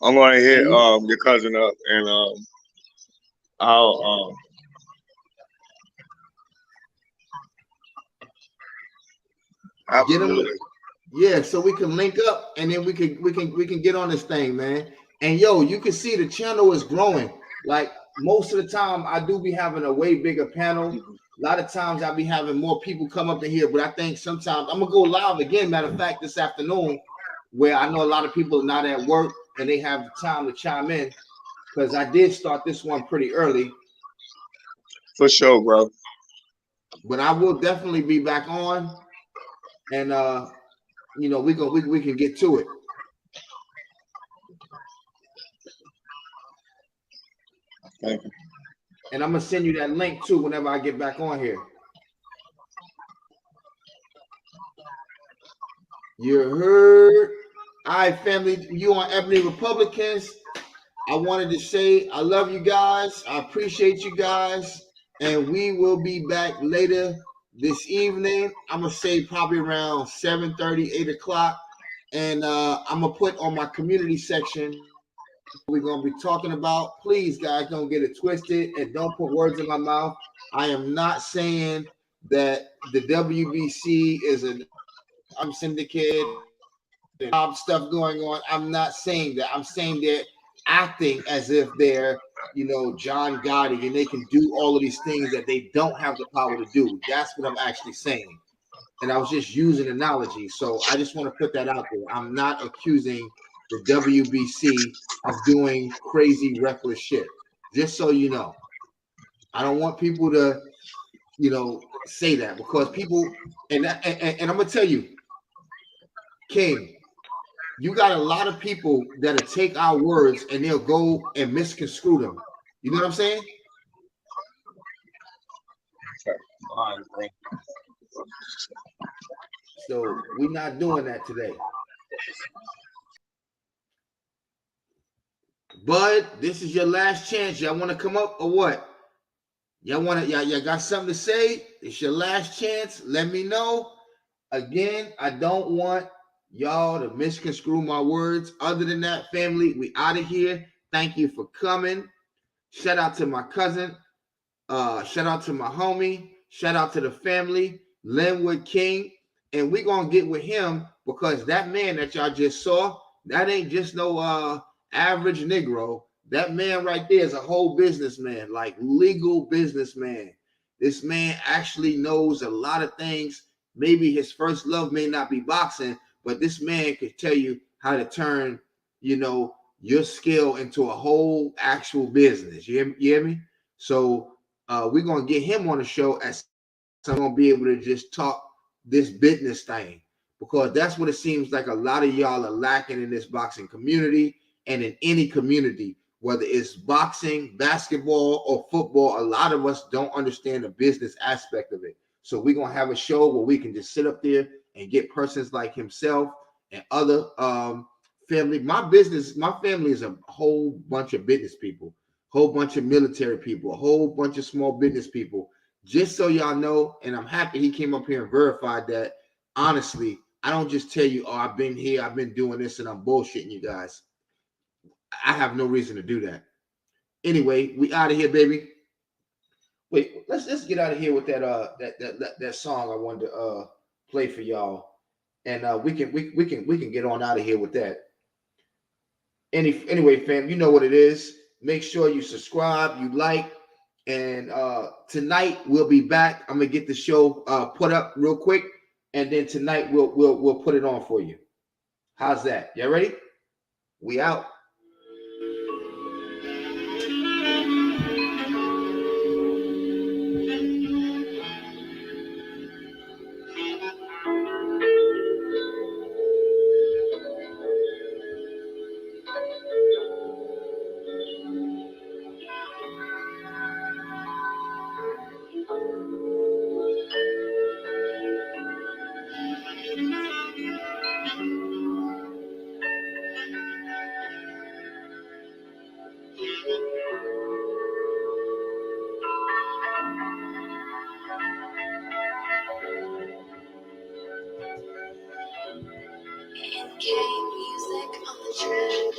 I'm gonna hit And your cousin up, and I'll get them. absolutely. Yeah, so we can link up, and then we can get on this thing, man. And yo, you can see the channel is growing. Like most of the time, I do be having a way bigger panel. A lot of times, I be having more people come up in here, but I think sometimes I'm gonna go live again. Matter of fact, this afternoon, where I know a lot of people are not at work and they have the time to chime in, because I did start this one pretty early. For sure, bro. But I will definitely be back on, and we can get to it. Thank you. And I'm gonna send you that link too whenever I get back on here. You heard? All right, family. You on Ebony Republicans? I wanted to say I love you guys. I appreciate you guys, and we will be back later this evening. I'm gonna say probably around 7:30, 8 o'clock, and I'm gonna put on my community section we're gonna be talking about. Please, guys, don't get it twisted and don't put words in my mouth. I am not saying that the WBC is an syndicate and mob stuff going on. I'm not saying that. I'm saying they're acting as if they're, John Gotti and they can do all of these things that they don't have the power to do. That's what I'm actually saying. And I was just using analogy. So I just want to put that out there. I'm not accusing the WBC of doing crazy, reckless shit. Just so you know, I don't want people to, say that because people, and I'm gonna tell you, King, you got a lot of people that'll take our words and they'll go and misconstrue them. You know what I'm saying? So we're not doing that today. Bud, this is your last chance. Y'all want to come up or what? Y'all got something to say? It's your last chance. Let me know. Again, I don't want y'all to misconstrue my words. Other than that, family, we out of here. Thank you for coming. Shout out to my cousin. Shout out to my homie. Shout out to the family, Linwood King. And we're gonna get with him because that man that y'all just saw, that ain't just no average Negro. That man right there is a whole businessman, like legal businessman. This man actually knows a lot of things. Maybe his first love may not be boxing, but this man could tell you how to turn, your skill into a whole actual business. You hear me? So we're gonna get him on the show as I'm gonna be able to just talk this business thing because that's what it seems like a lot of y'all are lacking in this boxing community and in any community, whether it's boxing, basketball, or football. A lot of us don't understand the business aspect of it. So we're gonna have a show where we can just sit up there and get persons like himself and other family. My family is a whole bunch of business people, whole bunch of military people, a whole bunch of small business people. Just so y'all know, and I'm happy he came up here and verified that. Honestly, I don't just tell you, oh, I've been here, I've been doing this, and I'm bullshitting you guys. I have no reason to do that. Anyway, we out of here, baby. Wait, let's get out of here with that song I wanted to play for y'all, and we can get on out of here with that. Anyway, fam, you know what it is. Make sure you subscribe, you like, and tonight we'll be back. I'm gonna get the show put up real quick, and then tonight we'll put it on for you. How's that? You ready? We out. NK music on the track.